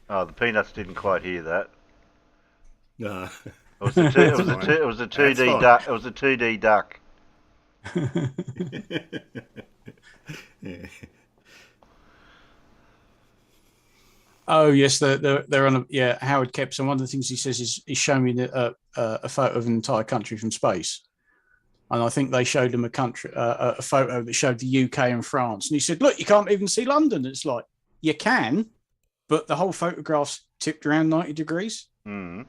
Oh, the peanuts didn't quite hear that. Uh, It was the two. It that's was the two. fine. It was the two That's D fine. duck. It was the 2D duck. Yeah. Oh yes, they're on a yeah. Howard Kepps, and one of the things he says is he's showing me a photo of an entire country from space, and I think they showed him a photo that showed the UK and France, and he said, "Look, you can't even see London." It's like you can, but the whole photograph's tipped around 90 degrees, Mm.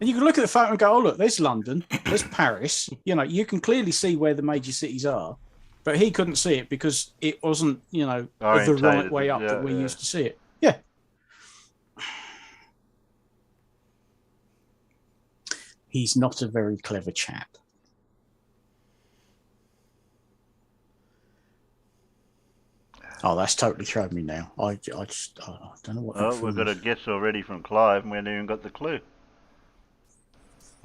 and you can look at the photo and go, "Oh look, there's London, there's Paris." You know, you can clearly see where the major cities are, but he couldn't see it because it wasn't the right Orientated. way up that Yeah, we yeah. used to see it. Yeah. He's not a very clever chap. Oh, that's totally thrown me now. I don't know what that Oh, we've film got a is. guess already from Clive, and we haven't even got the clue.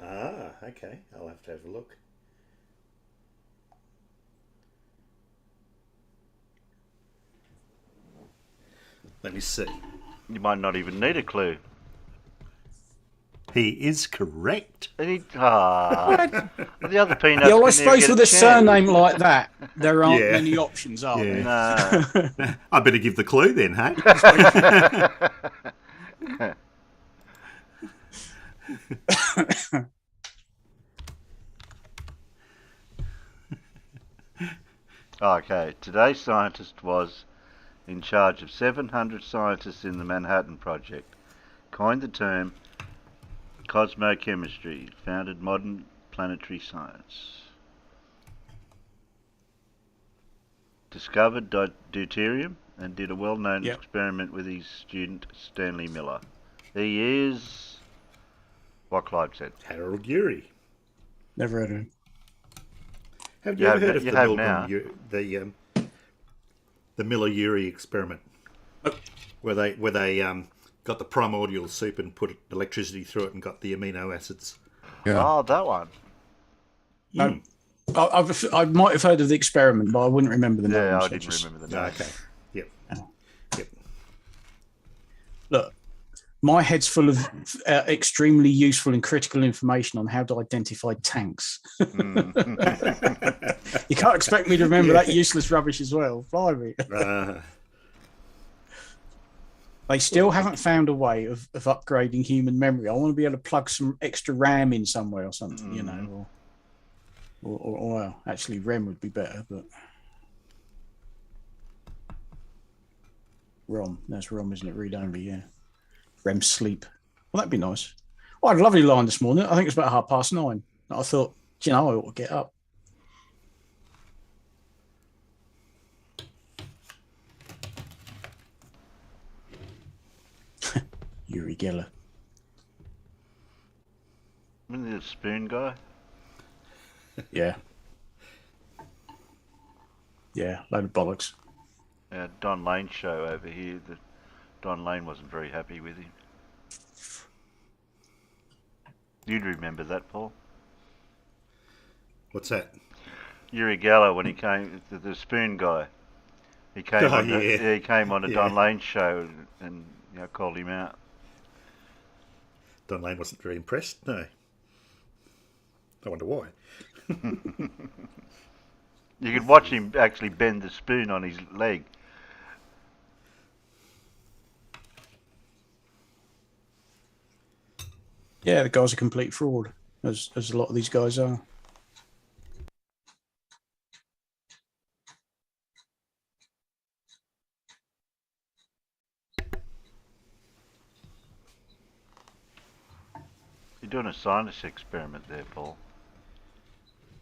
Ah, okay. I'll have a look. Let me see. You might not even need a clue. He is correct. The other Yeah, peanuts well, I didn't even suppose get a with a chance. surname like that, there aren't Yeah. many options, are Yeah. No. there? I better give the clue then, hey? Okay, today's scientist was in charge of 700 scientists in the Manhattan Project, coined the term cosmochemistry, founded modern planetary science, discovered deuterium, and did a well-known Yep. experiment with his student Stanley Miller. He is what Clive said. Harold Urey. Never heard of him. Have you ever heard of You the have now. The Miller-Urey experiment, Oh, where they got the primordial soup and put electricity through it and got the amino acids? yeah. Oh, that one. No, I might have heard of the experiment, but I wouldn't remember the name. Yeah, I so didn't remember the Oh, name. okay. Yep. Oh. Yep. Look, my head's full of extremely useful and critical information on how to identify tanks. You can't expect me to remember that useless rubbish as well. Blimey. They still haven't found a way of upgrading human memory. I want to be able to plug some extra RAM in somewhere or something, or well, actually, REM would be better, but ROM. That's ROM, isn't it? Read only, yeah. REM sleep. Well, that'd be nice. Oh, I had a lovely line this morning. I think it's about 9:30. I thought, I ought to get up. Uri Geller. Remember the spoon guy? Yeah. Yeah, load of bollocks. Don Lane show over here. Don Lane wasn't very happy with him. You'd remember that, Paul. What's that? Uri Geller when he came, the spoon guy. He came Oh, on. yeah. He came on a Yeah. Don Lane show and called him out. Don Lane wasn't very impressed. No. I wonder why. You could watch him actually bend the spoon on his leg. Yeah, the guy's a complete fraud, as a lot of these guys are. You're doing a sinus experiment there, Paul.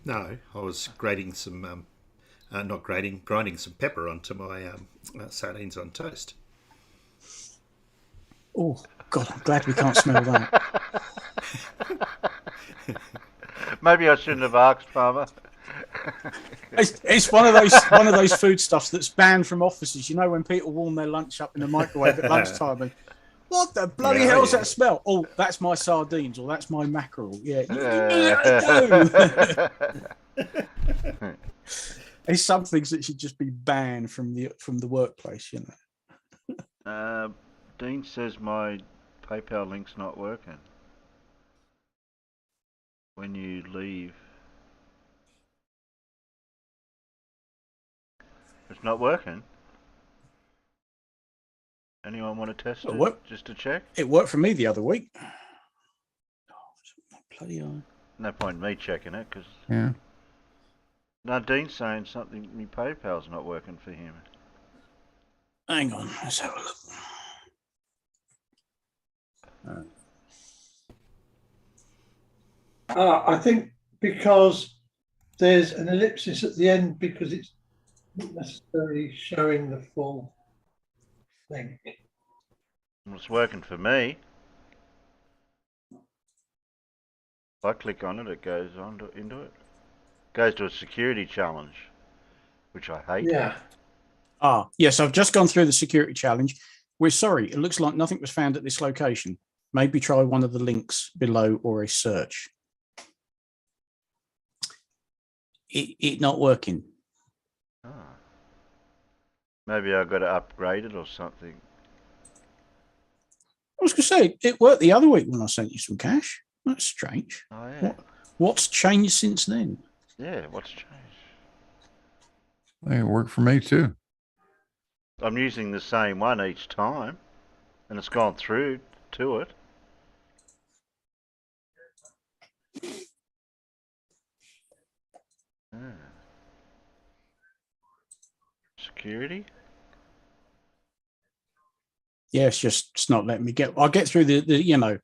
No, I was grating some, not grating, grinding some pepper onto my sardines on toast. Oh, God, I'm glad we can't smell that. Maybe I shouldn't have asked, Farmer. It's one of those foodstuffs that's banned from offices. You know, when people warm their lunch up in the microwave at lunchtime and what the bloody Yeah, hell's yeah. that smell? Oh, that's my sardines or that's my mackerel. Yeah. There's some things that should just be banned from the workplace, Dean says my PayPal link's not working. When you leave, it's not working. Anyone want to test it? Just to check? It worked for me the other week. Bloody hell. No point in me checking it, because... Yeah. No, Dean's saying something, my PayPal's not working for him. Hang on, let's have a look. I think because there's an ellipsis at the end because it's not necessarily showing the full thing. Well, it's working for me. If I click on it, it goes into it. Goes to a security challenge, which I hate. Yeah. Yes, I've just gone through the security challenge. We're sorry, it looks like nothing was found at this location. Maybe try one of the links below or a search. It not working. Oh. Maybe I've got to upgrade it or something. I was going to say, it worked the other week when I sent you some cash. That's strange. Oh, yeah. What's changed since then? Yeah, what's changed? It worked for me too. I'm using the same one each time, and it's gone through to it. Security? Yeah, it's not letting me get. I'll get through the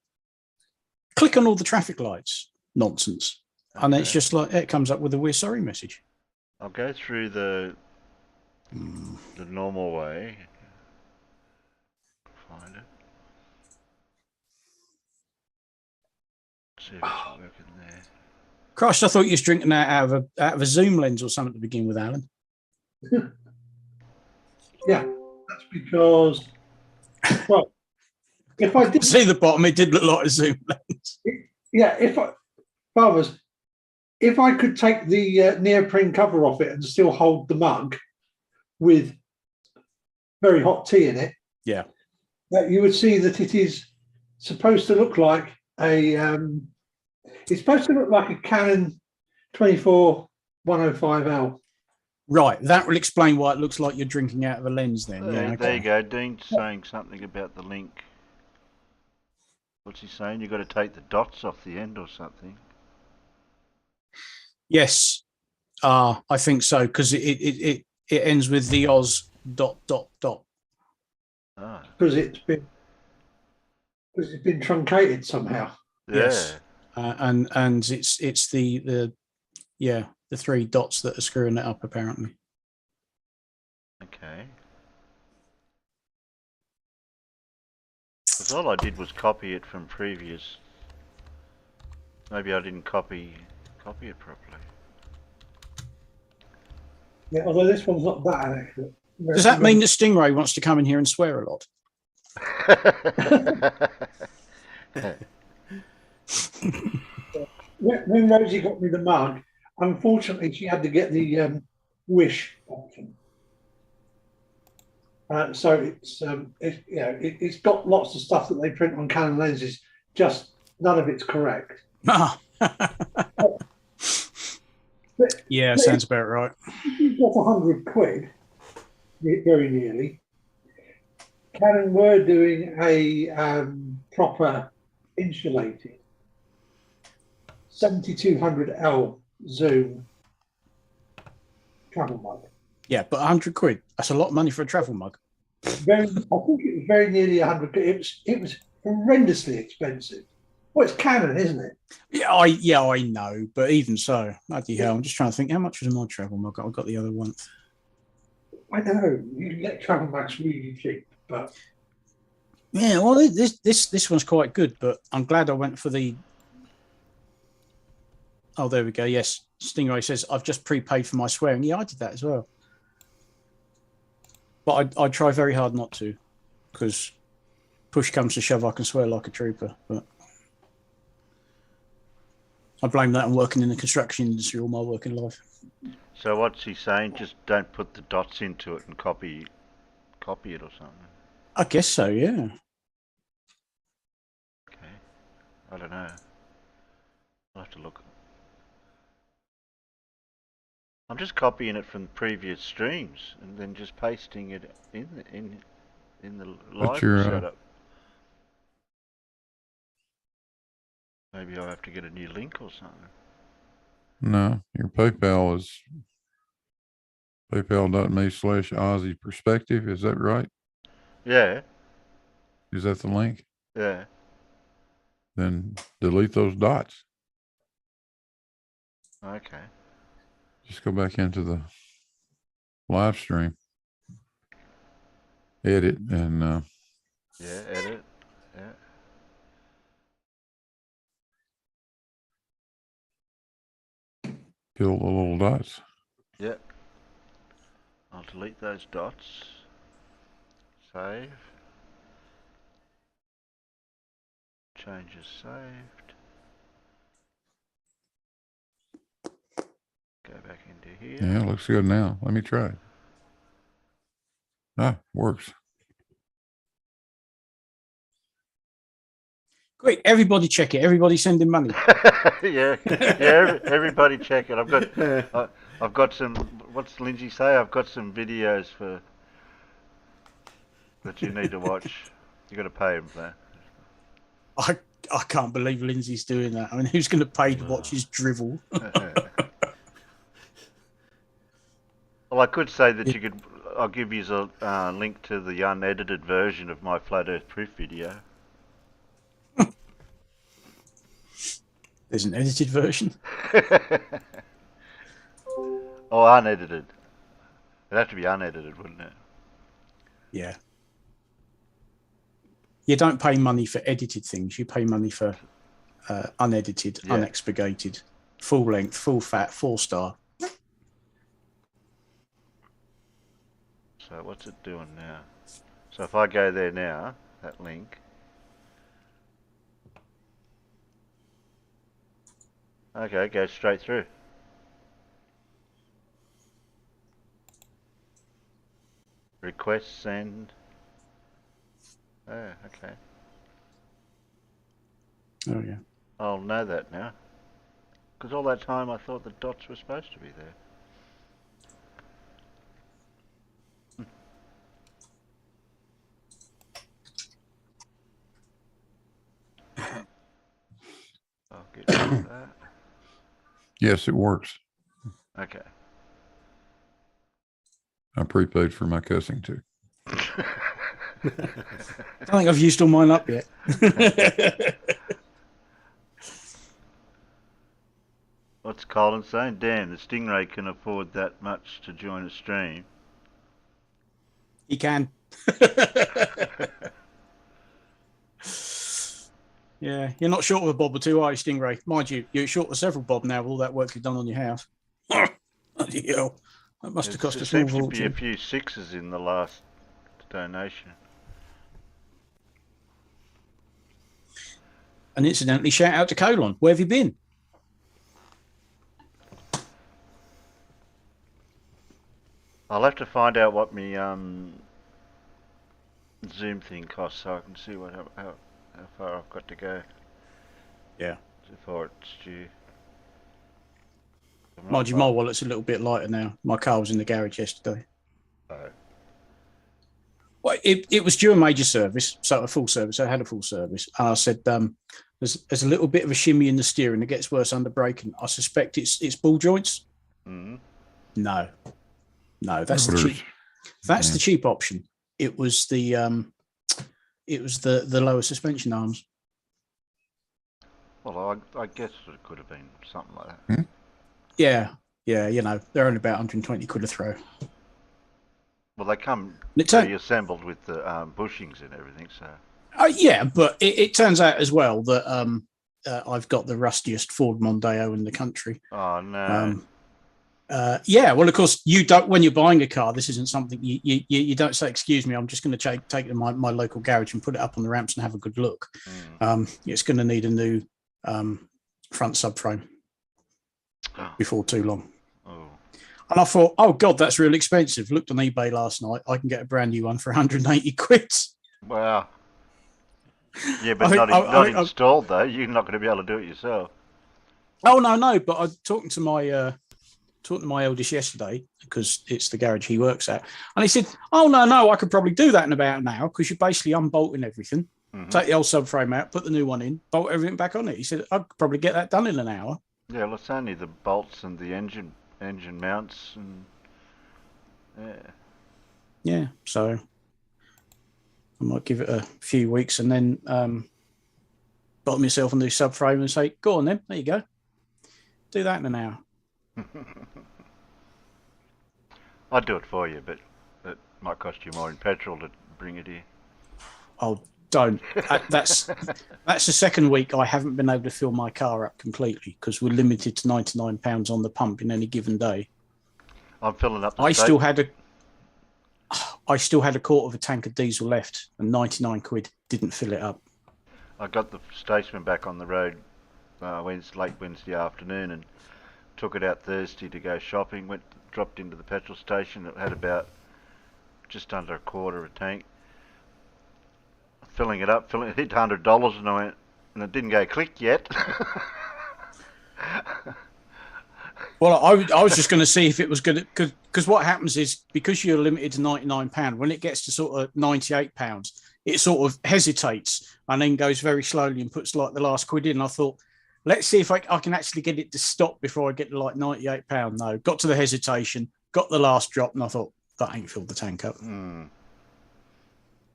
click on all the traffic lights nonsense, and it's just like it comes up with a "we're sorry" message. I'll go through the normal way. Find it. See if it's working there. Christ, I thought you was drinking that out of a zoom lens or something to begin with, Alan. Yeah, that's because, well, if I did see the bottom, it did look like a zoom lens. Yeah, if I could take the neoprene cover off it and still hold the mug with very hot tea in it, yeah, you would see that it is supposed to look like a. It's supposed to look like a Canon 24-105L. Right, that will explain why it looks like you're drinking out of a lens then. There, Yeah, okay. There you go. Dean's saying something about the link. What's he saying? You've got to take the dots off the end or something. Yes, I think so, because it ends with the Oz ... Ah. Because it's been truncated somehow. Yeah. Yes, and it's the 3 dots that are screwing it up apparently. Okay. Because all I did was copy it from previous. Maybe I didn't copy it properly. Yeah, although this one's not that accurate. Does that mean that Stingray wants to come in here and swear a lot? When Rosie got me the mug, unfortunately, she had to get the wish option. So it's got lots of stuff that they print on Canon lenses. Just none of it's correct. Yeah, sounds about right. You've got £100, very nearly. Canon were doing a proper insulated 7200L zoom travel mug. Yeah, but £100, that's a lot of money for a travel mug. I think it was very nearly £100. It was horrendously expensive. Well, it's Canon, isn't it? Yeah, I know, but even so, bloody hell, I'm just trying to think how much was my travel mug. I got the other one. I know you can get travel mugs really cheap, but yeah, well, this one's quite good, but I'm glad I went for the. Oh, there we go. Yes, Stingray says I've just prepaid for my swearing. Yeah, I did that as well, but I try very hard not to, because push comes to shove, I can swear like a trooper, but. I blame that on working in the construction industry all my working life. So what's he saying? Just don't put the dots into it and copy it or something. I guess so. Yeah. Okay. I don't know. I'll have to look. I'm just copying it from previous streams and then just pasting it in the But live your setup. Maybe I'll have to get a new link or something. no, your PayPal is paypal.me/Ozzie Perspective. Is that right? Yeah, Is that the link? yeah. Then delete those dots. Okay. Just go back into the live stream, edit, and Yeah, edit. Yeah. kill the little dots. Yep. I'll delete those dots. Save. Changes saved. Go back into here. Yeah, it looks good now. Let me try it. Ah, works. Great. Everybody check it. Everybody sending money. Yeah, yeah. Everybody check it. I've got some. What's Lindsay say? I've got some videos that you need to watch. You got to pay him for I can't believe Lindsay's doing that. I mean, who's going to pay to watch his drivel? that. Well, I could say that you could. I'll give you a link to the unedited version of my flat Earth proof video. There's an edited version. Oh, unedited. It'd have to be unedited, wouldn't it? Yeah. You don't pay money for edited things. You pay money for unedited, Yeah. unexpurgated, full length, full fat, 4-star. So what's it doing now? So if I go there now, that link. Okay, go straight through. Request send. Oh, okay. Oh, yeah. I'll know that now. Because all that time I thought the dots were supposed to be there. I'll get rid of that. Yes, it works. Okay. I prepaid for my cussing too. I don't think I've used all mine up yet. What's Colin saying? Damn, the Stingray can afford that much to join a stream. He can. Yeah, you're not short of a bob or two, are you, Stingray? Mind you, you're short of several bob now with all that work you've done on your house. Bloody hell. That must have cost There a small seems to be a fortune. few sixes in the last donation. And incidentally, shout out to Colon. Where have you been? I'll have to find out what my Zoom thing costs so I can see how far I've got to go. Yeah. Before it's due. Mind you, my wallet's a little bit lighter now. My car was in the garage yesterday. Oh. Well, it was due a major service, so a full service. I had a full service. And I said, there's a little bit of a shimmy in the steering. It gets worse under braking. I suspect it's ball joints. Mm-hmm. No, that's the cheap. That's the cheap option. It was the lower suspension arms. Well, I guess it could have been something like that. Hmm? Yeah, you know, they're only about 120 quid a throw. Well, they come It's pre-assembled with the bushings and everything, so. yeah, but it turns out as well that I've got the rustiest Ford Mondeo in the country. Oh no. Yeah, well, of course, you don't. When you're buying a car, this isn't something you don't say. Excuse me, I'm just going to take it to my local garage and put it up on the ramps and have a good look. It's going to need a new front subframe before too long. Oh. And I thought, oh God, that's really expensive. Looked on eBay last night. I can get a brand new one for 180 quid. Wow. Yeah, I but think, not installed though. You're not going to be able to do it yourself. oh no, but I was talking to my eldest yesterday because it's the garage he works at, and he said, "Oh no, I could probably do that in about an hour because you're basically unbolting everything, take the old subframe out, put the new one in, bolt everything back on it." He said, "I could probably get that done in an hour." Yeah, well, it's only the bolts and the engine mounts and yeah. Yeah, so I might give it a few weeks and then buy myself a new subframe and say, "Go on then, there you go, do that in an hour." I'd do it for you, but it might cost you more in petrol to bring it here. Oh, don't. That's the second week I haven't been able to fill my car up completely because we're limited to £99 on the pump in any given day. I'm filling up the I still had a quarter of a tank of diesel left, and 99 quid didn't fill it up. I got the statesman back on the road late Wednesday afternoon and took it out Thursday to go shopping. Dropped into the petrol station. It had about just under a quarter of a tank. Filling it up, it hit $100, and I went, and it didn't go click yet. Well, I was just going to see if it was going to, because what happens is because you're limited to £99, when it gets to sort of £98, it sort of hesitates and then goes very slowly and puts like the last quid in. I thought, let's see if I can actually get it to stop before I get to like £98. No, got to the hesitation, got the last drop, and I thought, that ain't filled the tank up.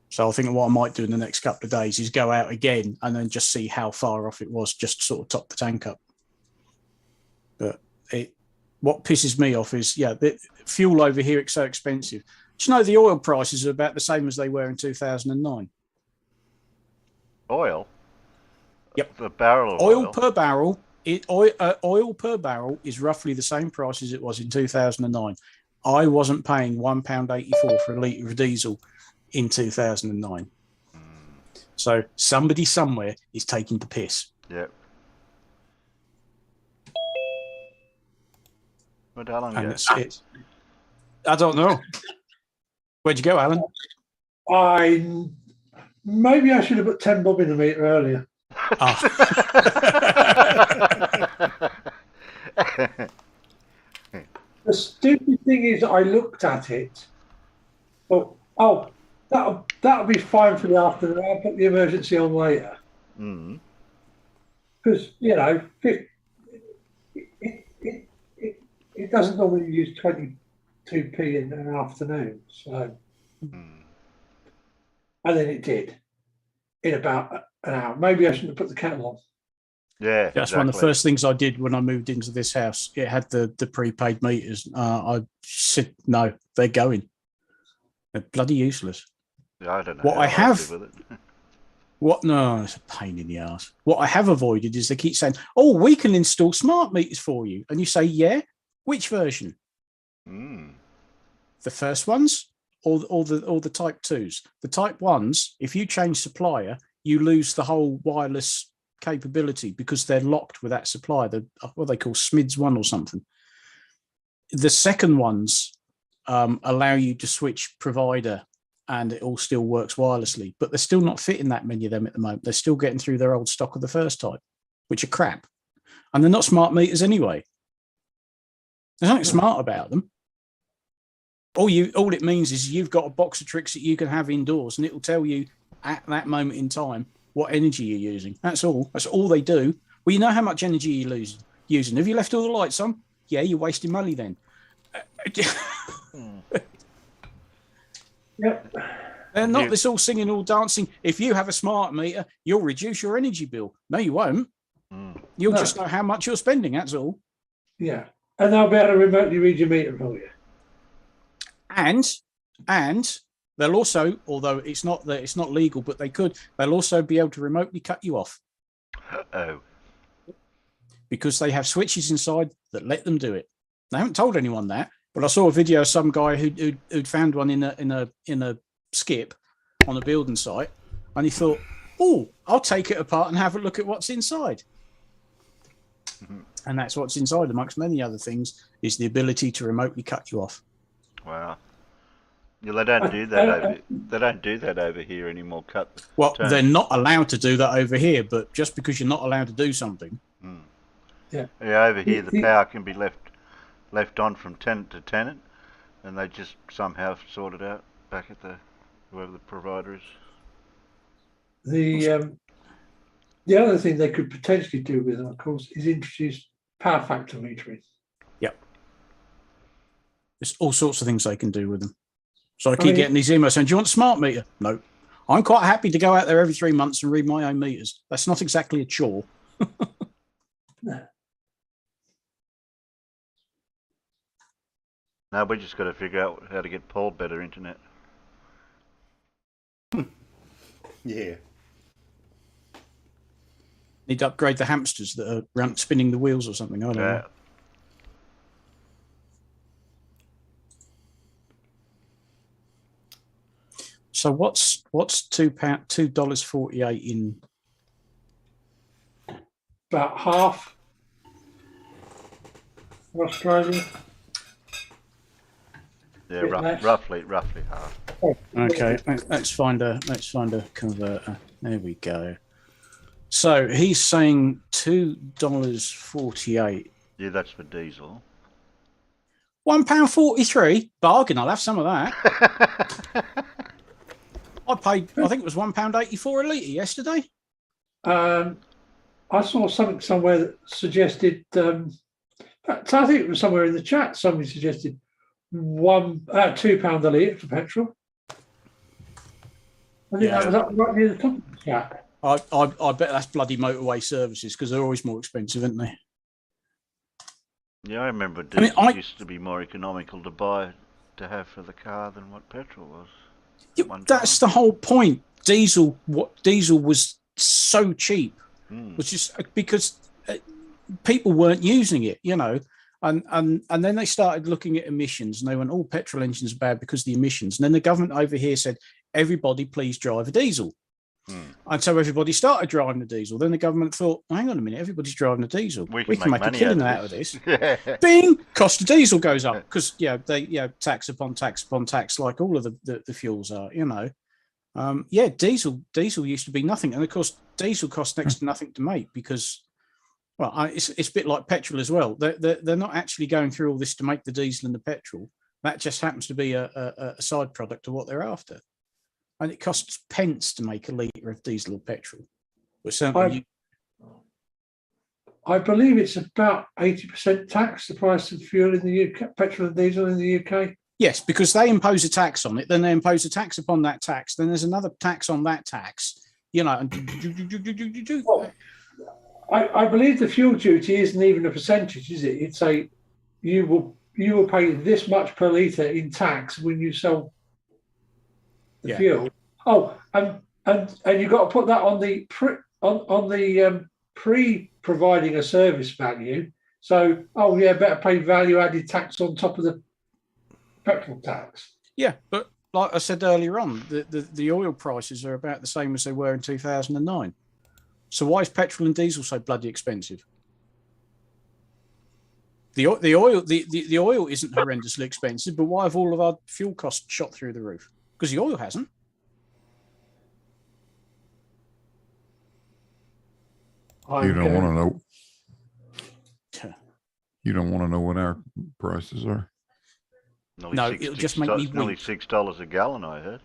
So I think what I might do in the next couple of days is go out again and then just see how far off it was, just sort of top the tank up. But what pisses me off is, the fuel over here is so expensive. Do you know the oil prices are about the same as they were in 2009? Oil? Yep. The barrel of oil per barrel. Oil per barrel is roughly the same price as it was in 2009. I wasn't paying £1.84 for a litre of diesel in 2009. So somebody somewhere is taking the piss. Yep. Where'd Alan go? I don't know. Where'd you go, Alan? Maybe I should have put 10 bob in the meter earlier. The stupid thing is, I looked at it. Oh, that'll be fine for the afternoon. I'll put the emergency on later. Because it doesn't normally use 22p in an afternoon. So, and then it did in about an hour. Maybe I shouldn't have put the kettle on. Yeah, that's one of the first things I did when I moved into this house. It had the prepaid meters. I said, no, they're going. They're bloody useless. Yeah, I don't know. What I have, with it. No, it's a pain in the ass. What I have avoided is they keep saying, "Oh, we can install smart meters for you," and you say, "Yeah, which version?" The first ones or the Type 2s? The Type 1s, if you change supplier, you lose the whole wireless capability because they're locked with that supplier. What they call SMIDS 1 or something. The second ones allow you to switch provider and it all still works wirelessly, but they're still not fitting that many of them at the moment. They're still getting through their old stock of the first type, which are crap. And they're not smart meters anyway. There's nothing smart about them. All it means is you've got a box of tricks that you can have indoors and it will tell you at that moment in time what energy you're using. That's all. That's all they do. Well, you know how much energy you're using. Have you left all the lights on? Yeah, you're wasting money then. Yep. They're not this all singing, all dancing. If you have a smart meter, you'll reduce your energy bill. No, you won't. You'll just know how much you're spending. That's all. Yeah, and they'll be able to remotely read your meter for you. And they'll also, although it's not legal, but they'll also be able to remotely cut you off. Oh. Because they have switches inside that let them do it. They haven't told anyone that, but I saw a video of some guy who'd found one in a skip on a building site, and he thought, "Oh, I'll take it apart and have a look at what's inside." And that's what's inside, amongst many other things, is the ability to remotely cut you off. Wow. Yeah, they don't do that over. They don't do that over here anymore. Cut. Well, turn. they're not allowed to do that over here, but just because you're not allowed to do something. Yeah, over here the power can be left on from tenant to tenant, and they just somehow sort it out back at whoever the provider is. The other thing they could potentially do with them, of course, is introduce power factor metering. Yep. There's all sorts of things they can do with them. So I keep getting these emails saying, do you want a smart meter? No. I'm quite happy to go out there every 3 months and read my own meters. That's not exactly a chore. No. No, we just got to figure out how to get Paul better internet. Yeah. Need to upgrade the hamsters that are spinning the wheels or something. I don't know. So what's $2.48 in? About half for Australia. Yeah, roughly half. Okay, let's find a converter. There we go. So he's saying $2.48. Yeah, that's for diesel. £1.43 bargain. I'll have some of that. I think it was £1.84 a litre yesterday. I saw something somewhere that suggested. I think it was somewhere in the chat. Somebody suggested £2 a litre for petrol. I think that was up right near the top of the chat. I bet that's bloody motorway services because they're always more expensive, aren't they? Yeah, I remember diesel used to be more economical to have for the car than what petrol was. Yeah, that's the whole point. Diesel was so cheap, was just because people weren't using it, and then they started looking at emissions and they went, "Oh, petrol engines are bad because of the emissions." And then the government over here said, "Everybody, please drive a diesel." And so everybody started driving the diesel. Then the government thought, "Hang on a minute, everybody's driving a diesel. We can make a killing out of this." Bing, cost of diesel goes up because they tax upon tax upon tax, like all of the fuels are. Diesel used to be nothing, and of course diesel costs next to nothing to make because, well, it's a bit like petrol as well. They're not actually going through all this to make the diesel and the petrol. That just happens to be a side product of what they're after. And it costs pence to make a litre of diesel or petrol. But certainly I believe it's about 80% tax, the price of fuel in the UK, petrol and diesel in the UK. Yes, because they impose a tax on it, then they impose a tax upon that tax, then there's another tax on that tax, and well, I believe the fuel duty isn't even a percentage, is it? It's you will pay this much per litre in tax when you sell the fuel. Oh, and you've got to put that on the pre-providing a service value. So, better pay value-added tax on top of the petrol tax. Yeah, but like I said earlier on, the oil prices are about the same as they were in 2009. So why is petrol and diesel so bloody expensive? The oil isn't horrendously expensive, but why have all of our fuel costs shot through the roof? Because the oil hasn't. You don't want to know. You don't want to know what our prices are. No, it'll just make me nearly weep. $6 a gallon, I heard.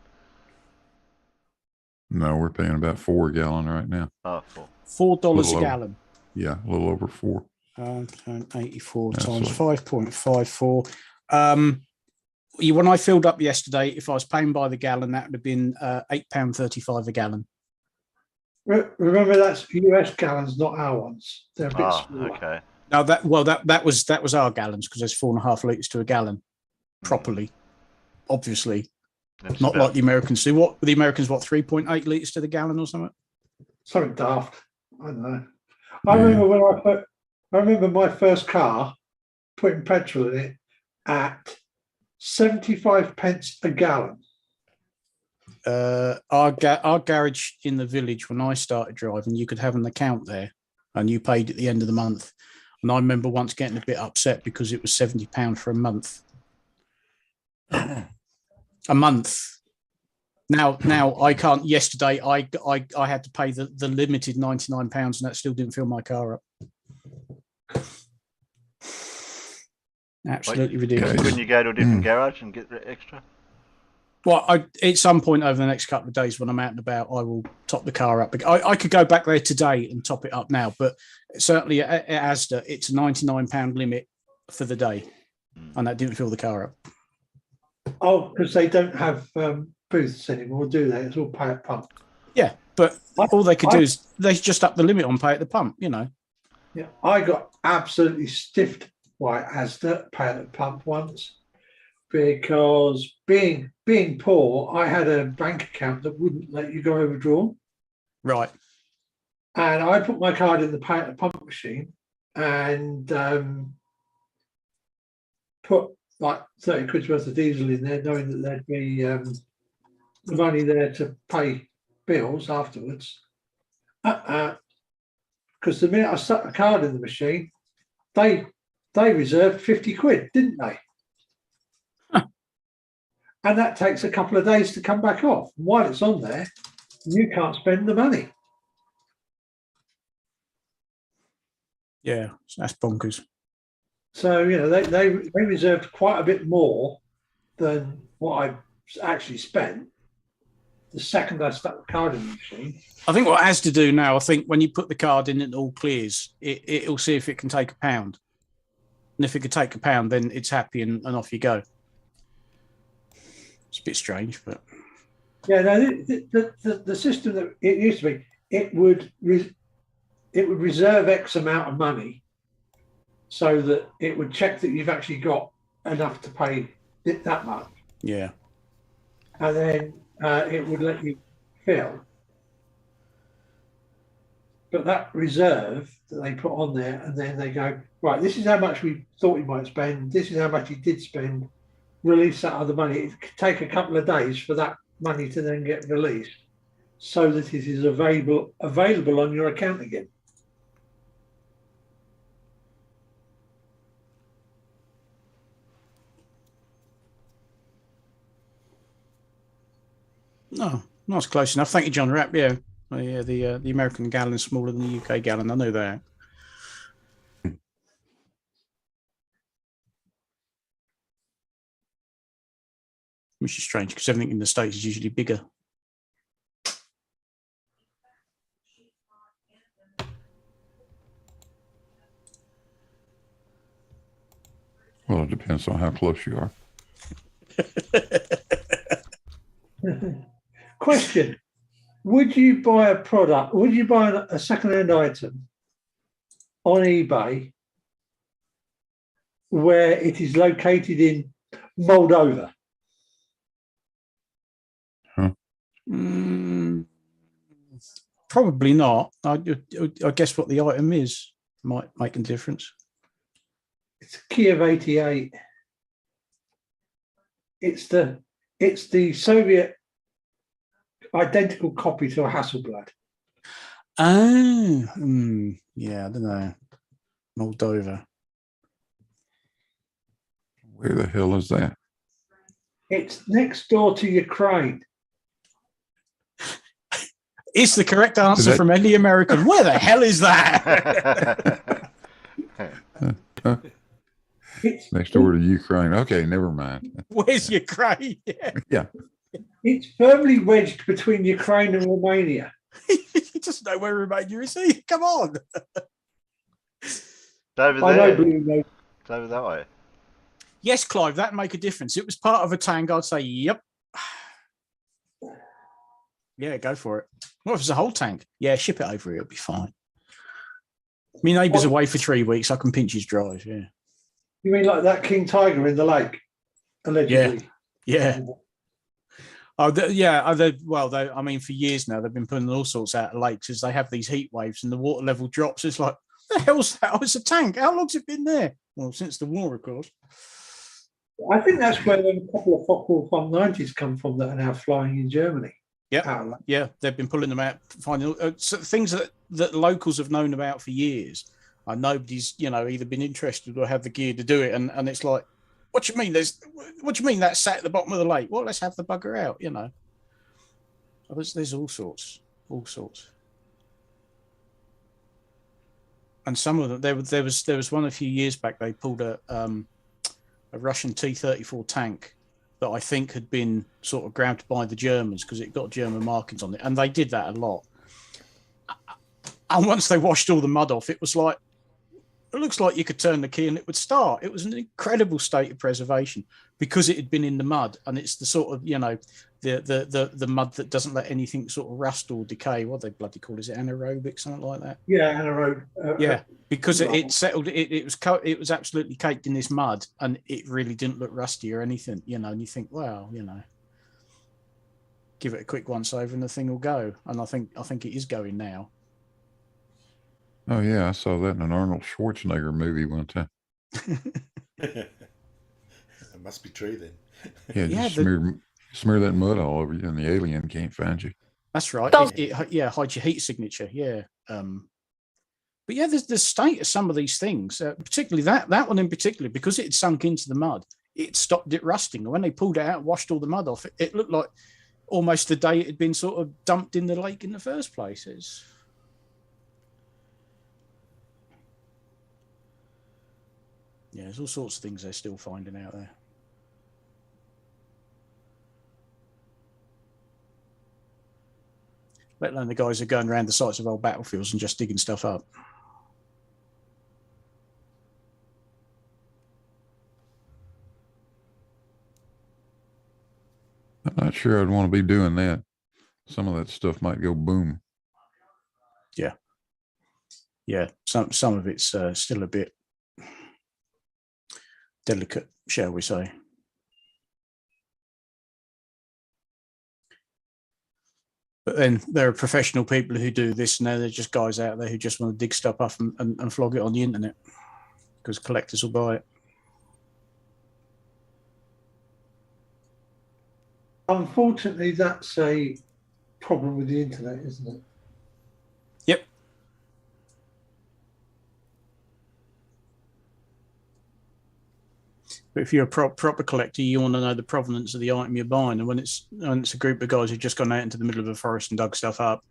No, we're paying about $4 a gallon right now. Oh, $4 a gallon. Yeah, a little over 4. 84 times 5.54. When I filled up yesterday, if I was paying by the gallon, that would have been £8.35 a gallon. Remember, that's US gallons, not our ones. They're a bit smaller. Okay. Now that was our gallons because there's 4.5 litres to a gallon, properly, obviously. Not like the Americans do. What the Americans? 3.8 litres to the gallon or something? Something daft. I don't know. I remember my first car putting petrol in it at 75 pence a gallon. Our garage in the village, when I started driving, you could have an account there, and you paid at the end of the month. And I remember once getting a bit upset because it was £70 for a month. A month. Now I can't. Yesterday, I had to pay the limited £99, and that still didn't fill my car up. Absolutely ridiculous. Couldn't you go to a different garage and get the extra? Well, at some point over the next couple of days when I'm out and about, I will top the car up. I could go back there today and top it up now, but certainly at Asda, it's a £99 limit for the day, and that didn't fill the car up. Oh, because they don't have booths anymore, do they? It's all pay at pump. Yeah, but all they could do is they just up the limit on pay at the pump, you know. Yeah, I got absolutely stiffed by Asda pay at the pump once because being poor, I had a bank account that wouldn't let you go overdrawn. Right. And I put my card in the pay at the pump machine and put like 30 quid's worth of diesel in there, knowing that there'd be the money there to pay bills afterwards. Because the minute I stuck the card in the machine, they reserved 50 quid, didn't they? Huh. And that takes a couple of days to come back off. And while it's on there, you can't spend the money. Yeah, that's bonkers. So, you know, they reserved quite a bit more than what I actually spent the second I stuck the card in the machine. I think what it has to do now, I think when you put the card in and it all clears, it'll see if it can take £1. And if it could take £1, then it's happy and off you go. It's a bit strange, but... Yeah, no, the system that it used to be, it would reserve X amount of money so that it would check that you've actually got enough to pay that much. Yeah. And then it would let you fill. But that reserve that they put on there, and then they go, right, this is how much we thought you might spend, this is how much you did spend, release that other money. It could take a couple of days for that money to then get released so that it is available on your account again. No, that's close enough. Thank you, John Rapp. Yeah, the American gallon is smaller than the UK gallon. I know that. Which is strange because everything in the States is usually bigger. Well, it depends on how close you are. Question: would you buy a product? Would you buy a second-hand item on eBay where it is located in Moldova? Probably not. I guess what the item is might make a difference. It's a Kiev 88. It's the Soviet identical copy to a Hasselblad. Oh, yeah, I don't know. Moldova. Where the hell is that? It's next door to Ukraine. It's the correct answer from any American. Where the hell is that? It's next door to Ukraine. Okay, never mind. Where's Ukraine? Yeah. It's firmly wedged between Ukraine and Romania. He doesn't know where Romania is. He? Come on. It's over I there. know, Blue, It's over that way. Yes, Clive, that make a difference. It was part of a tank. I'd say, yep. Yeah, go for it. What if it's a whole tank? Yeah, ship it over here. It'll be fine. My neighbour's away for 3 weeks. I can pinch his drive. Yeah. You mean like that king tiger in the lake, allegedly? Yeah. Oh, I mean, for years now, they've been putting all sorts out of lakes as they have these heat waves and the water level drops. It's like, the hell's that? Oh, it's a tank. How long's it been there? Well, since the war, of course. I think that's where a couple of Focke-Wulf 190s come from that are now flying in Germany. Yeah, they've been pulling them out, finding things that locals have known about for years. And nobody's, either been interested or have the gear to do it. And it's like, what do you mean? What do you mean that sat at the bottom of the lake? Well, let's have the bugger out, you know. There's all sorts. And some of them, there was one a few years back. They pulled a Russian T-34 tank that I think had been sort of grabbed by the Germans because it got German markings on it, and they did that a lot. And once they washed all the mud off, it was like, it looks like you could turn the key and it would start. It was an incredible state of preservation because it had been in the mud, and it's the sort of, you know, the mud that doesn't let anything sort of rust or decay. What they bloody call, is it anaerobic, something like that? Yeah, anaerobic. Yeah, because it settled. It was absolutely caked in this mud, and it really didn't look rusty or anything, you know. And you think, well, you know, give it a quick once over and the thing will go. And I think it is going now. Oh yeah, I saw that in an Arnold Schwarzenegger movie one time. It must be true then. Yeah, Yeah, just smear that mud all over you, and the alien can't find you. That's right. It hides your heat signature. Yeah. But yeah, there's the state of some of these things, particularly that one in particular, because it had sunk into the mud, it stopped it rusting. And when they pulled it out, washed all the mud off, it looked like almost the day it had been sort of dumped in the lake in the first place. Yeah, there's all sorts of things they're still finding out there. Let alone the guys who are going around the sites of old battlefields and just digging stuff up. I'm not sure I'd want to be doing that. Some of that stuff might go boom. Yeah, some of it's still a bit delicate, shall we say. But then there are professional people who do this, and they're just guys out there who just want to dig stuff up and flog it on the internet because collectors will buy it. Unfortunately, that's a problem with the internet, isn't it? Yep. But if you're a proper collector, you want to know the provenance of the item you're buying. And when it's a group of guys who've just gone out into the middle of a forest and dug stuff up,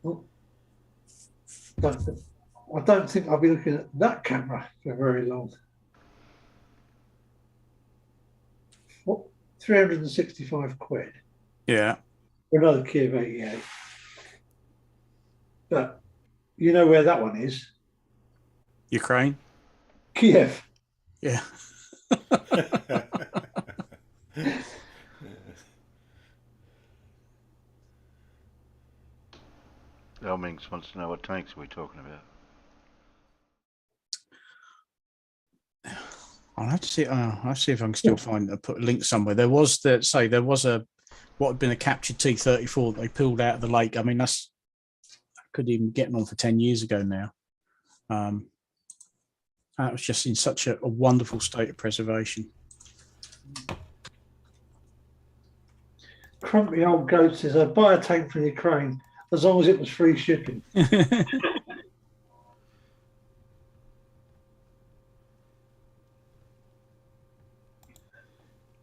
Well, I don't think I'll be looking at that camera for very long. What, 365 quid yeah, for another Kiev 88. But you know where that one is? Ukraine. Kiev. Yeah. Elmings wants to know what tanks are we talking about. I'll have to see. I'll see if I can still put a link somewhere. There was what had been a captured T-34 that they pulled out of the lake. I mean, that could even get on for 10 years ago now. That was just in such a wonderful state of preservation. Crumpy old goat says, I'd buy a tank from Ukraine as long as it was free shipping.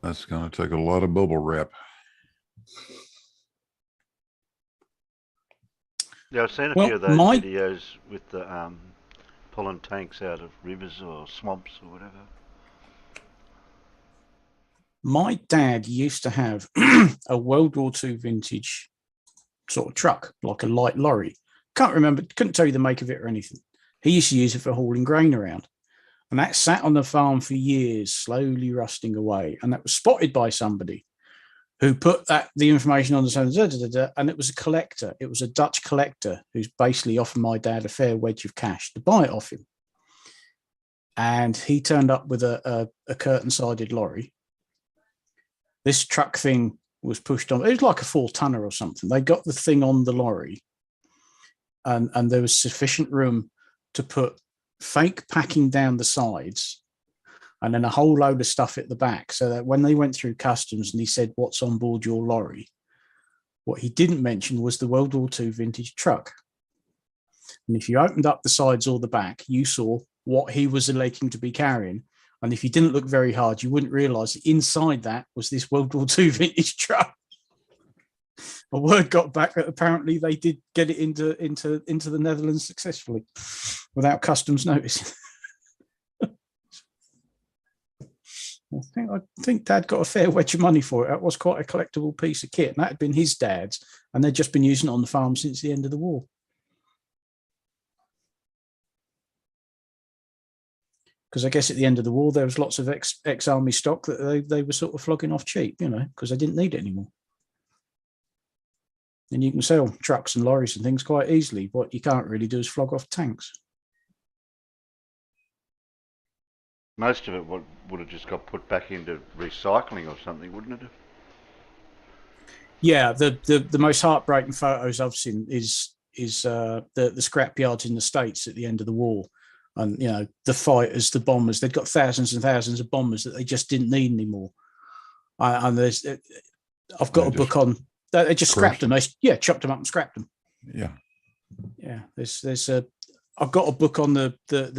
That's going to take a lot of bubble wrap. Yeah, I've seen a few of those videos with the pulling tanks out of rivers or swamps or whatever. My dad used to have a World War II vintage sort of truck, like a light lorry. Couldn't tell you the make of it or anything. He used to use it for hauling grain around. And that sat on the farm for years, slowly rusting away. And that was spotted by somebody who put the information on the side, and it was a collector. It was a Dutch collector who's basically offered my dad a fair wedge of cash to buy it off him. And he turned up with a curtain-sided lorry. This truck thing was pushed on. It was like a 4-tonner or something. They got the thing on the lorry, and there was sufficient room to put fake packing down the sides and then a whole load of stuff at the back, so that when they went through customs and he said, what's on board your lorry, What he didn't mention was the World War II vintage truck. And if you opened up the sides or the back, you saw what he was alleging to be carrying. And if you didn't look very hard, you wouldn't realise that inside that was this World War II vintage truck. A word got back that apparently they did get it into the Netherlands successfully without customs notice. I think Dad got a fair wedge of money for it. That was quite a collectible piece of kit, and that had been his dad's, and they'd just been using it on the farm since the end of the war. Because I guess at the end of the war, there was lots of ex-army stock that they were sort of flogging off cheap, because they didn't need it anymore. And you can sell trucks and lorries and things quite easily. What you can't really do is flog off tanks. Most of it would have just got put back into recycling or something, wouldn't it? Yeah, the most heartbreaking photos I've seen is the scrap yards in the States at the end of the war. And, the fighters, the bombers, they'd got thousands and thousands of bombers that they just didn't need anymore. And I've got a book on, they just scrapped them. They chopped them up and scrapped them. Yeah. Yeah. I've got a book on the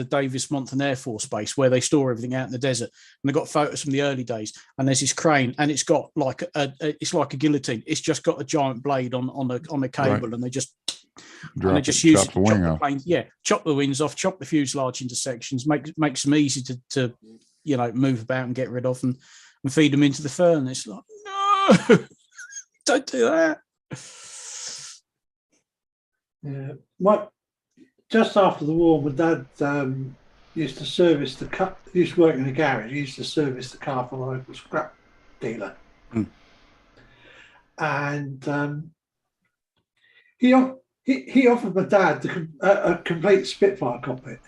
Davis Monthan Air Force Base where they store everything out in the desert. And they've got photos from the early days. And there's this crane and it's got it's like a guillotine. It's just got a giant blade on a cable, right. And they just use it to chop the plane. Yeah, chop the wings off, chop the fuselage into sections, makes them easy to move about and get rid of, and feed them into the fern. It's like, no, don't do that. Yeah, just after the war, my dad used to service the car. He used to work in a garage. He used to service the car for a local scrap dealer, and he offered my dad a complete Spitfire cockpit.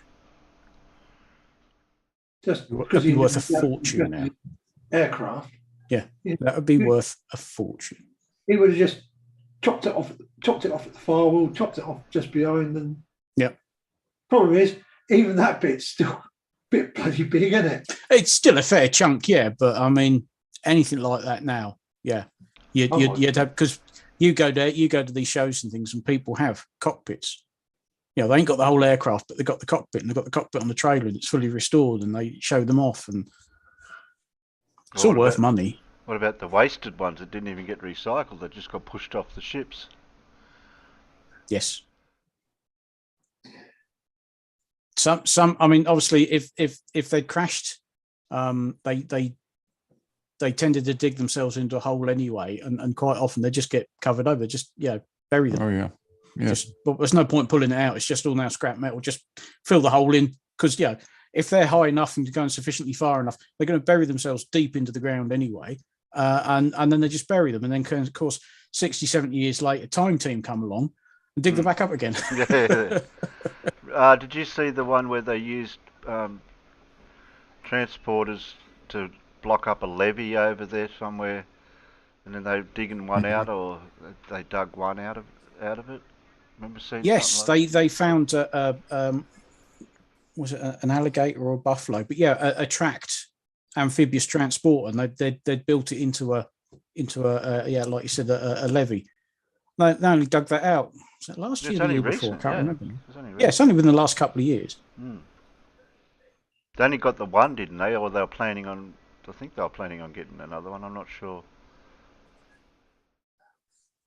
Just because he'd be worth a fortune now. Aircraft. Yeah, that would be worth a fortune. He would have just chopped it off at the firewall, chopped it off just behind, and yeah. Problem is, even that bit's still a bit bloody big, isn't it? It's still a fair chunk, yeah. But I mean, anything like that now, yeah, you'd have, because you go there, you go to these shows and things, and people have cockpits. They ain't got the whole aircraft, but they've got the cockpit, and they've got the cockpit on the trailer, and it's fully restored, and they show them off, and it's all worth money. What about the wasted ones that didn't even get recycled? They just got pushed off the ships. Yes. Some. I mean, obviously, if they'd crashed, they tended to dig themselves into a hole anyway, and quite often they just get covered over. Just bury them. Oh yeah. But there's no point pulling it out. It's just all now scrap metal. Just fill the hole in, because if they're high enough and going sufficiently far enough, they're going to bury themselves deep into the ground anyway. And then they just bury them, and then of course 60, 70 years later, Time Team come along and dig them back up again. Did you see the one where they used transporters to block up a levee over there somewhere, and then they were digging one out, or they dug one out of it? Remember seeing? Yes, they found was it an alligator or a buffalo? But a tracked amphibious transport, and they'd built it into a like you said, a levee. They only dug that out. Was that last year or the year before? I can't remember. It's only within the last couple of years. They only got the one, didn't they? Or they were planning on? I think they were planning on getting another one. I'm not sure.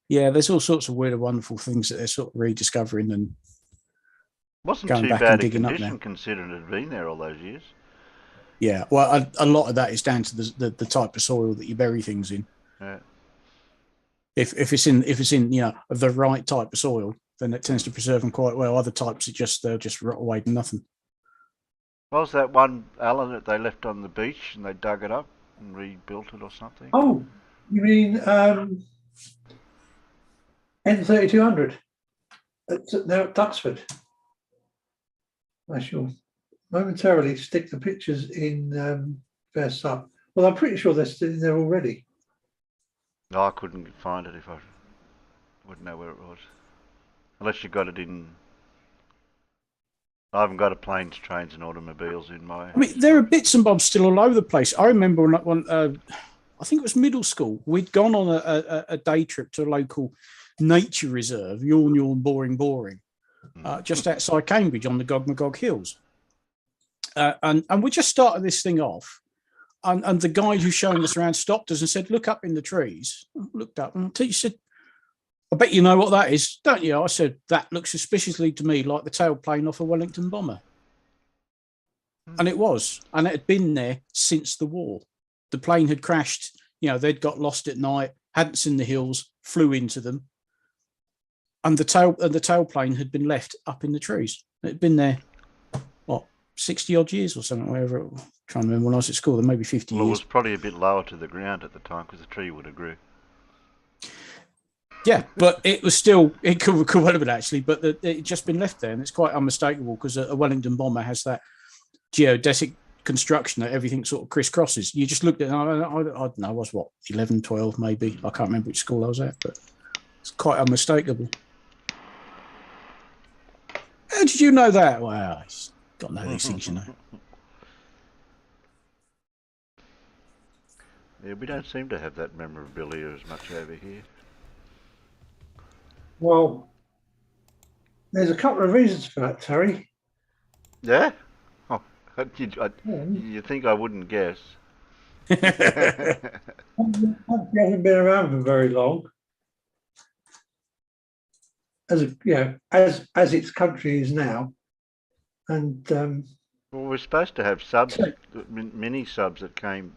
Yeah, there's all sorts of weird and wonderful things that they're sort of rediscovering and wasn't going too back bad and a digging up condition now. Considering it had been there all those years. Yeah, well, a lot of that is down to the type of soil that you bury things in. Yeah. If it's in the right type of soil, then it tends to preserve them quite well. Other types, they'll just rot away to nothing. What was that one, Alan, that they left on the beach and they dug it up and rebuilt it or something? Oh, you mean N3200? Now at Duxford. I shall momentarily stick the pictures in their sub. Well, I'm pretty sure they're still in there already. No, I couldn't find it if I wouldn't know where it was. Unless you got it in. I haven't got a planes, trains, and automobiles in my. I mean, there are bits and bobs still all over the place. I remember when I think it was middle school. We'd gone on a day trip to a local nature reserve, yawn, boring, just outside Cambridge on the Gog Hills. And we just started this thing off. And the guide who's showing us around stopped us and said, look up in the trees. I looked up and the teacher said, I bet you know what that is, don't you? I said, that looks suspiciously to me like the tailplane off a Wellington bomber. And it was. And it had been there since the war. The plane had crashed. They'd got lost at night, hadn't seen the hills, flew into them. And the tailplane had been left up in the trees. It had been there, 60 odd years or something, wherever it was. Trying to remember when I was at school, there maybe 50 Well, years. it was probably a bit lower to the ground at the time because the tree would have grew. Yeah, but it was still, it could well have been actually, but it had just been left there, and it's quite unmistakable because a Wellington bomber has that geodesic construction that everything sort of crisscrosses. You just looked at it, I don't know, I was 11, 12 maybe. I can't remember which school I was at, but it's quite unmistakable. How did you know that? Well, it's got to know these things, Yeah, we don't seem to have that memorabilia as much over here. Well, there's a couple of reasons for that, Terry. Yeah? Oh, you think I wouldn't guess? You haven't been around for very long. As its country is now, and well, we're supposed to have subs, mini subs that came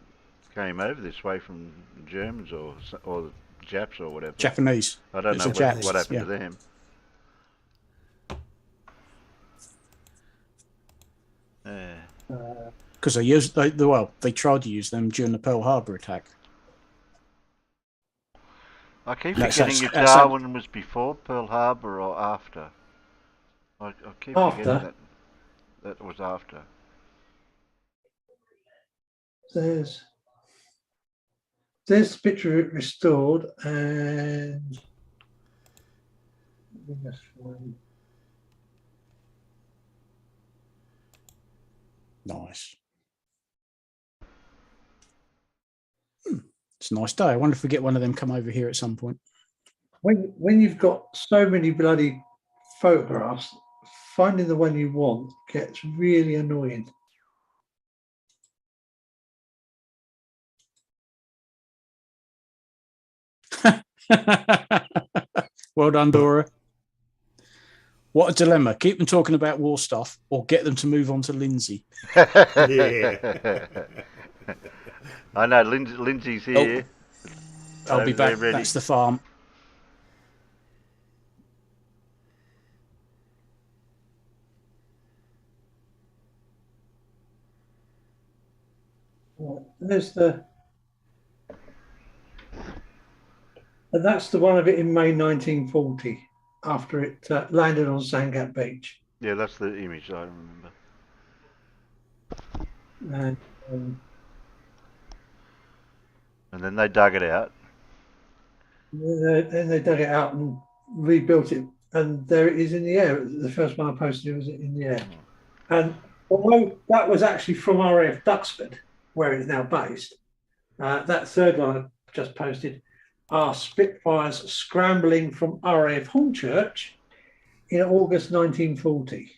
over this way from the Germans or the Japs or whatever. Japanese. I don't know what happened to them. Because they tried to use them during the Pearl Harbor attack. I keep forgetting if Darwin was before Pearl Harbor or after. I keep forgetting that was after. There's the picture of it restored, and nice. It's a nice day. I wonder if we get one of them come over here at some point. When you've got so many bloody photographs, finding the one you want gets really annoying. Well done, Dora. What a dilemma. Keep them talking about war stuff or get them to move on to Lindsay. Yeah. I know, Lindsay's here. I'll be back. That's the farm. And that's the one of it in May 1940, after it landed on Sandgap Beach. Yeah, that's the image I remember. And then they dug it out. Then they dug it out and rebuilt it, and there it is in the air. The first one I posted was in the air. And although that was actually from RAF Duxford, where it is now based, that third one I just posted are Spitfires scrambling from RAF Hornchurch in August 1940.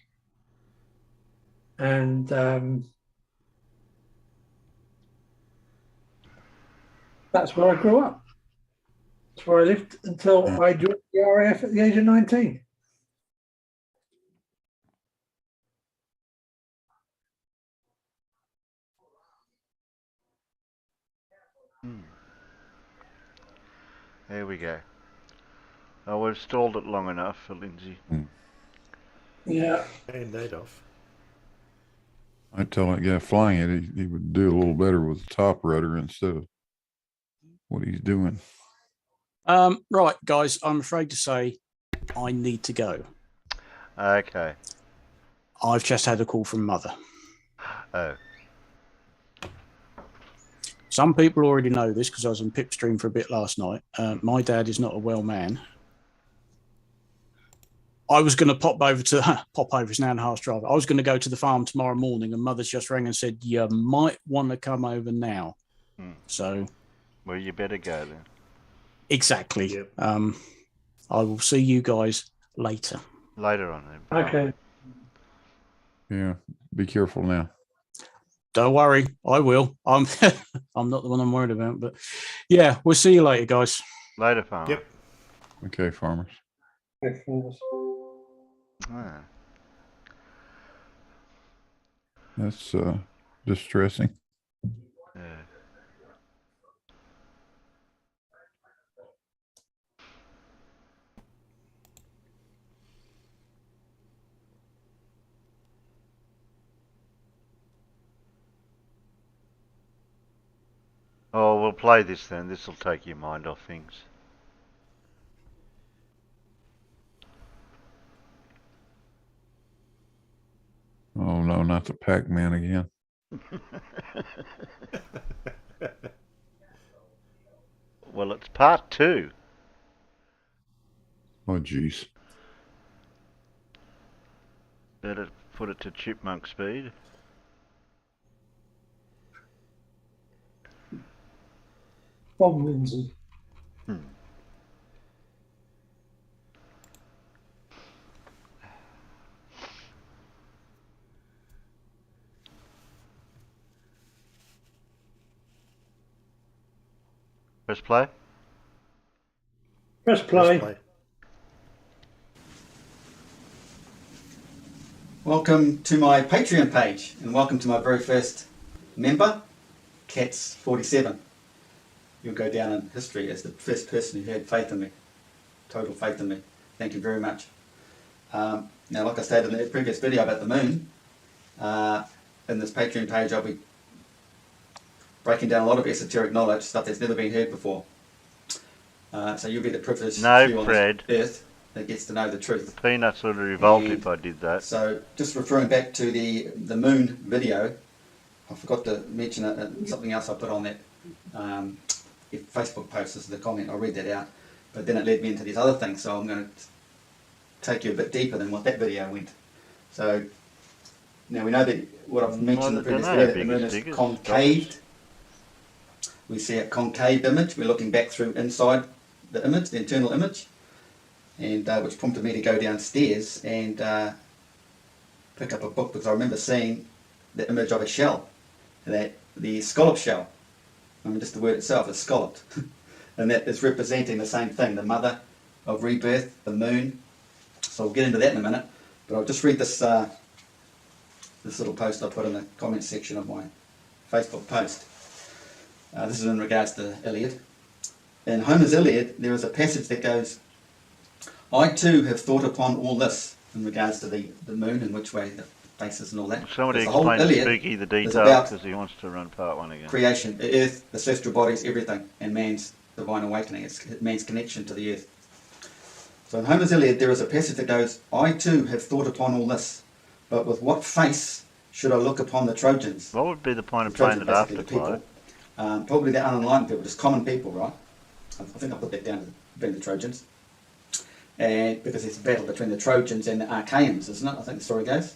And that's where I grew up. That's where I lived until I joined the RAF at the age of 19. There we go. Oh, we've stalled it long enough for Lindsay. Yeah. And that off. I tell that guy flying it, he would do a little better with the top rudder instead of what he's doing. Right, guys, I'm afraid to say I need to go. Okay. I've just had a call from Mother. Oh. Some people already know this because I was on Pipstream for a bit last night. My dad is not a well man. I was going to pop over is an hour and a half drive. I was going to go to the farm tomorrow morning, and Mother's just rang and said, you might want to come over now. So Well, you better go then. Exactly. Yep. I will see you guys later. Later on then. Okay. Yeah. Be careful now. Don't worry, I will. I'm I'm not the one I'm worried about, but yeah, we'll see you later, guys. Later, farmer. Yep. Okay, farmers. Ah. That's distressing. Yeah. Oh, we'll play this then. This will take your mind off things. Oh no, not the Pac-Man again. Well, it's part 2. Oh jeez. Better put it to chipmunk speed. Bob Lindsay. Press play. Press play. Let's play. Welcome to my Patreon page and welcome to my very first member, Cats47. You'll go down in history as the first person who had faith in me, total faith in me. Thank you very much. Now, like I stated in the previous video about the moon, in this Patreon page I'll be breaking down a lot of esoteric knowledge, stuff that's never been heard before. So you'll be the privileged No, few on Fred. this earth that gets to know the truth. Peanuts would revolt And if I did that. So just referring back to the moon video, I forgot to mention something else I put on that Facebook post as the comment. I read that out, but then it led me into these other things. So I'm going to take you a bit deeper than what that video went. So now we know that what I've mentioned in the previous video, that the moon is concaved. We see a concave image. We're looking back through inside the image, the internal image, and which prompted me to go downstairs and pick up a book, because I remember seeing the image of a shell, that the scallop shell. I mean, just the word itself is scalloped, and that is representing the same thing, the mother of rebirth, the moon. So we'll get into that in a minute, but I'll just read this this little post I put in the comment section of my Facebook post. This is in regards to Iliad. In Homer's Iliad, there is a passage that goes, "I too have thought upon all this," in regards to the moon and which way the faces and all that. Somebody Because the whole explain to Iliad Spooky the is details, about because he wants to run part 1 again. creation, the earth, the celestial bodies, everything, and man's divine awakening. It's man's connection to the earth. So in Homer's Iliad, there is a passage that goes, "I too have thought upon all this, but with what face should I look upon the Trojans?" What would be the point of The playing Trojans, it basically after the play? people. Probably the unenlightened people, just common people, right? I think I put that down as being the Trojans. And because it's a battle between the Trojans and the Archaeans, isn't it? I think the story goes.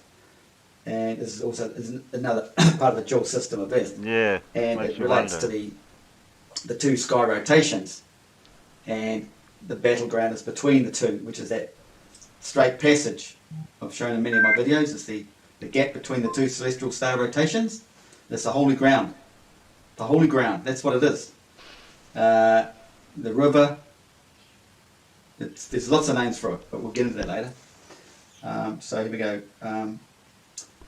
And this is also another part of the dual system of Earth. Yeah, And makes it you relates wonder. to the two sky rotations. And the battleground is between the two, which is that straight passage I've shown in many of my videos. It's the gap between the two celestial star rotations. It's the holy ground. The holy ground, that's what it is. The river, there's lots of names for it, but we'll get into that later. So here we go.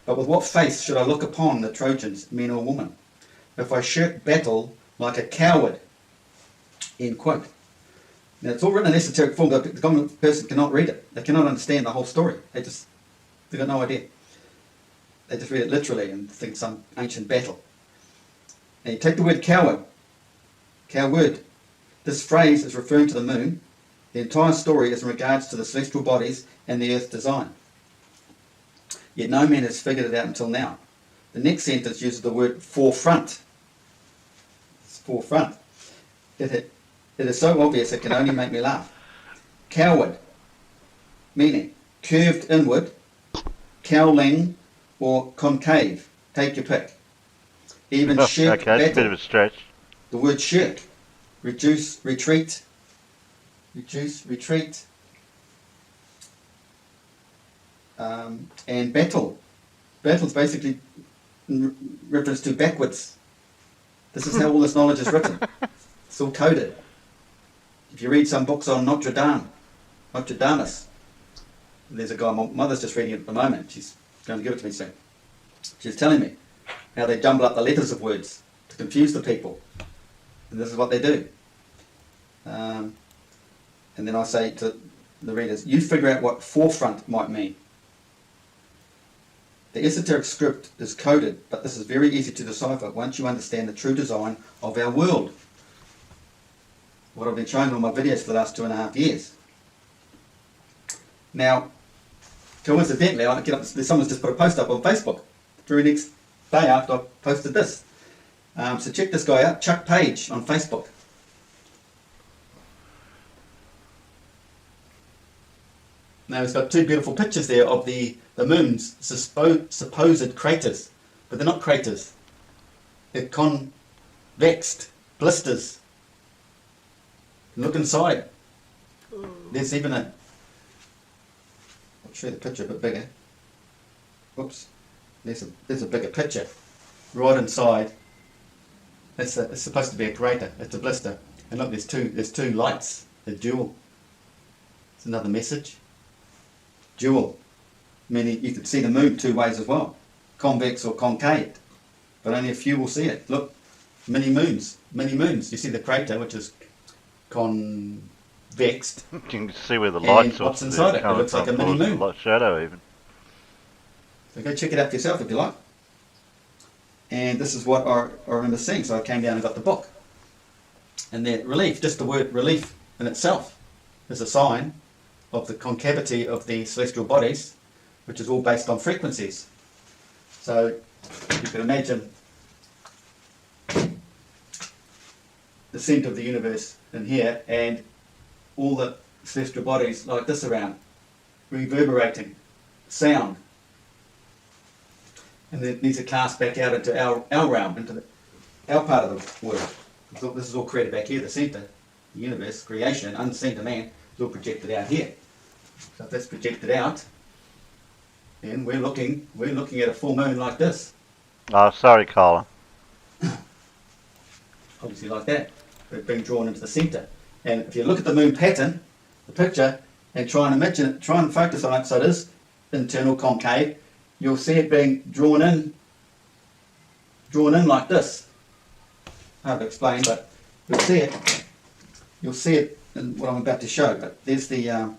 But with what face should I look upon the Trojans, men or women, if I shirk battle like a coward? End quote. Now it's all written in esoteric form, but the common person cannot read it. They cannot understand the whole story. They've got no idea. They just read it literally and think some ancient battle. And you take the word coward, coward. This phrase is referring to the moon. The entire story is in regards to the celestial bodies and the earth design. Yet no man has figured it out until now. The next sentence uses the word forefront. It's forefront. It is so obvious it can only make me laugh. Coward, meaning curved inward, cowling, or concave. Take your pick. Even shirk Okay, it's a bit battle. of a stretch. The word shirk reduce, retreat, and battle. Battle is basically in reference to backwards. This is how all this knowledge is written. It's all coded. If you read some books on Nostradamus, there's a guy, my mother's just reading it at the moment. She's going to give it to me soon. She's telling me how they jumble up the letters of words to confuse the people. And this is what they do. And then I say to the readers, you figure out what forefront might mean. The esoteric script is coded, but this is very easy to decipher once you understand the true design of our world. What I've been showing on my videos for the last 2.5 years. Now, coincidentally, I get up, someone's just put a post up on Facebook the very next day after I posted this. So check this guy out, Chuck Page on Facebook. Now he's got 2 beautiful pictures there of the moon's supposed craters, but they're not craters. They're convexed blisters. Look inside. There's even a... I'll show you the picture a bit bigger. Whoops. There's a bigger picture. Right inside. It's supposed to be a crater. It's a blister. And look, there's two lights. They're dual. It's another message. Dual. Meaning you can see the moon 2 ways as well. Convex or concave. But only a few will see it. Look. Many moons. You see the crater, which is convexed. You can see where the lights what's inside it. It looks like a mini moon. Light shadow even. So go check it out for yourself if you like. And this is what I remember seeing. So I came down and got the book. And then relief, just the word relief in itself is a sign of the concavity of the celestial bodies, which is all based on frequencies. So you can imagine the centre of the universe in here and all the celestial bodies like this around, reverberating sound. And then these are cast back out into our realm, into our part of the world. So this is all created back here, the centre, the universe, creation, unseen to man, is all projected out here. So if that's projected out, then we're looking at a full moon like this. Oh, sorry, Colin. Obviously like that, but being drawn into the centre. And if you look at the moon pattern, the picture, and try and imagine it, try and focus on it so it is internal concave, you'll see it being drawn in like this. Hard to explain, but you'll see it in what I'm about to show. But there's the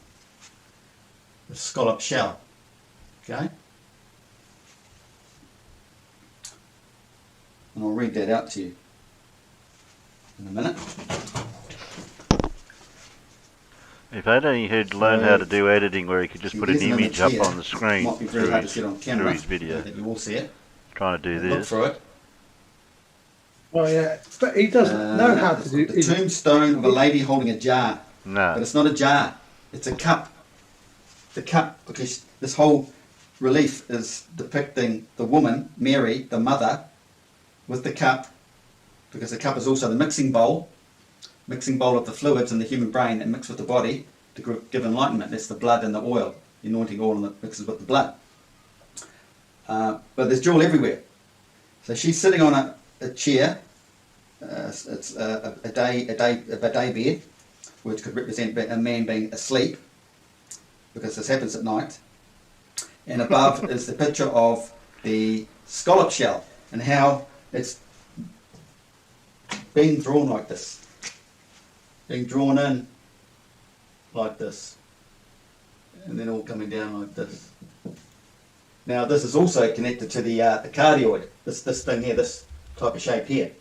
scallop shell. Okay? And I'll read that out to you in a minute. If only he'd learned how to do editing where he could just put an image up on the screen Might be very hard to see it on camera, through his video. that you all see it. Trying to do Look this. for it. Well, yeah, but he doesn't know how to do the tombstone of a lady holding a jar. No. But it's not a jar, it's a cup. The cup, because this whole relief is depicting the woman, Mary, the mother, with the cup, because the cup is also the mixing bowl of the fluids in the human brain and mixed with the body to give enlightenment. That's the blood and the oil, the anointing oil that mixes with the blood. But there's jewel everywhere. So she's sitting on a chair. It's a day bed, which could represent a man being asleep, because this happens at night. And above is the picture of the scallop shell and how it's being drawn like this, being drawn in like this, and then all coming down like this. Now this is also connected to the cardioid, this thing here, this type of shape here.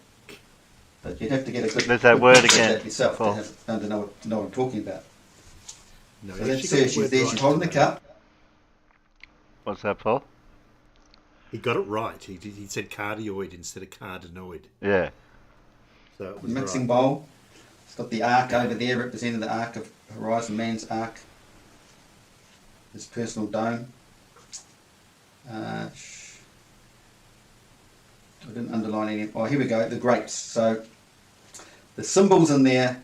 But you'd have to get a good There's that word picture of again, that yourself Paul. to know what I'm talking about. No, So that's her, she's there, she's holding the cup. What's that, Paul? He got it right. He said cardioid instead of cardinoid. Yeah. So it was Mixing right. bowl. It's got the arc over there, representing the arc of Horizon Man's arc. His personal dome. I didn't underline any. Oh, here we go. The grapes. So The symbols in there,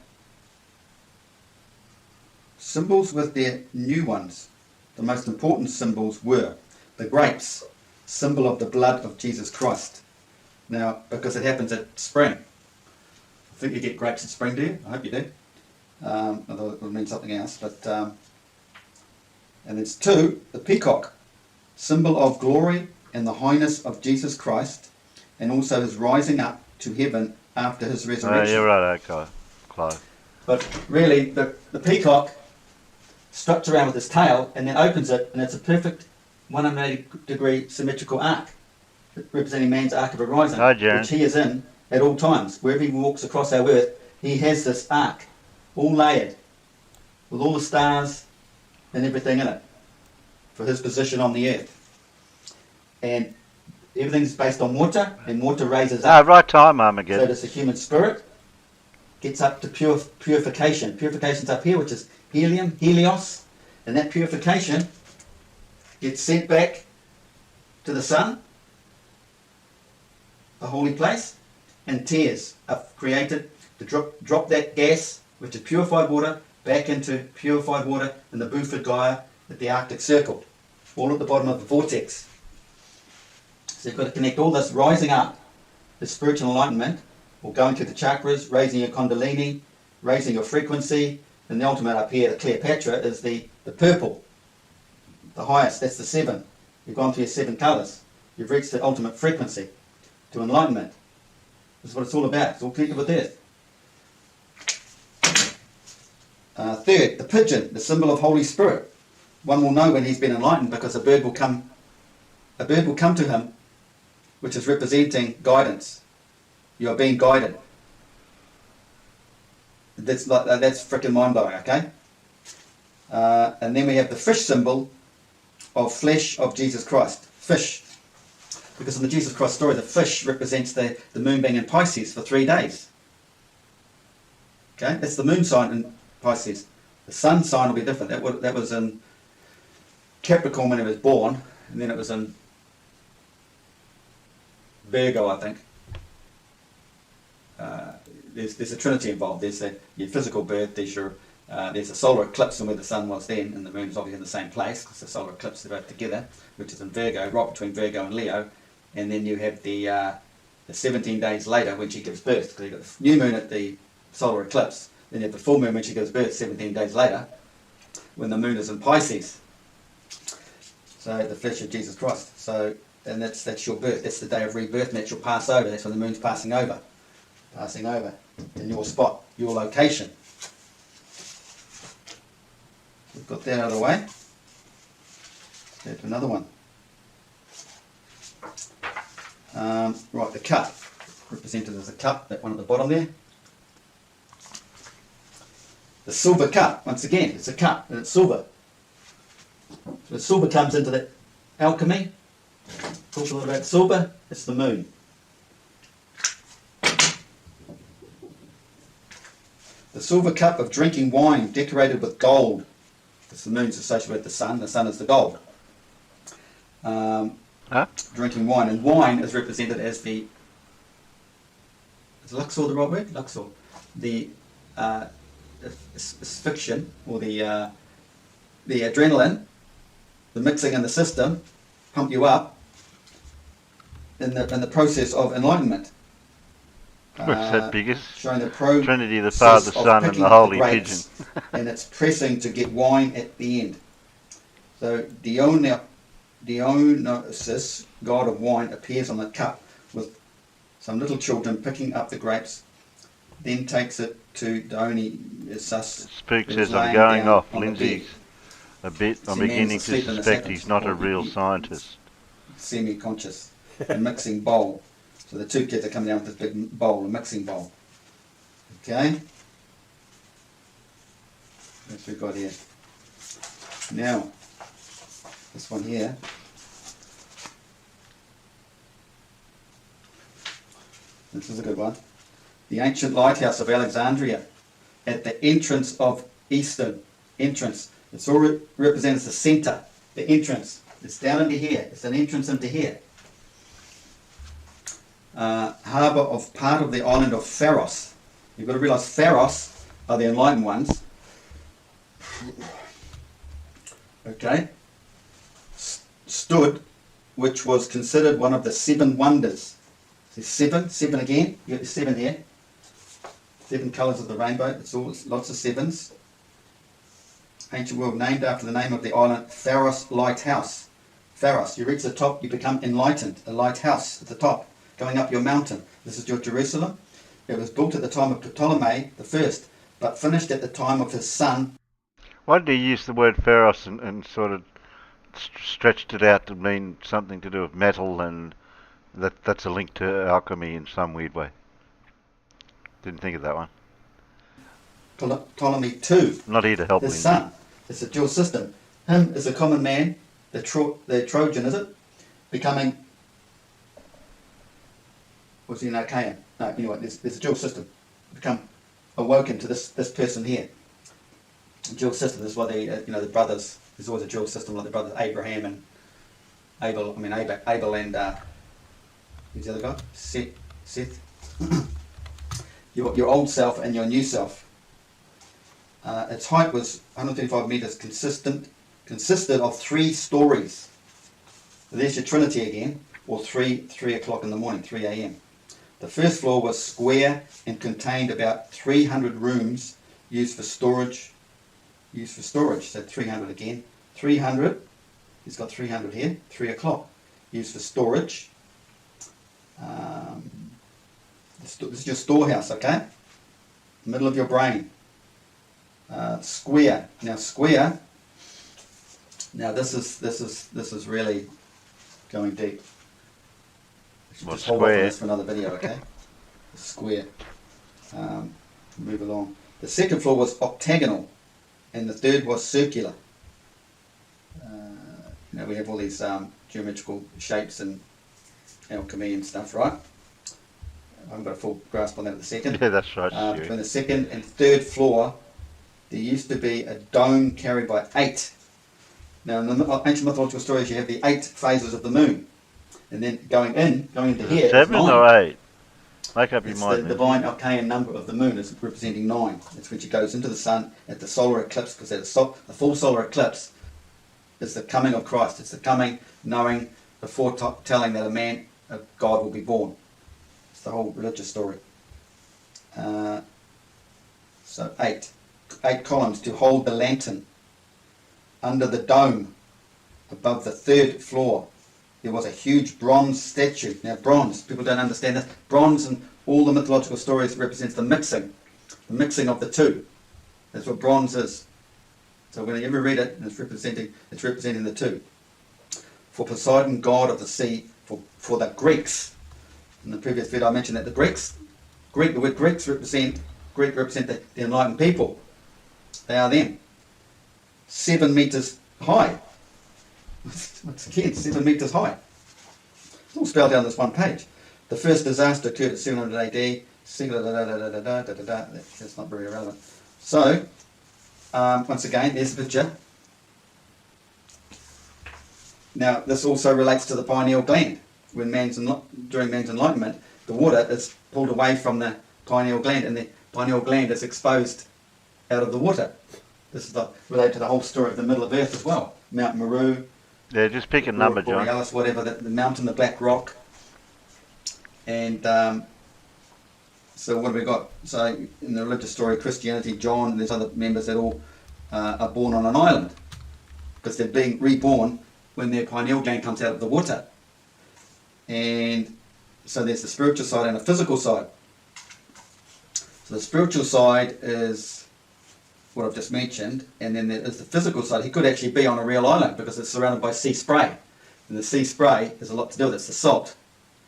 symbols with their new ones, the most important symbols were the grapes, symbol of the blood of Jesus Christ. Now, because it happens at spring. I think you get grapes at spring, do you? I hope you do. Although it would mean something else. But and it's 2, the peacock, symbol of glory and the highness of Jesus Christ, and also his rising up to heaven after his resurrection. Oh, you're right, okay, Clive. But really, the peacock struts around with his tail and then opens it, and it's a perfect 180-degree symmetrical arc, representing man's arc of horizon, Hi, Jaron. which he is in at all times. Wherever he walks across our earth, he has this arc, all layered, with all the stars and everything in it, for his position on the earth. And everything's based on water, and water raises up. Right time, So Armageddon. does the human spirit. Gets up to purification. Purification's up here, which is helium, helios, and that purification gets sent back to the sun, the holy place, and tears are created to drop that gas, which is purified water, back into purified water in the Buford Gaia at the Arctic Circle, all at the bottom of the vortex. So you've got to connect all this rising up, the spiritual enlightenment, or going to the chakras, raising your kundalini, raising your frequency, and the ultimate up here, the Cleopatra, is the purple, the highest, that's the 7. You've gone through your 7 colours. You've reached the ultimate frequency to enlightenment. This is what it's all about. It's all connected with Earth. 3rd, the pigeon, the symbol of Holy Spirit. One will know when he's been enlightened because a bird will come to him, which is representing guidance. You are being guided. That's freaking mind-blowing, okay? And then we have the fish symbol of flesh of Jesus Christ. Fish. Because in the Jesus Christ story, the fish represents the moon being in Pisces for 3 days. Okay? That's the moon sign in Pisces. The sun sign will be different. That was in Capricorn when he was born, and then it was in Virgo, I think. There's a trinity involved. There's your physical birth, there's a solar eclipse and where the sun was then, and the moon's obviously in the same place because the solar eclipse, they're both together, which is in Virgo, right between Virgo and Leo. And then you have the 17 days later when she gives birth, because you've got the new moon at the solar eclipse, then you have the full moon when she gives birth 17 days later, when the moon is in Pisces. So the flesh of Jesus Christ. So, and that's your birth. That's the day of rebirth, and that's your Passover. That's when the moon's passing over in your spot, your location. We've got that out of the way. Go to another one. Right, the cup, represented as a cup, that one at the bottom there. The silver cup, once again, it's a cup and it's silver. So the silver comes into the alchemy. Talk a little about silver, it's the moon. The silver cup of drinking wine decorated with gold. Because the moon's associated with the sun is the gold. Drinking wine, and wine is represented as is Luxor the right word? Luxor. The asphyxiation, or the adrenaline, the mixing in the system, pump you up in the process of enlightenment. What's that biggest? Showing the Trinity, the Father, the Son, and the Holy Pigeon. And it's pressing to get wine at the end. So Dionysus, god of wine, appears on the cup with some little children picking up the grapes, then takes it to Dionysus. Spook says, I'm going off. Lindsay's a bit. I'm beginning to suspect he's not a real scientist. Semi-conscious. A mixing bowl. So the 2 kids are coming down with this big bowl, a mixing bowl. Okay? What's we got here? Now, this one here. This is a good one. The ancient lighthouse of Alexandria at the entrance of Eastern entrance. It's all represented as the centre, the entrance. It's down into here. It's an entrance into here. Harbour of part of the island of Pharos You've got to realise Pharos are the enlightened ones. Okay. Stood, which was considered one of the 7 wonders. There's 7 again. You got the 7 here. 7 colours of the rainbow. It's lots of 7s. Ancient world named after the name of the island, Pharos Lighthouse. Pharos, you reach the top, you become enlightened. A lighthouse at the top, going up your mountain. This is your Jerusalem. It was built at the time of Ptolemy the first, but finished at the time of his son. Why did he use the word Pharos and sort of stretched it out to mean something to do with metal, and that's a link to alchemy in some weird way? Didn't think of that one. Ptolemy II, Not here to help his Lindsay. son. It's a dual system. Him is a common man, the Trojan, is it? Becoming, was he an Achaean? No, anyway, there's a dual system. Become awoken to this person here. A dual system. This is why the brothers. There's always a dual system, like the brothers Abraham and Abel. Abel and who's the other guy? Seth. Your old self and your new self. Its height was 135 meters, consisted of 3 stories. So there's your Trinity again, or 3 o'clock in the morning, 3 a.m. The first floor was square and contained about 300 rooms used for storage. So 300 again. 300. He's got 300 here. 3 o'clock. Used for storage. This is your storehouse, okay? Middle of your brain. Square. Now square. Now this is really going deep. What's Just hold on square? to this for another video, okay? Square. Move along. The second floor was octagonal, and the third was circular. We have all these geometrical shapes and alchemy and stuff, right? I haven't got a full grasp on that at the second. Yeah, that's right. Between the second and third floor, there used to be a dome carried by 8. Now, in the ancient mythological stories, you have the 8 phases of the moon, and then going into here, 7 is 9. or 8? Make up your It's mind. the man. divine Archean number of the moon is representing 9. It's when she goes into the sun at the solar eclipse, because the full solar eclipse is the coming of Christ. It's the coming, knowing, the foretelling that a God will be born. It's the whole religious story. So 8 columns to hold the lantern. Under the dome, above the third floor, there was a huge bronze statue. Now bronze, people don't understand this. Bronze in all the mythological stories represents the mixing of the two. That's what bronze is. So when you ever read it, it's representing the two. For Poseidon, god of the sea, for the Greeks. In the previous video I mentioned that the word Greeks represent the enlightened people. They are them. 7 meters high. Once again, 7 meters high. It's all spelled out on this one page. The first disaster occurred at 700 AD. That's not very relevant. So, once again, there's the picture. Now, this also relates to the pineal gland. During man's enlightenment, the water is pulled away from the pineal gland, and the pineal gland is exposed out of the water. This is related to the whole story of the middle of Earth as well. Mount Meru. Yeah, just pick a number, John. Borealis, whatever, the mountain, the black rock. And so what have we got? So in the religious story, Christianity, John, and there's other members that all are born on an island, because they're being reborn when their pineal gland comes out of the water. And so there's the spiritual side and a physical side. So the spiritual side is what I've just mentioned, and then there is the physical side. He could actually be on a real island because it's surrounded by sea spray. And the sea spray has a lot to do with it. It's the salt,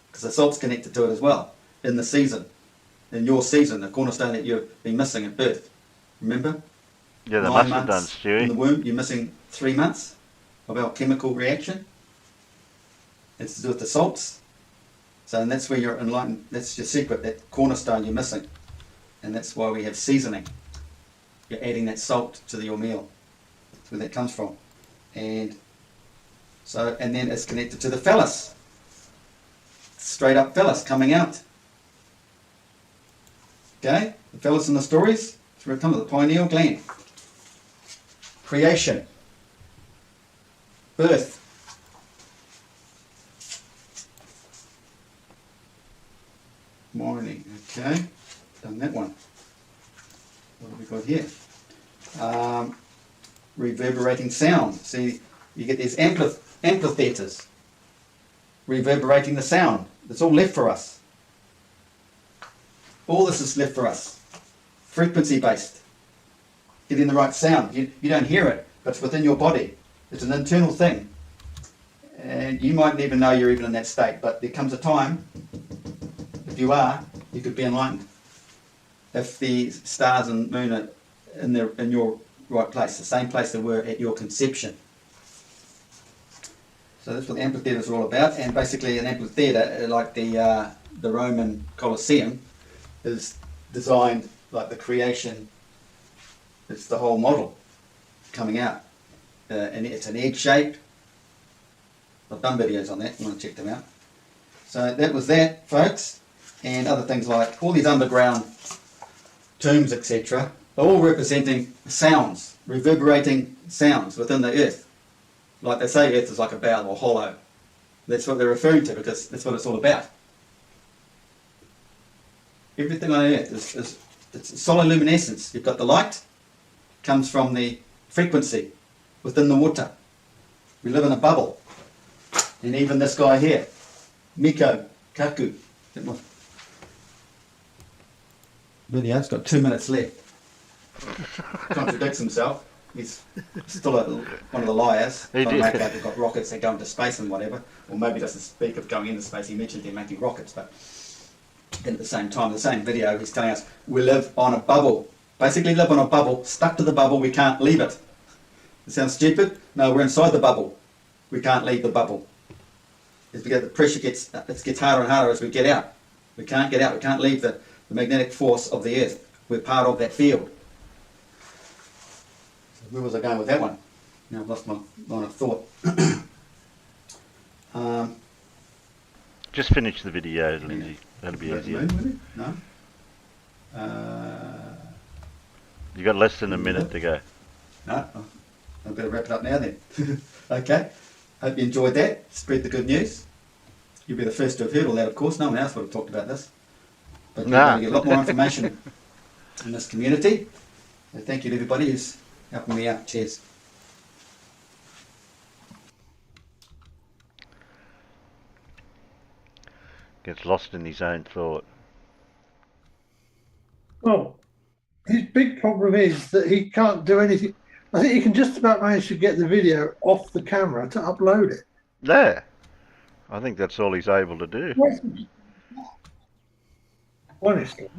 because the salt's connected to it as well in the season, in your season, the cornerstone that you've been missing at birth. Remember? Yeah, they 9 must have done, months in the Stewie. womb, you're missing 3 months of our chemical reaction. It's to do with the salts. So and that's where you're enlightened. That's your secret, that cornerstone you're missing. And that's why we have seasoning. You're adding that salt to your meal. That's where that comes from. And so, and then it's connected to the phallus. Straight up phallus coming out Okay, the fellas in the stories, through come to the pineal gland. Creation. Birth. Morning. Okay, done that one. What have we got here? Reverberating sound. See, you get these amphitheaters reverberating the sound. It's all left for us. All this is left for us. Frequency based. Getting the right sound. You don't hear it, but it's within your body. It's an internal thing. And you mightn't even know you're even in that state, but there comes a time, if you are, you could be enlightened. If the stars and moon are in your right place, the same place they were at your conception. So that's what the amphitheaters are all about. And basically an amphitheater, like the Roman Colosseum, is designed like the creation. It's the whole model coming out. And it's an egg shape. I've done videos on that, if you want to check them out. So that was that, folks. And other things like all these underground tombs, etc., are all representing sounds, reverberating sounds within the earth. Like they say, earth is like a bowl or hollow. That's what they're referring to, because that's what it's all about. Everything on earth is it's solid luminescence. You've got the light, comes from the frequency within the water. We live in a bubble. And even this guy here, Miko Kaku, video's got 2 minutes left. Contradicts himself. He's still one of the liars. Trying to make out they've got rockets that go into space and whatever. Or maybe doesn't speak of going into space. He mentioned they're making rockets, but at the same time, the same video, he's telling us we live on a bubble. Basically live on a bubble, stuck to the bubble, we can't leave it. It sounds stupid? No, we're inside the bubble. We can't leave the bubble. As we get, the pressure gets harder and harder as we get out. We can't get out, we can't leave the magnetic force of the earth. We're part of that field. So where was I going with that one? Now I've lost my line of thought. Just finish the video, Lindsay. Yeah. That'll be easier. No? You've got less than a minute to go. No? I've got to wrap it up now then. Okay. Hope you enjoyed that. Spread the good news. You'll be the first to have heard all that, of course. No one else would have talked about this. But you're going to get a lot more information in this community. So thank you to everybody who's helping me out. Cheers. Gets lost in his own thought. Well, his big problem is that he can't do anything. I think he can just about manage to get the video off the camera to upload it. There. I think that's all he's able to do. Honestly.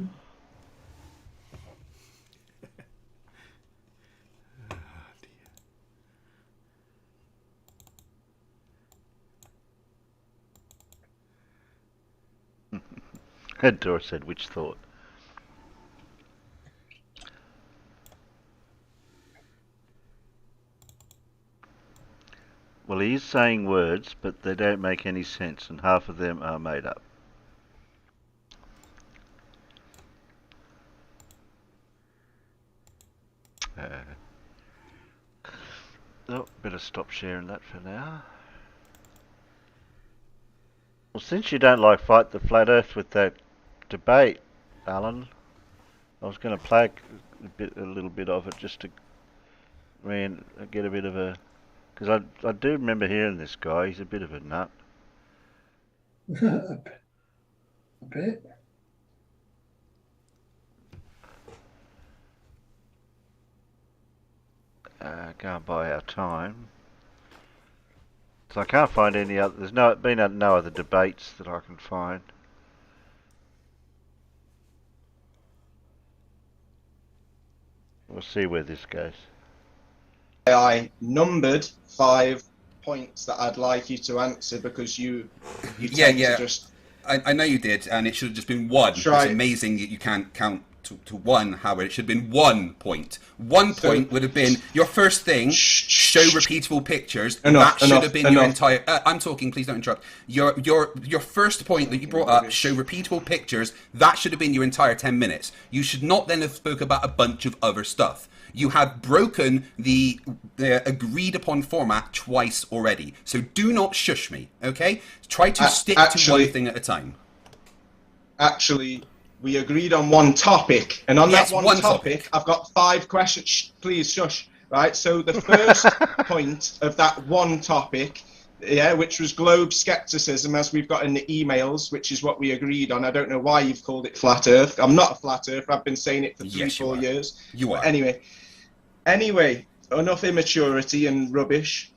Dora said, which thought? Well, he is saying words, but they don't make any sense, and half of them are made up. Oh, better stop sharing that for now. Well, since you don't like Fight the Flat Earth with that debate, Alan, I was going to play a little bit of it just to get a bit of a... Because I do remember hearing this guy. He's a bit of a nut. A bit. Go and buy our time. So I can't find any other... There's been no other debates that I can find. We'll see where this goes. I numbered 5 points that I'd like you to answer because you yeah. to just... I know you did, and it should have just been one. Try. It's amazing that you can't count to 1, Howard. It should have been 1 point. 1 point would have been your first thing, show repeatable pictures. That should have been your entire... I'm talking, please don't interrupt. Your first point that you brought up, show repeatable pictures, that should have been your entire 10 minutes. You should not then have spoke about a bunch of other stuff. You have broken the agreed upon format twice already. So do not shush me, okay? Try to stick to one thing at a time. Actually, we agreed on one topic, and on that one topic, I've got 5 questions. Shh, please shush. Right, so the first point of that one topic, which was globe skepticism, as we've got in the emails, which is what we agreed on. I don't know why you've called it flat Earth. I'm not a flat Earth. I've been saying it for 3-4 years. You are. But anyway, enough immaturity and rubbish.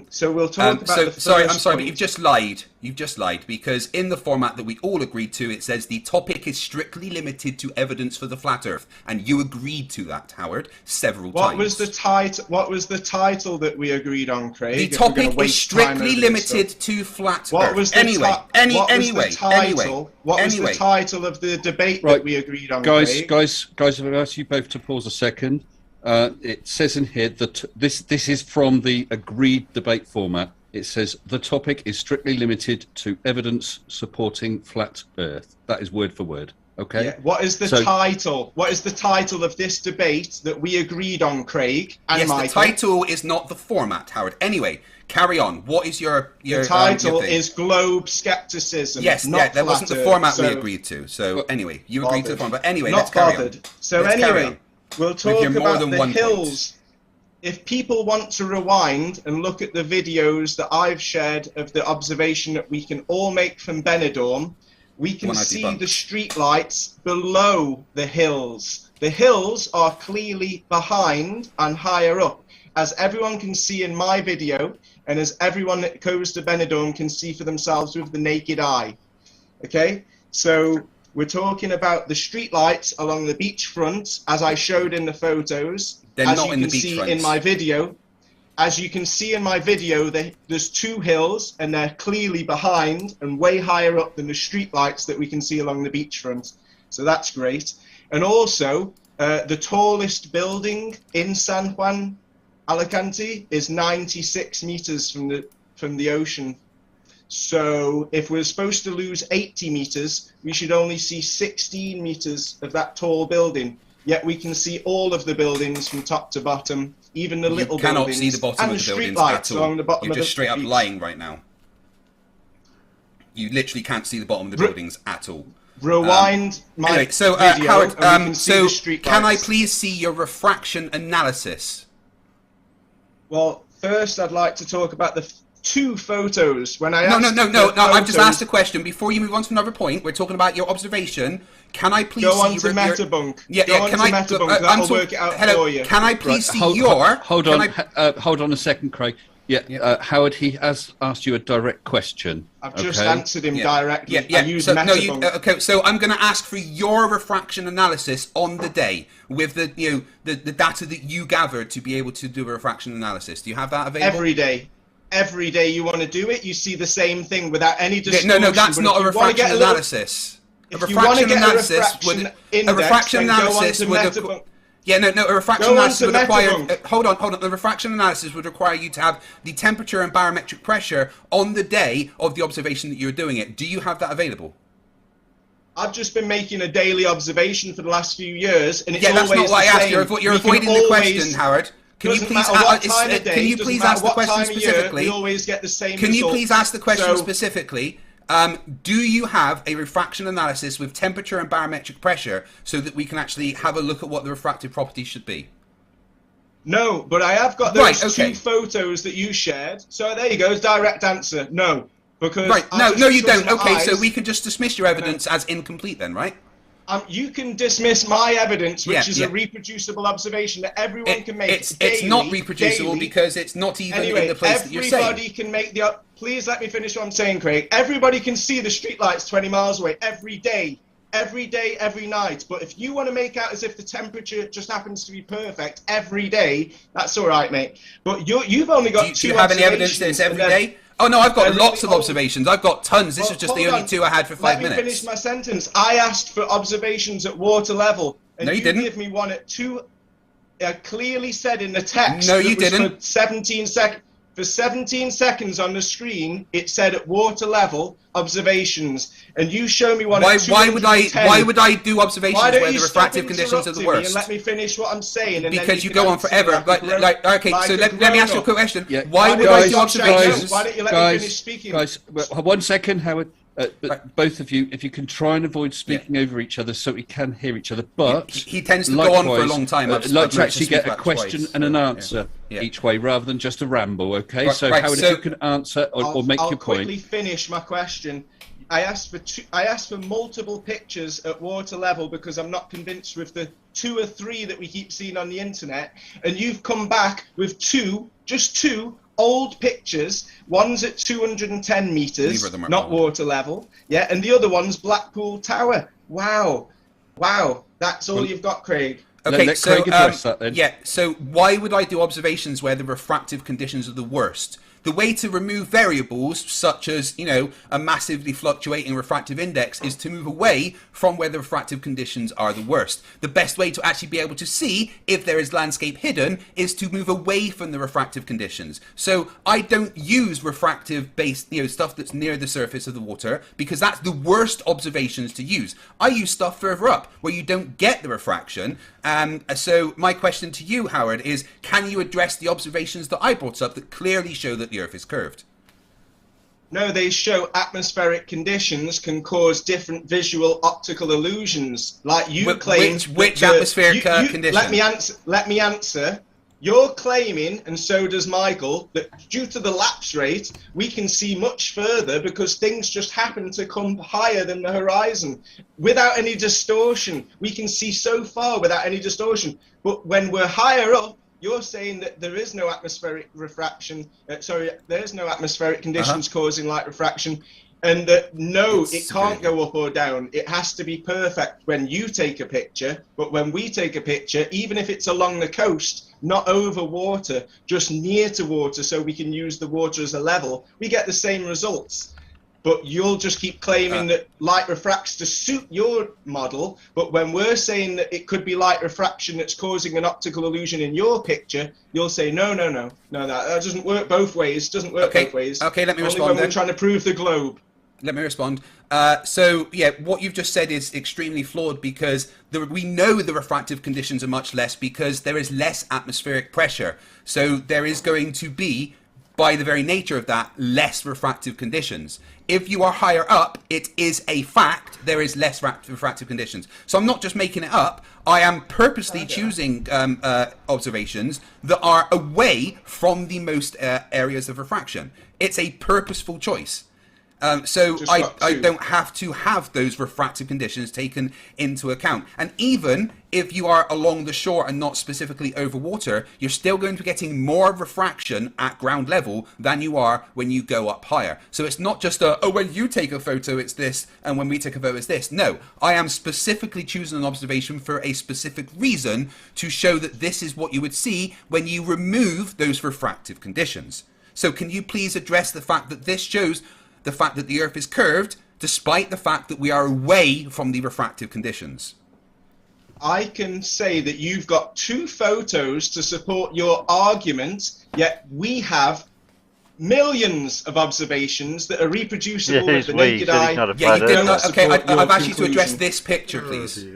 So we'll talk about the first I'm sorry, point. but you've just lied. You've just lied, because in the format that we all agreed to, it says the topic is strictly limited to evidence for the flat Earth, and you agreed to that, Howard, several times. What was the title that we agreed on, Craig? The topic is strictly limited to flat Earth. What was the title of the debate that we agreed on, Craig? Guys, I've asked you both to pause a second. It says in here that this is from the agreed debate format. It says the topic is strictly limited to evidence supporting flat Earth. That is word for word. Okay. Yeah. What is the title? What is the title of this debate that we agreed on, Craig and Michael? The title is not the format, Howard. Anyway, carry on. What is your title? Is globe skepticism. Yes, not that wasn't the format we agreed to. So anyway, you agreed to the format. But anyway, let's carry on. So anyway. We'll talk about the hills. If people want to rewind and look at the videos that I've shared of the observation that we can all make from Benidorm, we can see the street lights below the hills. The hills are clearly behind and higher up, as everyone can see in my video, and as everyone that goes to Benidorm can see for themselves with the naked eye. Okay, so we're talking about the street lights along the beachfront, as I showed in the photos. They're not in the beachfront. As you can see in my video, there's 2 hills, and they're clearly behind and way higher up than the street lights that we can see along the beachfront. So that's great. And also, the tallest building in San Juan, Alicante, is 96 meters from the ocean. So if we're supposed to lose 80 meters, we should only see 16 meters of that tall building. Yet we can see all of the buildings from top to bottom, even the little buildings. You cannot see the bottom of the buildings at all. You're just straight up lying right now. You literally can't see the bottom of the buildings at all. Rewind my anyway, so video, Howard, can I please see your refraction analysis? Well, first I'd like to talk about the 2 photos. When I No, I've just asked a question. Before you move on to another point, we're talking about your observation. Can I please go on see to Metabunk? That'll work it out for you. Can I please see hold on a second, Craig. Howard, he has asked you a direct question. I've just answered him directly. I use Metabunk. So I'm going to ask for your refraction analysis on the day with the data that you gathered to be able to do a refraction analysis. Do you have that available? Every day you want to do it, you see the same thing without any distortion. No, that's not a refraction analysis. A refraction analysis would require. Hold on. The refraction analysis would require you to have the temperature and barometric pressure on the day of the observation that you're doing it. Do you have that available? I've just been making a daily observation for the last few years, and it's that's always not what I asked. You're avoiding the question, Howard. Can you please ask the question specifically? We always get the same. Can you please ask the question specifically? Do you have a refraction analysis with temperature and barometric pressure so that we can actually have a look at what the refractive properties should be? No, but I have got those 2 photos that you shared. So there you go, direct answer. No, because no, you don't. Okay, so we can just dismiss your evidence as incomplete then, right? You can dismiss my evidence, which is a reproducible observation that everyone can make. It's not reproducible because it's not even in the place that you're saying. Everybody can make the... Please let me finish what I'm saying, Craig. Everybody can see the streetlights 20 miles away every day, every night. But if you want to make out as if the temperature just happens to be perfect every day, that's all right, mate. But you've only got 2 Do you have any evidence that it's every day? Oh no, I've got lots of observations. I've got tons. This is just the only 2 I had for 5 minutes. Let me finish my sentence. I asked for observations at water level And No, you didn't. Give me one at 2. Clearly said in the text. No, you didn't. For 17 seconds. For 17 seconds on the screen, it said at water level observations, and you show me one. Why would I do observations where the refractive conditions are the worst? And let me finish what I'm saying. And because you go on forever. Okay, so let me ask you a quick question. Yeah. Why would I do observations? Why don't you let me finish speaking? Guys, 1 second, Howard. Both of you, if you can try and avoid speaking over each other so we can hear each other. But he tends to go on for a long time. I'd like to actually get a question and an answer each way rather than just a ramble, okay? Right, so, Howard, if you can answer or make your point. I'll quickly finish my question. I asked for multiple pictures at water level because I'm not convinced with the 2 or 3 that we keep seeing on the internet, and you've come back with just two old pictures. One's at 210 meters, not water level, and the other one's Blackpool Tower. Wow, that's all you've got, Craig. Okay, let so Craig address that then. So why would I do observations where the refractive conditions are the worst? The way to remove variables such as, a massively fluctuating refractive index is to move away from where the refractive conditions are the worst. The best way to actually be able to see if there is landscape hidden is to move away from the refractive conditions. So I don't use refractive based, stuff that's near the surface of the water because that's the worst observations to use. I use stuff further up where you don't get the refraction. So my question to you, Howard, is can you address the observations that I brought up that clearly show that the Earth is curved? No, they show atmospheric conditions can cause different visual optical illusions. Like you claim. Which atmospheric condition? Let me answer. You're claiming, and so does Michael, that due to the lapse rate, we can see much further because things just happen to come higher than the horizon. Without any distortion, we can see so far without any distortion. But when we're higher up, you're saying that there is no atmospheric refraction. There's no atmospheric conditions causing light refraction. And that it can't go up or down. It has to be perfect when you take a picture. But when we take a picture, even if it's along the coast, not over water, just near to water, so we can use the water as a level, we get the same results. But you'll just keep claiming that light refracts to suit your model. But when we're saying that it could be light refraction that's causing an optical illusion in your picture, you'll say, no, that doesn't work both ways. Doesn't work both ways. Okay, let me respond. Only when we're trying to prove the globe. Let me respond. What you've just said is extremely flawed because we know the refractive conditions are much less because there is less atmospheric pressure. So there is going to be, by the very nature of that, less refractive conditions. If you are higher up, it is a fact there is less refractive conditions. So I'm not just making it up. I am purposely choosing observations that are away from the most areas of refraction. It's a purposeful choice. So I don't have to have those refractive conditions taken into account. And even if you are along the shore and not specifically over water, you're still going to be getting more refraction at ground level than you are when you go up higher. So it's not just when you take a photo, it's this, and when we take a photo, it's this. No, I am specifically choosing an observation for a specific reason to show that this is what you would see when you remove those refractive conditions. So can you please address the fact that this shows the fact that the Earth is curved, despite the fact that we are away from the refractive conditions? I can say that you've got 2 photos to support your argument, yet we have millions of observations that are reproducible with the naked eye. I've asked you to address this picture, please.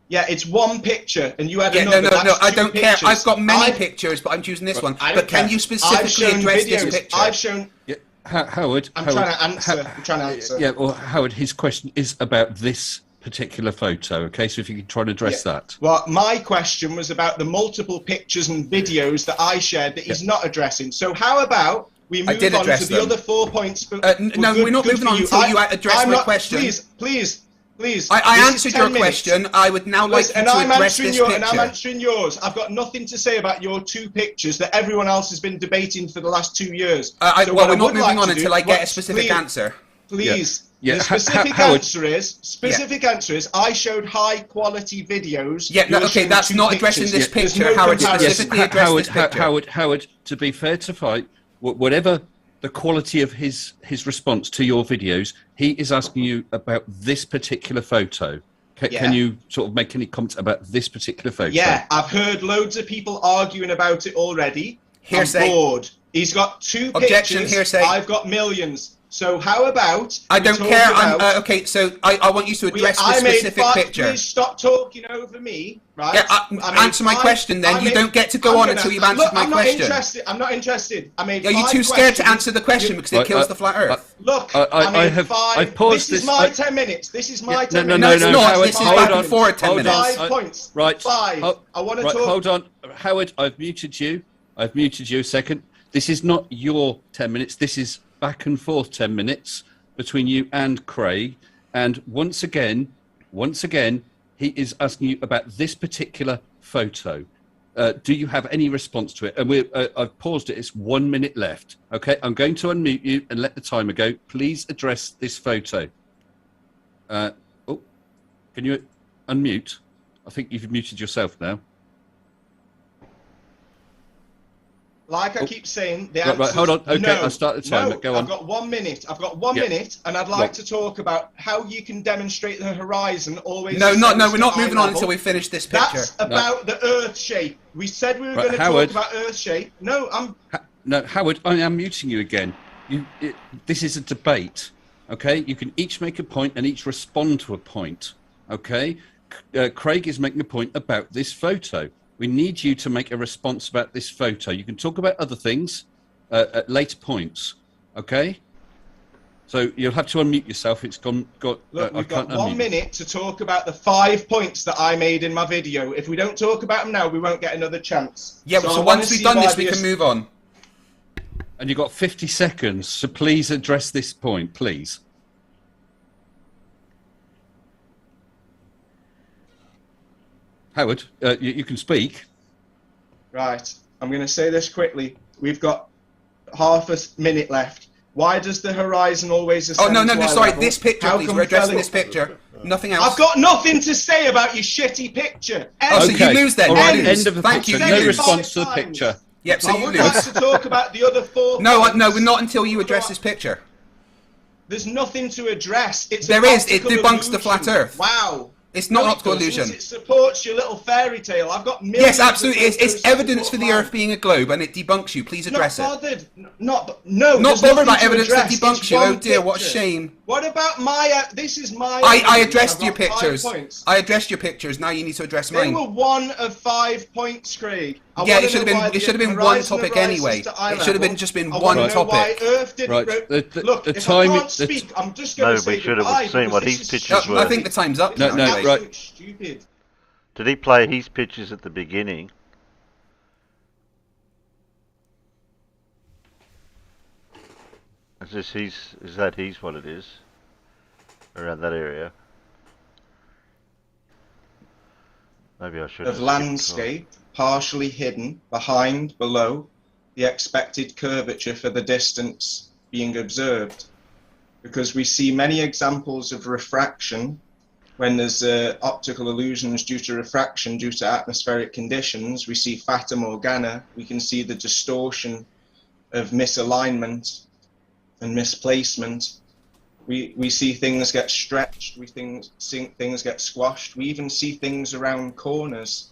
Yeah, it's one picture, and you had another. No, I don't care. I've got many pictures, but I'm choosing this one. But can you specifically address this picture? I've shown... Howard, I'm trying to answer. Yeah, well, Howard, his question is about this particular photo. Okay, so if you can try and address that. Well, my question was about the multiple pictures and videos that I shared that he's not addressing. So how about we move on to the other 4 points? We're not moving on until you address my question. Please. I answered your question. I would now like you to address this picture. And I'm answering yours. I've got nothing to say about your 2 pictures that everyone else has been debating for the last 2 years. We're not moving on until I get a specific answer. Please. Yeah. The specific answer is I showed high quality videos. That's not addressing this picture. Howard, specifically address this picture. Howard, to be fair to Fight, whatever the quality of his response to your videos, he is asking you about this particular photo. Can you sort of make any comments about this particular photo? Yeah, I've heard loads of people arguing about it already. Hearsay. I'm bored. He's got 2 Objection, pictures. hearsay. I've got millions. So how about... I don't care. Okay, so I want you to address the specific picture. Please stop talking over me, right? Yeah, answer my question then. You don't get to go on until you've answered my question. I'm not interested. I made Are you too scared to answer the question because it kills the flat earth? Look, I've paused this is my 10 minutes. This is my 10 minutes. No, it's not. Howard, this is back and forward 10 minutes. 5 points. Right. 5. I want to talk. Hold on. Howard, I've muted you. I've muted you a second. This is not your 10 minutes. This is back and forth 10 minutes between you and Craig. And once again, he is asking you about this particular photo. Do you have any response to it? And I've paused it. It's 1 minute left. Okay, I'm going to unmute you and let the timer go. Please address this photo. Can you unmute? I think you've muted yourself now. Like I keep saying, the answer right, hold on. Okay, no. I'll start the timer. Go on. I've got 1 minute. I've got 1 minute, and I'd like to talk about how you can demonstrate the horizon always. No, we're not moving on until we finish this picture. That's about the Earth shape. We said we were going to talk about Earth shape. No, Howard, I am muting you again. This is a debate. Okay, you can each make a point and each respond to a point. Okay, Craig is making a point about this photo. We need you to make a response about this photo. You can talk about other things at later points, okay? So you'll have to unmute yourself. It's got. Look, we've got 1 minute to talk about the 5 points that I made in my video. If we don't talk about them now, we won't get another chance. Yeah, so once we've done this, we can move on. And you've got 50 seconds, so please address this point, please. Howard, you can speak. Right. I'm going to say this quickly. We've got half a minute left. Why does the horizon always ascend? Oh, no, sorry. Level? This picture, please. We're addressing this picture. Nothing else. I've got nothing to say about your shitty picture. So you lose then. All right, end of the Thank picture. you. No response to the picture. Yep, so you lose. I would like to talk about the other 4 No, we're not until you address this picture. There's nothing to address. There is. It debunks the flat earth. Wow. It's not an optical illusion. It supports your little fairy tale. I've got millions. Yes, absolutely. It's evidence for the Earth being a globe, and it debunks you. Please address it. Not bothered about evidence that debunks you. Oh dear, what a shame. What about my? This is my. I addressed your pictures. I addressed your pictures. Now you need to address mine. They were 1 of 5 points, Craig. Yeah, it should have been one topic anyway. It should have just been one topic. Right. Look, if I can't speak, I'm just going to say we should have seen what his pictures were. I think the time's up. No, right. Stupid. Did he play his pictures at the beginning? Is that what it is? Around that area? Maybe I should have. Of landscape, partially hidden, behind, below, the expected curvature for the distance being observed. Because we see many examples of refraction when there's optical illusions due to refraction, due to atmospheric conditions. We see fata morgana. We can see the distortion of misalignment and misplacement. We see things get stretched. We see things get squashed. We even see things around corners,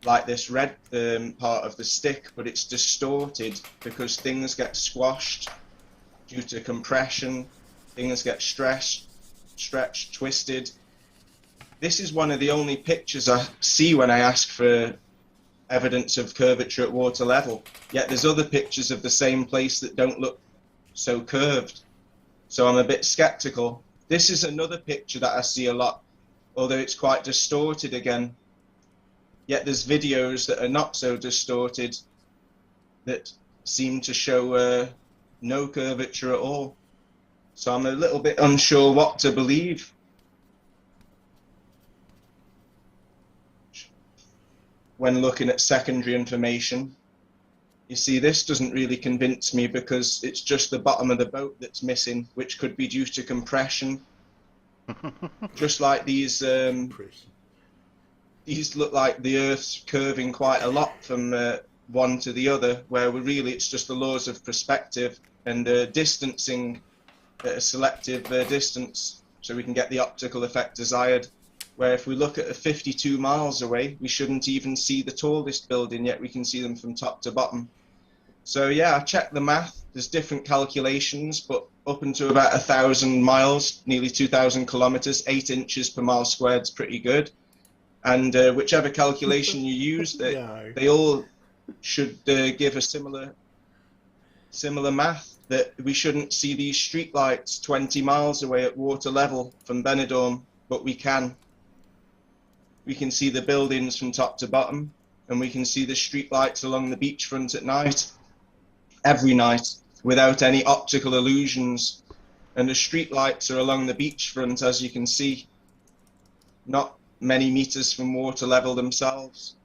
like this red part of the stick, but it's distorted because things get squashed due to compression. Things get stretched, twisted. This is one of the only pictures I see when I ask for evidence of curvature at water level. Yet there's other pictures of the same place that don't look so curved. So I'm a bit skeptical. This is another picture that I see a lot, although it's quite distorted again. Yet there's videos that are not so distorted that seem to show no curvature at all. So I'm a little bit unsure what to believe. When looking at secondary information, you see, this doesn't really convince me because it's just the bottom of the boat that's missing, which could be due to compression. Just like these look like the Earth's curving quite a lot from one to the other, where really it's just the laws of perspective and distancing at a selective distance, so we can get the optical effect desired. where if we look at 52 miles away, we shouldn't even see the tallest building, yet we can see them from top to bottom. So yeah, I checked the math. There's different calculations, but up into about 1,000 miles, nearly 2,000 kilometers, 8 inches per mile squared is pretty good. And whichever calculation you use, they all should give a similar math, that we shouldn't see these streetlights 20 miles away at water level from Benidorm, but we can. We can see the buildings from top to bottom, and we can see the streetlights along the beachfront at night, every night, without any optical illusions. And the streetlights are along the beachfront, as you can see, not many meters from water level themselves.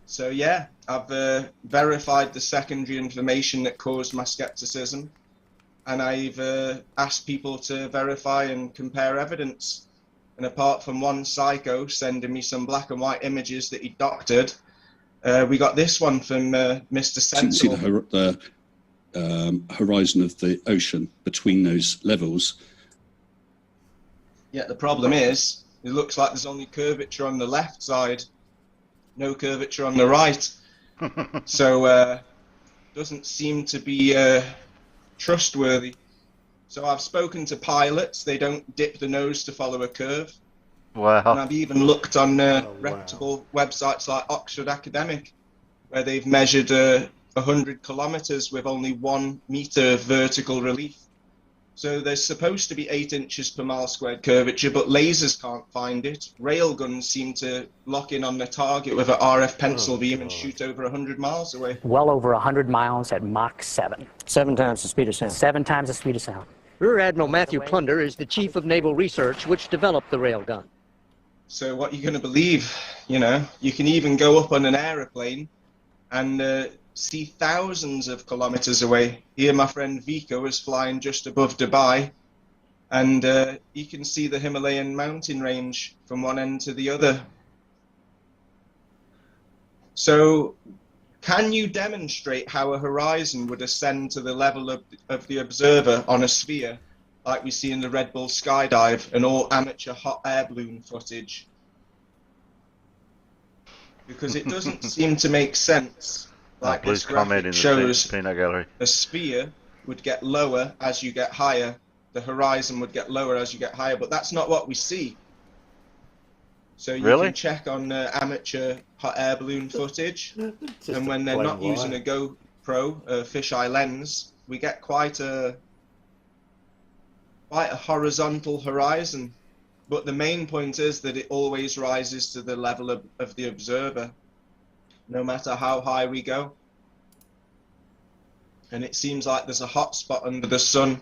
So yeah, I've verified the secondary information that caused my skepticism, and I've asked people to verify and compare evidence. And apart from one psycho sending me some black and white images that he doctored, we got this one from Mr. Sensible. You can see the horizon of the ocean between those levels. Yeah, the problem is, it looks like there's only curvature on the left side, no curvature on the right. So doesn't seem to be trustworthy. So I've spoken to pilots. They don't dip the nose to follow a curve. Wow. And I've even looked on reputable websites like Oxford Academic, where they've measured 100 kilometers with only 1 meter of vertical relief. So there's supposed to be 8 inches per mile squared curvature, but lasers can't find it. Railguns seem to lock in on the target with an RF pencil beam and shoot over 100 miles away. Well over 100 miles at Mach 7. 7 times the speed of sound. 7 times the speed of sound. Rear Admiral Matthew Plunder is the Chief of Naval Research, which developed the railgun. So what are you going to believe? You know, you can even go up on an aeroplane and see thousands of kilometers away. Here my friend Vico is flying just above Dubai, and you can see the Himalayan mountain range from one end to the other. So can you demonstrate how a horizon would ascend to the level of the observer on a sphere, like we see in the Red Bull skydive and all amateur hot air balloon footage? Because it doesn't seem to make sense. Like this graphic shows, a sphere would get lower as you get higher, the horizon would get lower as you get higher, but that's not what we see. So you can check on amateur hot air balloon footage, and when they're not using a GoPro, a fisheye lens, we get quite a horizontal horizon. But the main point is that it always rises to the level of the observer, no matter how high we go. And it seems like there's a hot spot under the sun.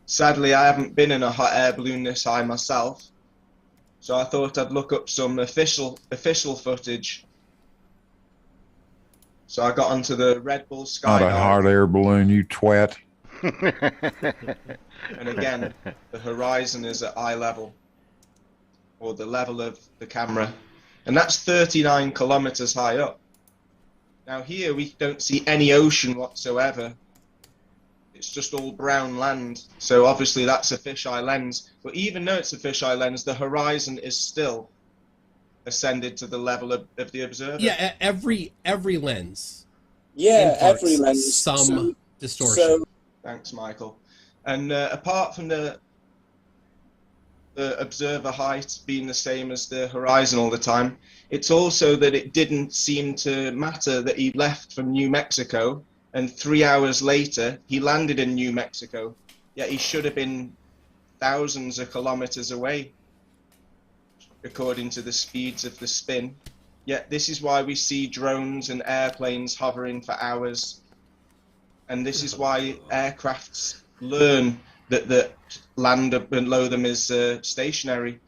Sadly, I haven't been in a hot air balloon this high myself, so I thought I'd look up some official footage. So I got onto the Red Bull skydive. Not a hot air balloon, you twat. And again, the horizon is at eye level, or the level of the camera, and that's 39 kilometers high up. Now here we don't see any ocean whatsoever. It's just all brown land. So obviously that's a fisheye lens. But even though it's a fisheye lens, the horizon is still ascended to the level of the observer. Yeah, every lens. Yeah, every lens. Some distortion. Thanks, Michael. And apart from the observer height being the same as the horizon all the time, it's also that it didn't seem to matter that he left from New Mexico and 3 hours later he landed in New Mexico, yet he should have been thousands of kilometers away according to the speeds of the spin. Yet this is why we see drones and airplanes hovering for hours, and this is why aircrafts learn that the land below them is stationary.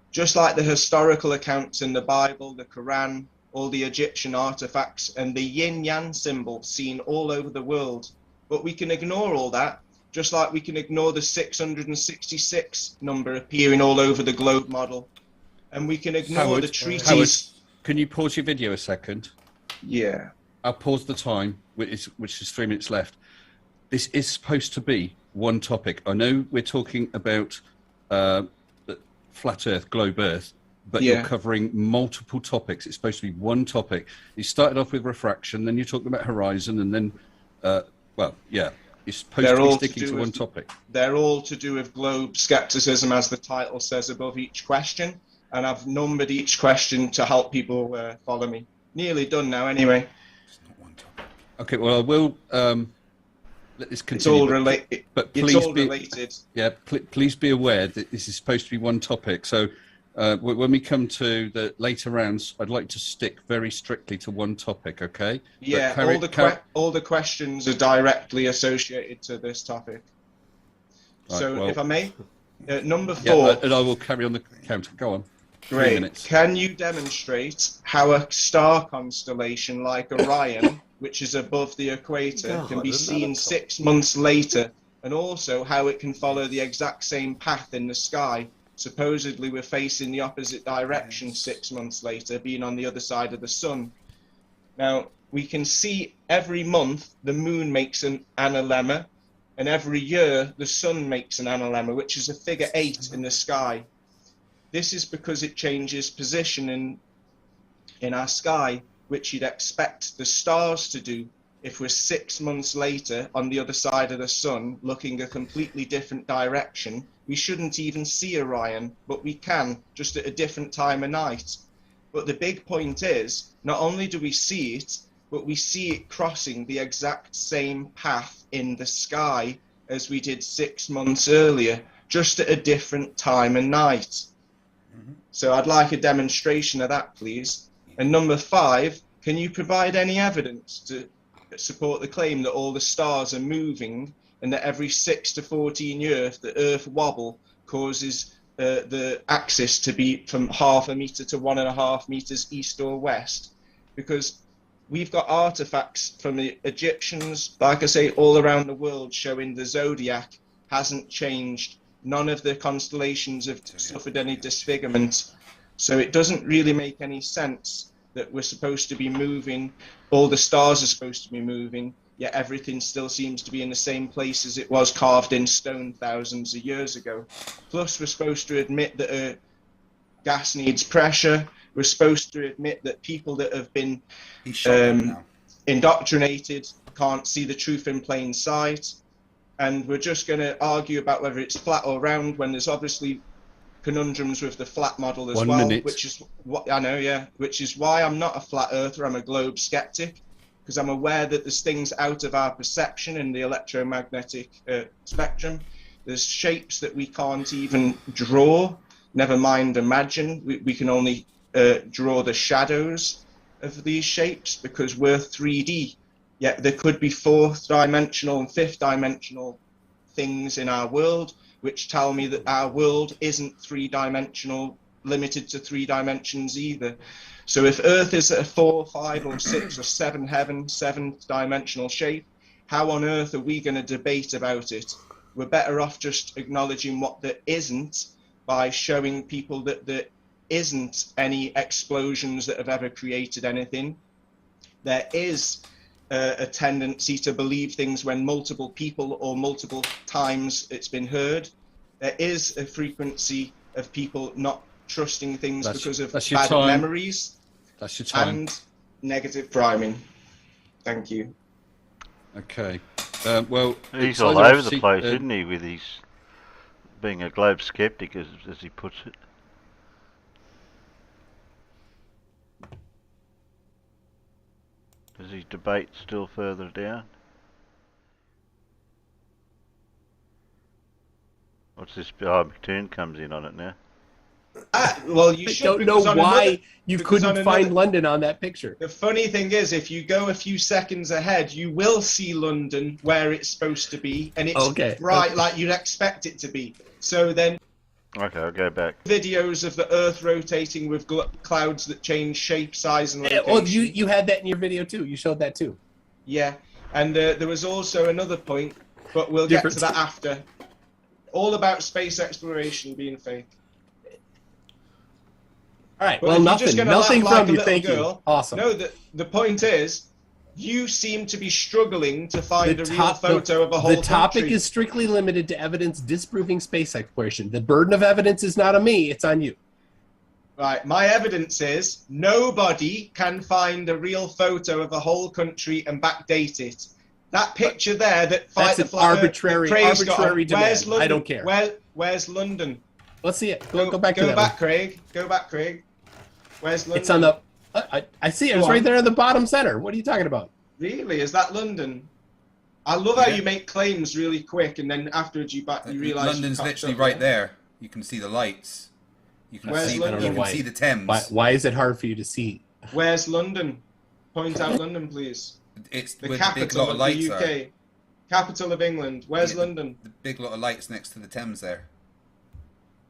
Just like the historical accounts in the Bible, the Quran, all the Egyptian artifacts, and the yin-yang symbol seen all over the world. But we can ignore all that, just like we can ignore the 666 number appearing all over the globe model. And we can ignore the treaties. Howard, can you pause your video a second? Yeah. I'll pause the time, which is 3 minutes left. This is supposed to be one topic. I know we're talking about flat Earth, globe Earth, but Yeah. you're covering multiple topics. It's supposed to be one topic. You started off with refraction, then you're talking about horizon, and then, you're supposed to be sticking to one topic. They're all to do with globe skepticism, as the title says above each question. And I've numbered each question to help people follow me. Nearly done now, anyway. Okay, well, I will let this continue. It's all related. But it's please all related. Yeah, please be aware that this is supposed to be one topic. So when we come to the later rounds, I'd like to stick very strictly to one topic, okay? Yeah, all the questions are directly associated to this topic. Right, so, well, if I may, number 4. Yeah, and I will carry on the counter. Go on. 3 Great. minutes. Can you demonstrate how a star constellation like Orion, which is above the equator, can be seen 6 months later, and also how it can follow the exact same path in the sky? Supposedly we're facing the opposite direction 6 months later, being on the other side of the sun. Now, we can see every month the moon makes an analemma, and every year the sun makes an analemma, which is a figure 8 in the sky. This is because it changes position in our sky, which you'd expect the stars to do if we're 6 months later on the other side of the sun, looking a completely different direction. We shouldn't even see Orion, but we can, just at a different time of night. But the big point is, not only do we see it, but we see it crossing the exact same path in the sky as we did 6 months earlier, just at a different time of night. So I'd like a demonstration of that, please. And number 5, can you provide any evidence to support the claim that all the stars are moving and that every 6 to 14 years the Earth wobble causes the axis to be from 0.5 meter to 1.5 meters east or west? Because we've got artifacts from the Egyptians, like I say, all around the world showing the zodiac hasn't changed. None of the constellations have suffered any disfigurement. So it doesn't really make any sense that we're supposed to be moving, all the stars are supposed to be moving, yet everything still seems to be in the same place as it was carved in stone thousands of years ago. Plus, we're supposed to admit that gas needs pressure. We're supposed to admit that people that have been indoctrinated can't see the truth in plain sight. And we're just going to argue about whether it's flat or round when there's obviously conundrums with the flat model as well, which is what I know, yeah, which is why I'm not a flat earther, I'm a globe skeptic, because I'm aware that there's things out of our perception in the electromagnetic spectrum. There's shapes that we can't even draw, never mind imagine. We can only draw the shadows of these shapes because we're 3D. Yet there could be 4th dimensional and 5th dimensional things in our world, which tell me that our world isn't 3-dimensional, limited to 3 dimensions either. So if Earth is a 4, 5, or 6, or 7 heaven, 7th-dimensional shape, how on earth are we going to debate about it? We're better off just acknowledging what there isn't by showing people that there isn't any explosions that have ever created anything. There is a tendency to believe things when multiple people or multiple times it's been heard. There is a frequency of people not trusting things because of bad memories. That's your time. And negative priming. Thank you. Okay. Well, he's all over the place, isn't he, with his being a globe skeptic, as he puts it. Does his debate still further down? What's this? Oh, McTurn comes in on it now. Well, you I should, don't know why you couldn't find another, London on that picture. The funny thing is, if you go a few seconds ahead, you will see London where it's supposed to be, and it's bright like you'd expect it to be. So then... Okay, I'll go back. Videos of the Earth rotating with clouds that change shape, size, and location. Oh, you had that in your video too. You showed that too. Yeah, and there was also another point, but we'll get to that after. All about space exploration being fake. All right. But well, nothing from you. Thank you. Awesome. No, the point is, You seem to be struggling to find a real photo of a whole country. The topic country. is strictly limited to evidence disproving space exploration. The burden of evidence is not on me, it's on you. Right, my evidence is nobody can find a real photo of a whole country and backdate it. That picture there that That's an arbitrary demand. Where's London? I don't care. Where's London? Let's see it. Go back to that. Go back, Craig. Go back, Craig. Where's London? It's on the. I see it. It's right there in the bottom center. What are you talking about? Really? Is that London? I love how you make claims really quick, and then afterwards you realise London's literally right there. You can see the lights. You can see. You can see the Thames. Why is it hard for you to see? Where's London? Point out London, please. It's the capital of the UK. Capital of England. Where's London? The big lot of lights next to the Thames there.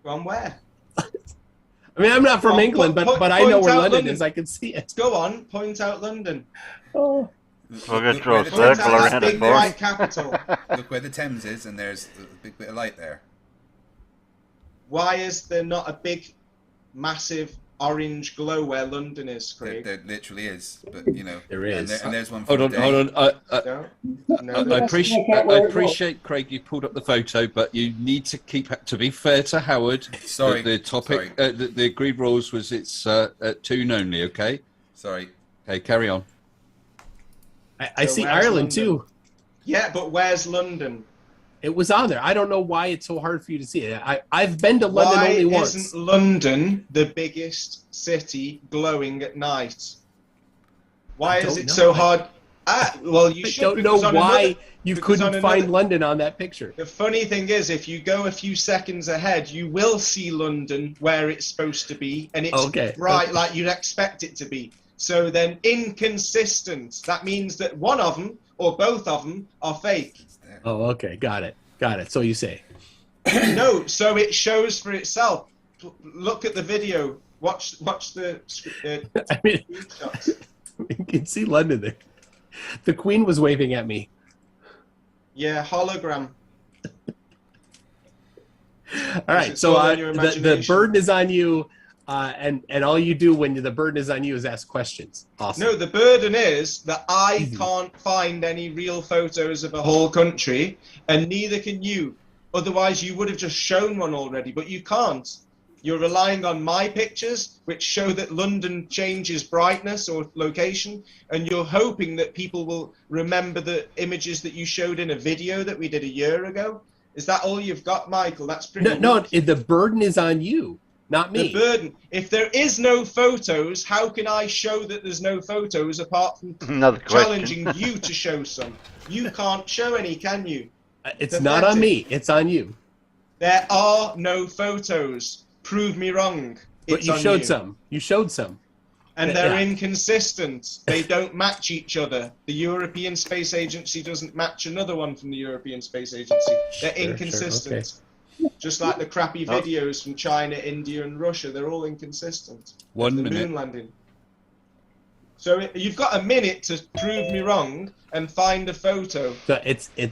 From where? I mean, I'm not from England, but I know where London is. I can see it. Go on, point out London. Oh. We're going to draw a circle around it, boss. Capital. Look where the Thames is, and there's a big bit of light there. Why is there not a big, massive orange glow where London is, Craig? There literally is, but you know there is. And there's one. For Hold on. I appreciate Craig. You pulled up the photo, but you need to keep. To be fair to Howard, sorry. The topic, the agreed rules was it's tune only. Okay. Sorry. Okay, carry on. I see Ireland too. Yeah, but where's London? It was on there. I don't know why it's so hard for you to see it. I've been to London only once. Why isn't London the biggest city glowing at night? Why is it so hard? Well, you should. I don't know why you couldn't find London on that picture. The funny thing is, if you go a few seconds ahead, you will see London where it's supposed to be, and it's bright like you'd expect it to be. So then inconsistent. That means that one of them or both of them are fake. Oh, okay. Got it. So you say. No, so it shows for itself. Look at the video. Watch the I mean, you can see London there. The Queen was waving at me. Yeah, hologram. All right, so the burden is on you. And all you do when the burden is on you is ask questions. Awesome. No, the burden is that I can't find any real photos of a whole country, and neither can you. Otherwise, you would have just shown one already, but you can't. You're relying on my pictures, which show that London changes brightness or location, and you're hoping that people will remember the images that you showed in a video that we did a year ago. Is that all you've got, Michael? That's pretty No, the burden is on you. Not me. The burden. If there is no photos, how can I show that there's no photos apart from challenging you to show some? You can't show any, can you? It's not on me. It's on you. There are no photos. Prove me wrong. But you showed some. You showed some. And they're inconsistent. They don't match each other. The European Space Agency doesn't match another one from the European Space Agency. They're inconsistent. Okay. Just like the crappy videos from China, India, and Russia, they're all inconsistent. 1 minute. The moon landing. So you've got a minute to prove me wrong and find a photo. So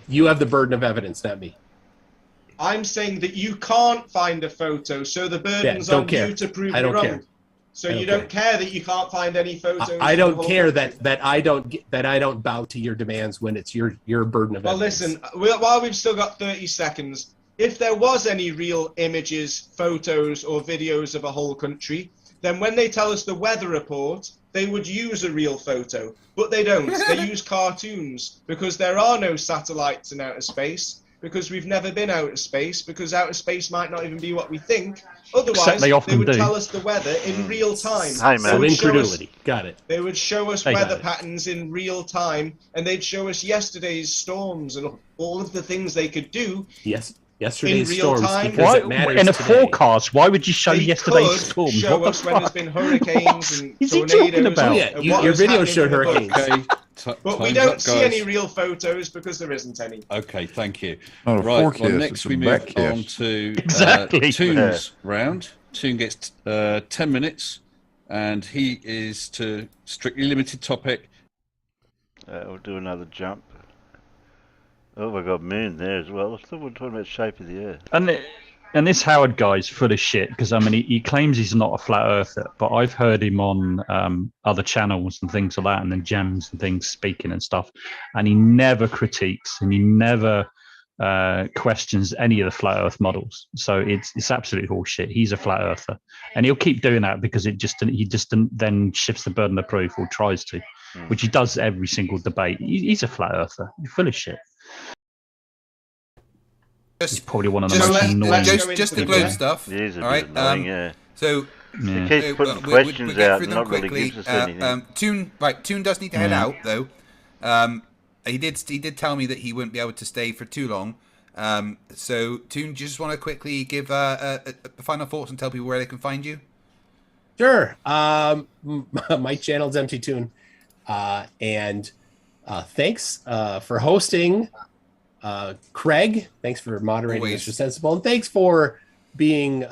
you have the burden of evidence, not me. I'm saying that you can't find a photo, so the burden's on you to prove me wrong. Care. So you don't care that you can't find any photos. I don't care that I don't bow to your demands when it's your burden of evidence. Well, listen. While we've still got 30 seconds. If there was any real images, photos, or videos of a whole country, then when they tell us the weather report, they would use a real photo. But they don't. They use cartoons because there are no satellites in outer space, because we've never been outer space, because outer space might not even be what we think. Otherwise, they would tell us the weather in real time. Hey, man. So incredulity. Got it. They would show us weather patterns in real time, and they'd show us yesterday's storms and all of the things they could do. Yes. Yesterday's in real storms. Time. Why, in a forecast, why would you show yesterday's storms? Show what us the when there's been hurricanes and is he tornadoes. talking about? Oh, yeah, your video showed hurricanes. Okay, but we don't see any real photos because there isn't any. Okay, thank you. Not a Right, forecast, well, next it's a we move backcast. on to Exactly. Toon's round. Toon gets 10 minutes, and he is to strictly limited topic. We'll do another jump. Oh, we've got moon there as well. I thought we were talking about shape of the earth. And And this Howard guy's full of shit because I mean he claims he's not a flat earther, but I've heard him on other channels and things like that, and then jams and things speaking and stuff, and he never critiques and he never questions any of the flat Earth models. So it's absolute horseshit. He's a flat earther, and he'll keep doing that because he just then shifts the burden of proof or tries to, which he does every single debate. He's a flat earther. He's full of shit. He's probably one of the most annoying. Just the globe stuff. It is a all bit right. annoying, yeah. So he keeps putting questions out and not really gives us anything. Toon does need to head out though. He did tell me that he wouldn't be able to stay for too long. So Toon, do you just want to quickly give final thoughts and tell people where they can find you? Sure. My channel's Empty Toon, and thanks for hosting. Craig, thanks for moderating Mr. Sensible, and thanks for being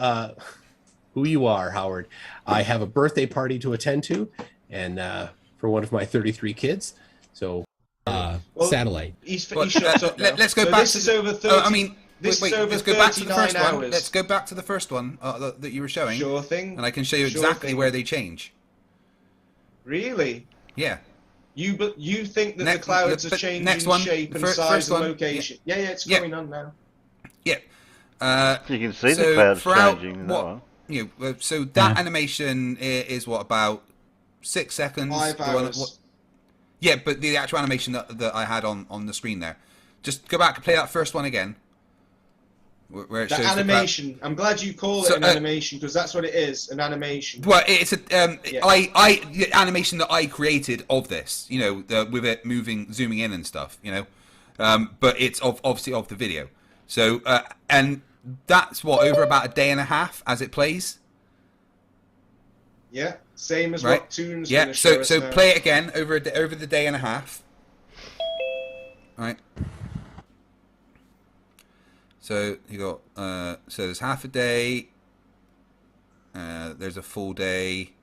who you are, Howard. I have a birthday party to attend to, and for one of my 33 kids. So, satellite. He's shut up now. Let's go so back this to. is over 30. Let's go back to the first one. Let's go back to the first one that you were showing. Sure thing. And I can show you exactly where they change. Really? Yeah. You think that the clouds are changing shape and size and location? Yeah, it's going on now. Yeah. You can see the clouds changing. So that animation is what, about 6 seconds? 5 hours. Yeah, but the actual animation that I had on the screen there. Just go back and play that first one again. Where it shows animation. I'm glad you call it an animation, because that's what it is, an animation. Well, it's a the animation that I created of this, with it zooming in and stuff, but it's obviously of the video. So and that's over about a day and a half as it plays. Yeah, same as what Toon's Yeah, gonna show so us now. play it again over the day and a half. All right. So you got so there's half a day. There's a full day.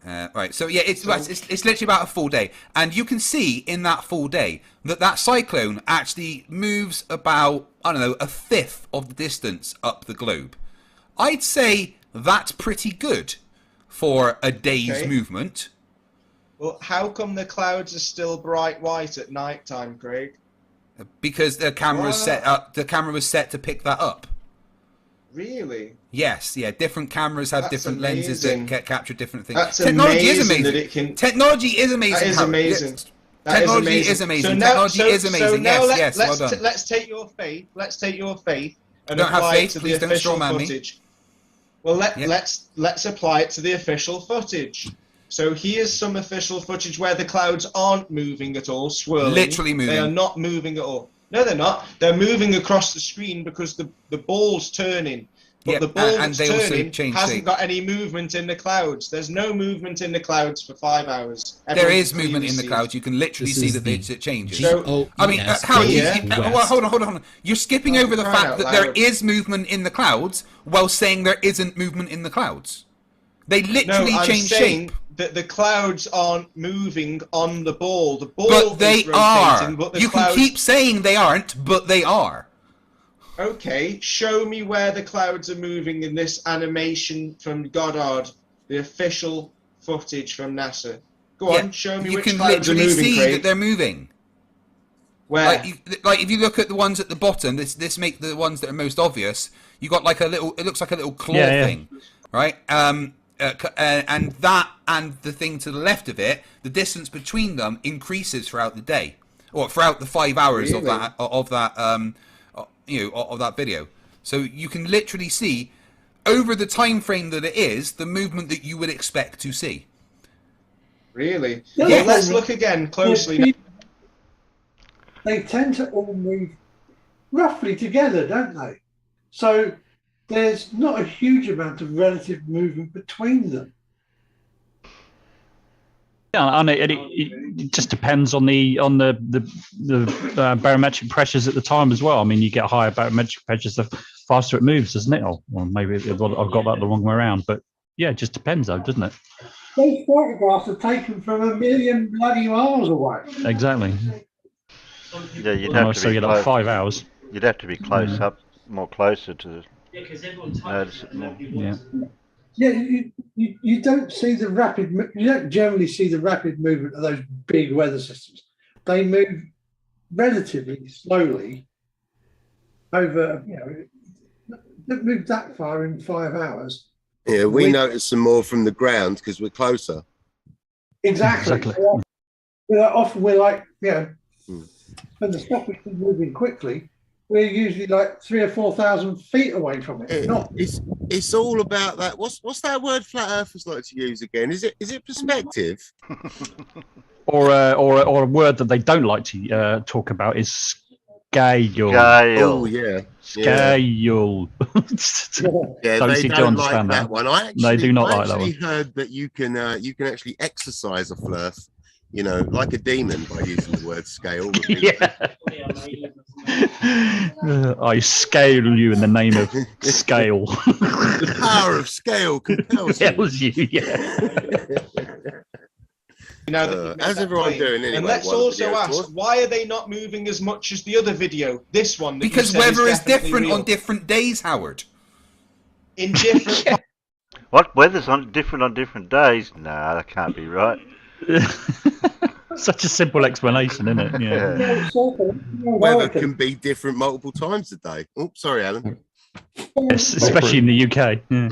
Right. So yeah, it's literally about a full day, and you can see in that full day that cyclone actually moves about, I don't know, a fifth of the distance up the globe. I'd say that's pretty good for a day's movement. Well, how come the clouds are still bright white at night time, Craig? Because the camera was set up. The camera was set to pick that up. Really? Yes. Yeah. Different cameras have different lenses that capture different things. That's Technology is amazing. amazing. That it can... Technology is amazing. That is amazing. Technology is amazing. Technology is amazing. Yes. Well done. Let's take your faith. And don't have apply faith. it to Please the don't official strawman footage. Well, let's apply it to the official footage. So here's some official footage where the clouds aren't moving at all, swirling. Literally moving. They are not moving at all. No, they're not. They're moving across the screen because the ball's turning. But the ball that's turning hasn't got any movement in the clouds. There's no movement in the clouds for 5 hours. There is movement in the clouds. You can literally see that it changes. So, I mean, Howard, hold on. You're skipping over the fact that there is movement in the clouds while saying there isn't movement in the clouds. They literally change shape. That the clouds aren't moving on the ball. The ball but they is rotating, are. But the you clouds... can keep saying they aren't, but they are. Okay, show me where the clouds are moving in this animation from Goddard, the official footage from NASA. Go on, show me which clouds are moving, You can literally see Craig. that they're moving. Where? Like if you look at the ones at the bottom, this make the ones that are most obvious. You got like a little. It looks like a little claw thing, right? And that and the thing to the left of it, the distance between them increases throughout the day, or throughout the 5 hours of that video. So you can literally see over the time frame that it is the movement that you would expect to see. Really? Yeah. Let's look again closely. They tend to all move roughly together, don't they? So there's not a huge amount of relative movement between them. Yeah, and it just depends on the barometric pressures at the time as well. I mean, you get higher barometric pressures the faster it moves, doesn't it? Or maybe I've got that the wrong way around, but yeah, it just depends, though, doesn't it? Those photographs are taken from a million bloody miles away. Exactly. Yeah, you'd have to so you get like 5 hours. You'd have to be close up, more closer to notice it more. Yeah. Yeah, you don't see the rapid. You don't generally see the rapid movement of those big weather systems. They move relatively slowly over. Don't move that far in 5 hours. Yeah, we notice some more from the ground because we're closer. Exactly. We're like, when the stuff is moving quickly, we're usually like 3,000 or 4,000 feet away from it. It's all about that. What's that word flat earthers like to use again? Is it perspective? Or a word that they don't like to talk about is scale. Oh yeah, scale. Yeah, don't they seem don't to understand like that one. They do not like that one. I actually heard that you can actually exercise a flirth, like a demon by using the word scale. I scale you in the name of scale. The power of scale compels you. How's everyone doing anyway? And let's also ask, why are they not moving as much as the other video? This one. Because weather is different on different days, Howard. In different. What? Weather's different on different days? Nah, that can't be right. Such a simple explanation, isn't it? Yeah. Weather can be different multiple times a day. Oh, sorry, Alan. Yes, especially in the UK. Yeah.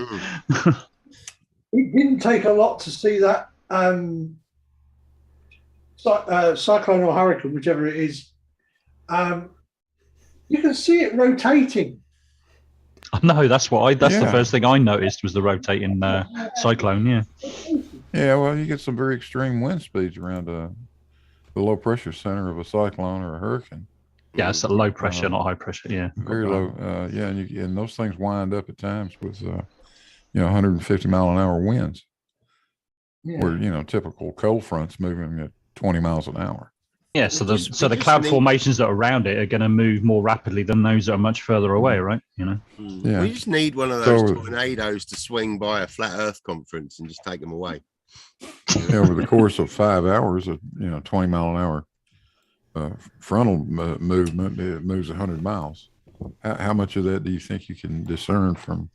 It didn't take a lot to see that cyclone or hurricane, whichever it is. You can see it rotating. No, that's the first thing I noticed was the rotating cyclone. Yeah. Yeah, well, you get some very extreme wind speeds around the low pressure center of a cyclone or a hurricane. Yeah, it's a low pressure, not high pressure. Yeah, very low. And those things wind up at times with 150 mile an hour winds, where typical cold fronts moving at 20 miles an hour. Yeah, so the cloud formations that are around it are going to move more rapidly than those that are much further away, right? Yeah. We just need one of those tornadoes to swing by a flat Earth conference and just take them away. Over the course of 5 hours, 20 mile an hour frontal movement, it moves 100 miles. How much of that do you think you can discern from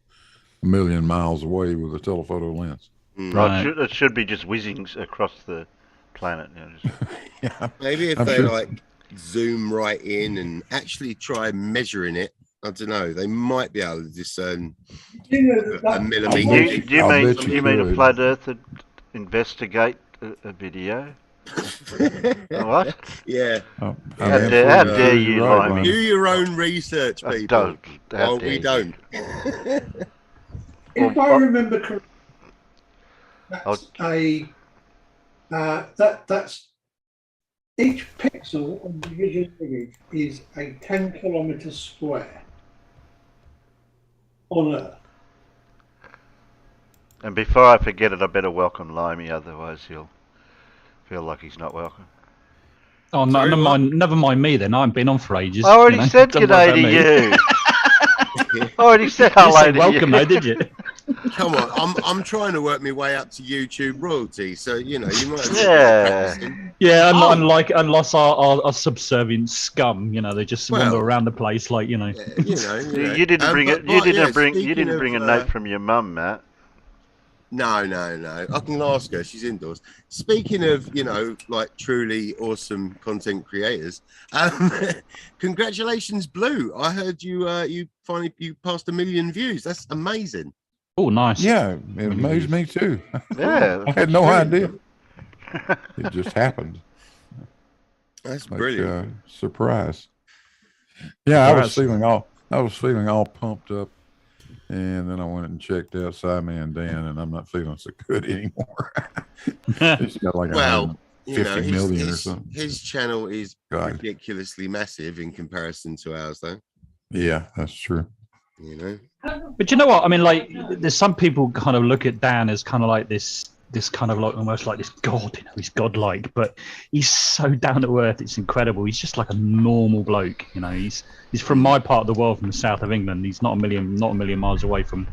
a million miles away with a telephoto lens? Right. It should be just whizzing across the planet. Maybe if they zoom right in and actually try measuring it, I don't know, they might be able to discern a millimeter. Do you mean a flat Earth would investigate a video? What? Yeah. How dare you lie me? Do your own research, people. We don't. If I remember correctly, that's each pixel on the visual image is a 10 kilometer square on Earth. And before I forget it, I better welcome Limey, otherwise he'll feel like he's not welcome. Oh, no, never mind me then. I haven't been on for ages. I already said g'day to you. I already said hello to you. Welcome though, did you? Come on, I'm trying to work my way up to YouTube royalty, so you might. Yeah, unless our subservient scum, they just wander around the place like. You didn't bring it. You didn't bring a note from your mum, Matt. No. I can ask her. She's indoors. Speaking of, truly awesome content creators, congratulations, Blue. I heard you finally passed 1 million views. That's amazing. Oh, nice. Yeah, it amazed me too. Yeah, I had no idea. It just happened. That's brilliant. Surprise. Yeah, I was feeling all pumped up. And then I went and checked out Sideman Dan, and I'm not feeling so good anymore. It's got like 50 million or something. His channel is ridiculously massive in comparison to ours, though. Yeah, that's true. But you know what? I mean, like, there's some people kind of look at Dan as kind of like this kind of like almost like this god, he's godlike, but he's so down to earth. It's incredible. He's just like a normal bloke. He's from my part of the world, from the south of England. He's not a million miles away from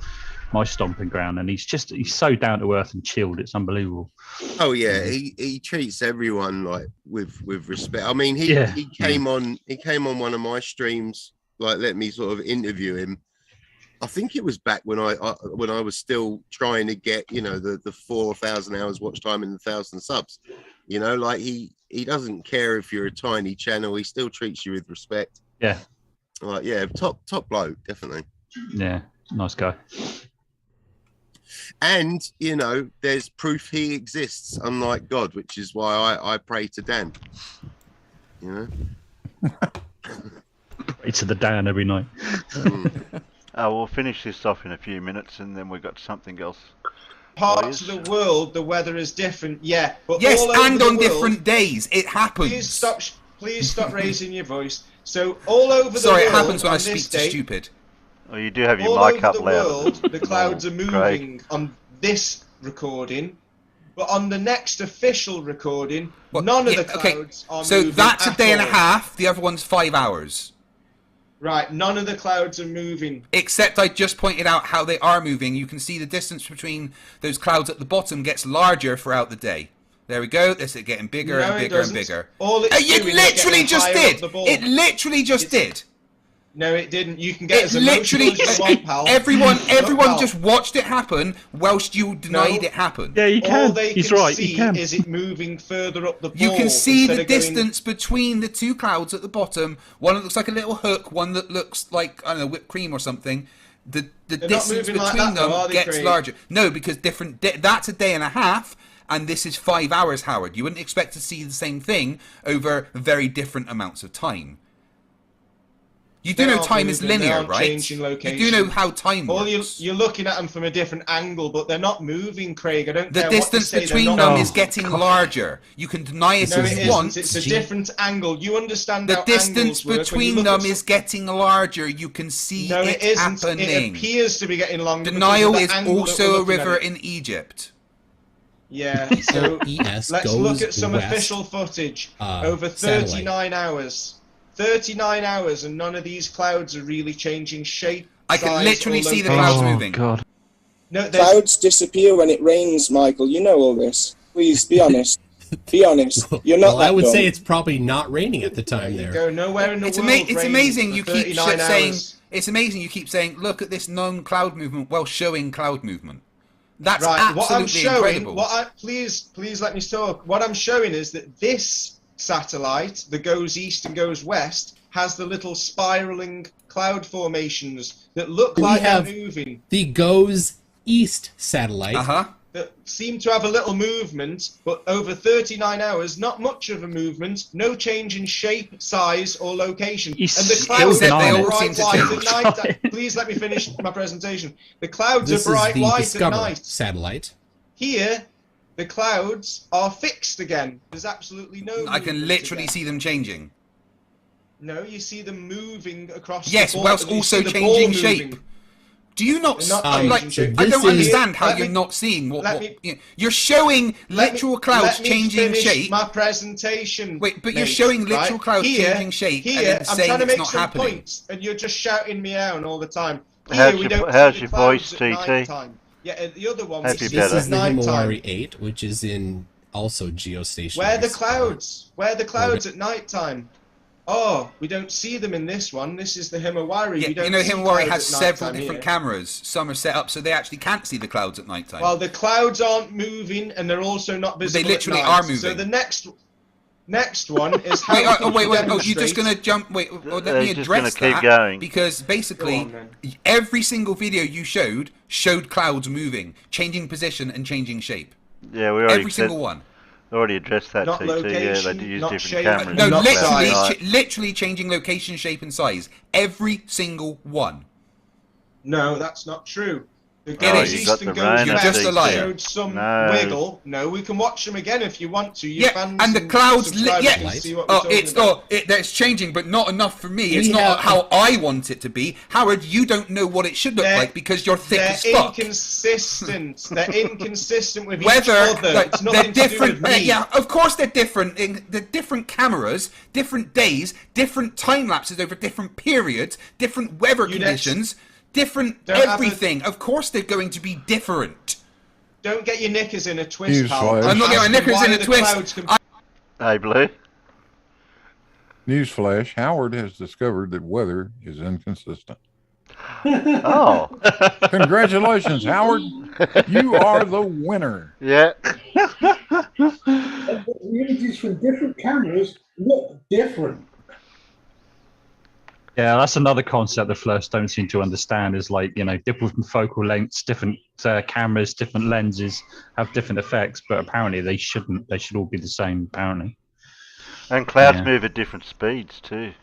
my stomping ground, and he's so down to earth and chilled. It's unbelievable. Oh yeah, he treats everyone like with respect. I mean, he came on one of my streams like let me sort of interview him. I think it was back when I was still trying to get, you know, the 4,000 hours watch time and 1,000 subs. You know, like he doesn't care if you're a tiny channel. He still treats you with respect. Yeah. Like, yeah, top bloke, definitely. Yeah, nice guy. And, you know, there's proof he exists, unlike God, which is why I pray to Dan. You know? Pray to the Dan every night. We'll finish this off in a few minutes, and then we've got something else. Parts of the world, the weather is different. Yeah, but yes, all over and the on world, different days, it happens. Please stop raising your voice. So all over the world. Sorry, it happens when I on speak this to day, stupid. Oh, you do have your all mic over up the loud. world, the clouds are moving on this recording, but on the next official recording, none of the clouds are moving. So that's a day and a all. half. The other one's 5 hours. Right, none of the clouds are moving. Except I just pointed out how they are moving. You can see the distance between those clouds at the bottom gets larger throughout the day. There we go. This is getting bigger and bigger and bigger. All it's it doing literally is just getting higher did. up the ball. It literally just did. No, it didn't. You can get as literally, emotional as you want, pal. everyone Pal. just watched it happen whilst you denied it happened. Yeah, you can. All they He's can right. see You can. is it moving further up the ball. You can see instead the of going- distance between the two clouds at the bottom. One that looks like a little hook, one that looks like, I don't know, whipped cream or something. The They're not distance moving between like that, them though, are they, gets Craig? larger. No, because that's a day and a half, and this is 5 hours, Howard. You wouldn't expect to see the same thing over very different amounts of time. You do They know aren't time is moving, they linear, aren't right? changing You location. do know how time All works. you're looking at them from a different angle, but they're not moving, Craig. I don't The care what you distance say, they're between not them moving. is getting larger. You can deny it No, if it you isn't. want. It's a different angle. You understand The how distance angles work when you between look them at is getting larger. You can see No, it it isn't. happening. It appears to be getting longer. The because Nile of the is angle that also we're a looking at river it. in Egypt. Yeah, so ES let's goes look at some west, official footage over satellite. 39 hours. 39 hours, and none of these clouds are really changing shape. I can size, literally or see the location. clouds moving. God. No, there's- Clouds disappear when it rains, Michael. You know all this. Please be honest. Be honest. You're not Well, that I would dumb. say it's probably not raining at the time there. Go nowhere in the It's, world. it's rains amazing for you keep 39 saying. hours. It's amazing you keep saying, look at this known cloud movement while showing cloud movement. That's Right, what I'm absolutely showing, incredible. please let me talk. What I'm showing is that this satellite that goes east and goes west has the little spiraling cloud formations that look We like they're have moving. the Goes East satellite. That seem to have a little movement, but over 39 hours, not much of a movement, no change in shape, size, or location. He's and the still clouds are denying it. bright They white all at night. Please let me finish my presentation. The clouds This are bright is the white Discover at night. satellite. Here, the clouds are fixed again. There's absolutely no. I can movement literally again. see them changing. No, you see them moving across. Yes, the ball. whilst You also see the changing ball shape. moving. Do you not, They're not like? changing shape. I don't This is- understand how Let you're me- not seeing let what me- you're showing. Let Literal me- clouds let me changing finish shape. My presentation. Wait, but you're mate, showing literal right? clouds Here- changing shape and Here, then I'm saying trying to it's make not some happening. points, and you're just shouting me out all the time. Here, How's we your- don't how's see your the clouds voice, at TT? nighttime. Yeah, and the other one we Happy see This better. is at the nighttime. Himawari 8, which is in also geostationary. Where are the clouds? Where are the clouds Okay. at nighttime? Oh, we don't see them in this one. This is the Himawari. Yeah, we don't you know, see Himawari clouds has at several nighttime different here. cameras. Some are set up so they actually can't see the clouds at night time. Well, the clouds aren't moving, and they're also not visible. They literally at night. are moving. So the next one is how. Wait, can wait, you wait! Oh, you're just demonstrate- gonna jump? Wait, let They're me just gonna address keep that going. because basically Go on, then. every single video you showed clouds moving, changing position, and changing shape. Yeah, we already Every single one. already addressed that, Not TT. Yeah, they location, do use not different shape, cameras. No, Not literally, size. literally changing location, shape, and size. Every single one. No, that's not true. The It goes is. You got east and the goes rain You're west just a liar. showed some No. wiggle. No, we can watch them again if you want to. Your Yeah, fans and the clouds, subscribers yeah. can see what we're Oh, talking it's about. that's changing, but not enough for me. It's We not have- how I want it to be. Howard, you don't know what it should look They're- like because you're thick They're as fuck. inconsistent. They're inconsistent with Whether each other. like, It's they're nothing to do different, with me. yeah, of course they're different. They're different cameras, different days, different time lapses over different periods, different weather You conditions, different don't have a- everything. Of course they're going to be different. Don't get your knickers in a twist, Here's pal. why- I'm not getting my Ask me knickers why in a the twist. clouds can- Hey, Blue. Newsflash, Howard has discovered that weather is inconsistent. Oh. Congratulations, Howard. You are the winner. Yeah. The images from different cameras look different. Yeah, that's another concept the floats don't seem to understand is like, different focal lengths, different cameras, different lenses have different effects, but apparently they shouldn't. They should all be the same, apparently. And clouds move at different speeds too.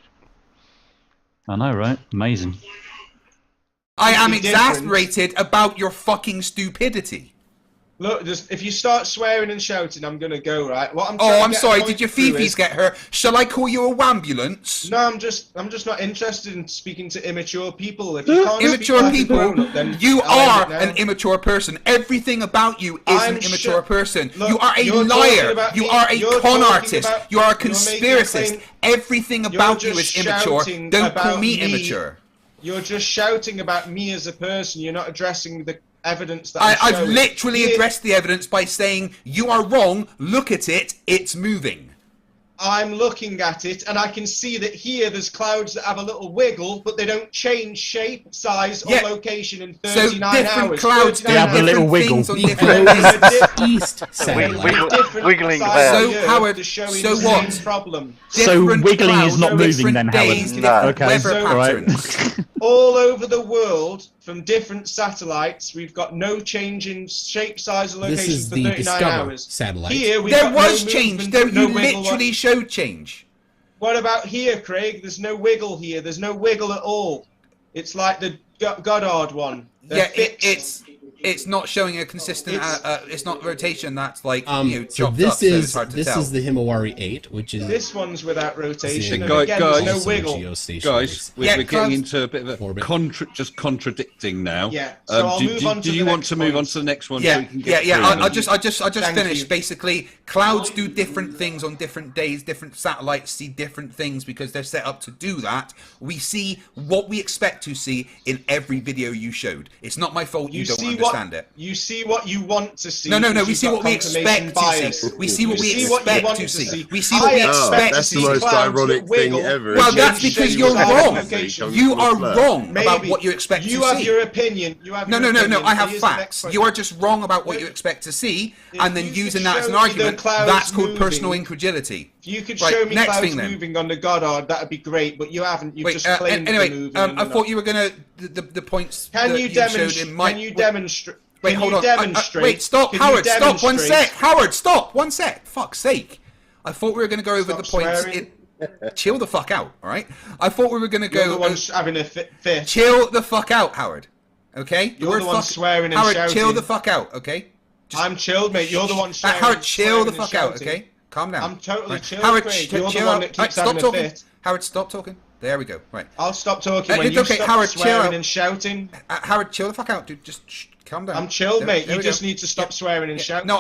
I know, right? Amazing. I am exasperated about your fucking stupidity. Look, if you start swearing and shouting, I'm gonna go, right? I'm sorry. Did your fifis get hurt? Shall I call you a wambulance? No, I'm just not interested in speaking to immature people. If you can't immature speak people, like a grown-up, then you I'll are an immature person. Everything about you is an immature person. Look, you are a liar. You are a con artist. You are a conspiracist. Everything about you is immature. Don't call me immature. You're just shouting about me as a person. You're not addressing the evidence that I've literally addressed the evidence by saying you are wrong. Look at it. It's moving. I'm looking at it, and I can see that here there's clouds that have a little wiggle, but they don't change shape, size, or location in 39 hours. Clouds they have a little wiggle. East wiggling clouds. So Howard, so what? Problem. So wiggling is not moving then, Howard. No. Okay, all right. All over the world, from different satellites, we've got no change in shape, size, or location This is for the 39 Discover hours. satellite. Here, There was change. You literally showed showed change. What about here, Craig? There's no wiggle here. There's no wiggle at all. It's like the Goddard one. It's not showing a consistent. It's not rotation. That's like so chopped this up, so is it's hard to this tell. is the Himawari 8, which is this one's without rotation. And Guys, again, there's no wiggle. Guys, we're getting into a bit of a contradicting now. Yeah. So I'll move on to do you want to move on to the next one? Yeah, so we can get I just Thank finished. you. Basically, clouds do different things on different days. Different satellites see different things because they're set up to do that. We see what we expect to see in every video you showed. It's not my fault you don't understand it. You see what you want to see. No. because We you've see got what we confirmation expect bias. to see. We see what we You want expect to to see. We see what we expect to That's see. the most clouds ironic that thing wiggle. ever. Well, Change that's because shape, you're size, wrong. location, You comes are from the flag. wrong about Maybe. what you expect to see. You have your opinion. You have No. your opinion. I have Here's the next facts. point. You are just wrong about what you expect to see, and then you could using that as an show me the argument, clouds that's called moving. personal incredulity. If you could Right, show me next clouds thing then. moving on the Goddard, that'd be great. But you haven't. You've just claimed anyway, they're moving. I thought you were gonna the points. Can that you showed demonstrate? in my. Can you demonstrate? Wait, Can hold you on. demonstrate? Wait, stop, Can Howard. you Stop. One demonstrate- sec. Howard, stop. 1 sec. Fuck's sake. I thought we were going to go over Stop the points. swearing. Chill the fuck out, all right? I thought we were going to You're go. the one having a fit. Chill the fuck out, Howard. Okay? You're the one swearing and Howard, shouting. chill the fuck out, okay? I'm chilled, mate. You're the one swearing. Howard, chill the swearing and fuck out, shouting. okay? Calm down. I'm totally Right. chilled, Howard, Craig. You're the chill one out. that keeps Right, stop having a talking. fit. Howard, stop talking. There we go. Right. I'll stop talking when it's you okay, stop Howard, chill swearing out. and shouting. Howard, chill the fuck out, dude. Just calm down. I'm chilled, There- mate. there You we just go. need to stop swearing and shouting. No,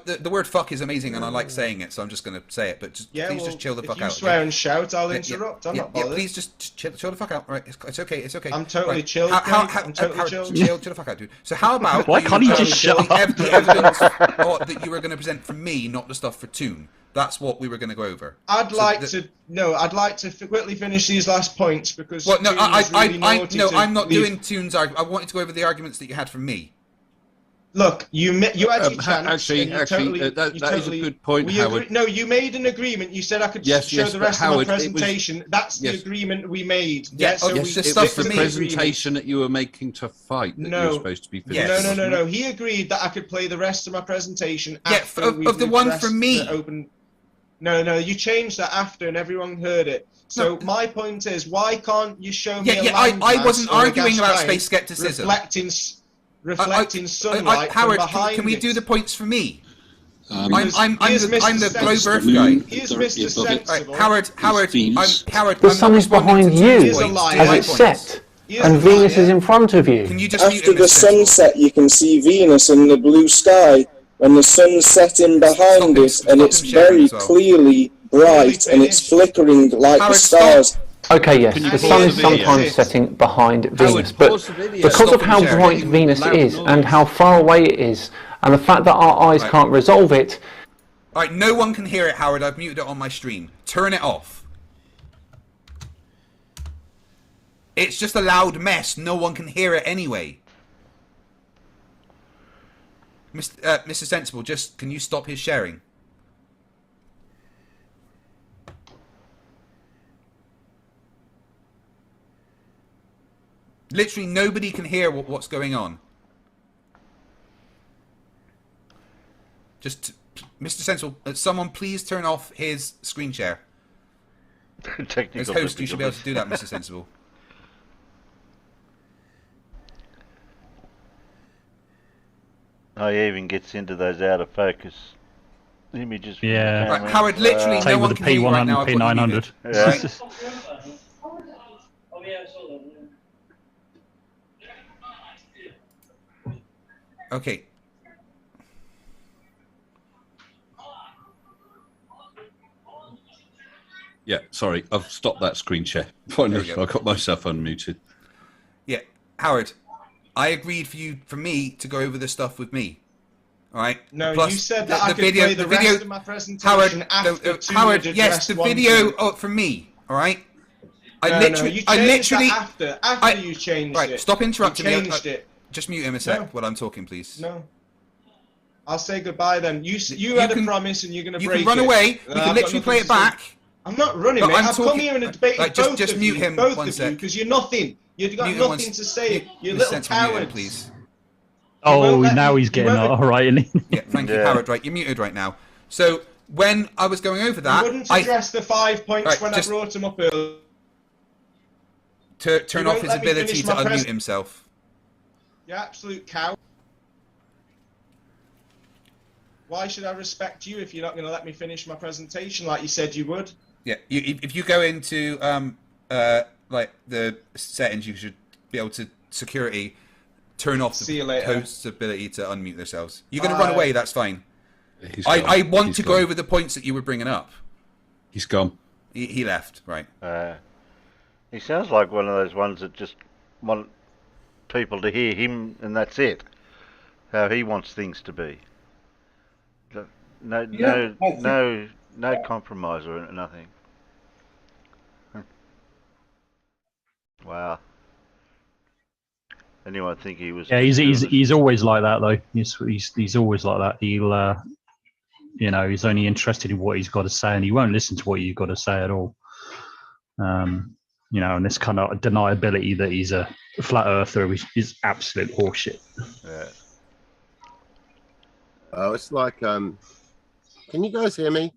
the word fuck is amazing and I like saying it, so I'm just going to say it. But please just chill the fuck out. If you swear and shout, I'll Yeah, interrupt. I'm yeah, not bothered. please just chill the fuck out. Right, it's okay. It's okay. I'm totally right. chilled, How, Craig. I'm totally Howard, chilled. chill the fuck out, dude. So how about Why can't he just shut up? the evidence that you were going to present from me, not the stuff for Toon? That's what we were going to go over. I'd like to quickly finish these last points because. Well, no, Toon was really naughty to I'm not leave. doing Toon's argument. I wanted to go over the arguments that you had from me. Look, you had your chance. Actually, and you that is a totally- good point, we Howard. No, you made an agreement. You said I could Yes, show yes, the but rest Howard, of my it was- presentation. That's the yes. agreement we made. Yeah, so okay, we so It stuff was for the me. presentation that you were making to fight that you were supposed to be Yes. finished. No. He agreed that I could play the rest of my presentation Yeah, after of the moved one rest from me. to Open. No, you changed that after, and everyone heard it. So my point is, why can't you show me? I wasn't arguing about space skepticism. Reflecting sunlight Howard, from behind can we it. do the points for me? I'm Here's the Mr. globe Sensible. Earth guy. Here's Mr. Sensible. Right, Howard, The I'm sun not is responding behind to you Toon's points, to as my it's points. set, and Venus is in front of you. Can you just mute After him, the Mr. Sensible? sunset, you can see Venus in the blue sky when the sun's setting behind it, and it's very clearly bright and it's flickering like the stars. Okay, yes, the sun is pause the video? sometimes setting behind Venus, Howard, but pause the video. because of Stop how and share. bright Venus Loud is noise. and how far away it is, and the fact that our eyes can't resolve it, Alright, no one can hear it, Howard. I've muted it on my stream. Turn it off. It's just a loud mess. No one can hear it anyway. Mr. Sensible, just can you stop his sharing? Literally nobody can hear what's going on. Just, Mr. Sensible, someone please turn off his screen share. As host, you should be able to do that, Mr. Sensible. Oh, he even gets into those out of focus images. Yeah. Right, Howard, literally no one can hear you right now. I've got you muted. P900. Okay. Yeah, sorry, I've stopped that screen share. Finally, I got myself unmuted. Yeah, Howard, I agreed for me to go over this stuff with me. All right. No, Plus, you said that I could play the rest of my presentation after Howard, yes, the video from me. All right. I literally after you changed it. Stop interrupting you me. Changed it. Just mute him a sec while I'm talking, please. No. I'll say goodbye then. You had a promise and you're going to break it. You can run away. We can literally play it back. I'm not running, mate. I've come here in a debate with both just of mute you, him both one of sec. you, because you're nothing. You've got nothing to say. You're little cowards. Please. Oh, now he's getting all right, isn't he? Yeah, thank you, Howard. Right, you're muted right now. So when I was going over that, you wouldn't address the 5 points when I brought him up earlier. Turn off his ability to unmute himself. You absolute cow. Why should I respect you if you're not going to let me finish my presentation like you said you would? Yeah, if you go into like the settings, you should be able to security turn off the host's ability to unmute themselves. You're going to run away. That's fine. I want to go over the points that you were bringing up. He's gone. He left. Right. He sounds like one of those ones that just want people to hear him, and that's it. How he wants things to be. No compromise or nothing. Wow. Anyone think he was? Yeah, he's always like that though. He's always like that. He'll he's only interested in what he's got to say, and he won't listen to what you've got to say at all. And this kind of deniability that he's a flat earther is absolute horseshit. Yeah. Oh, it's like can you guys hear me?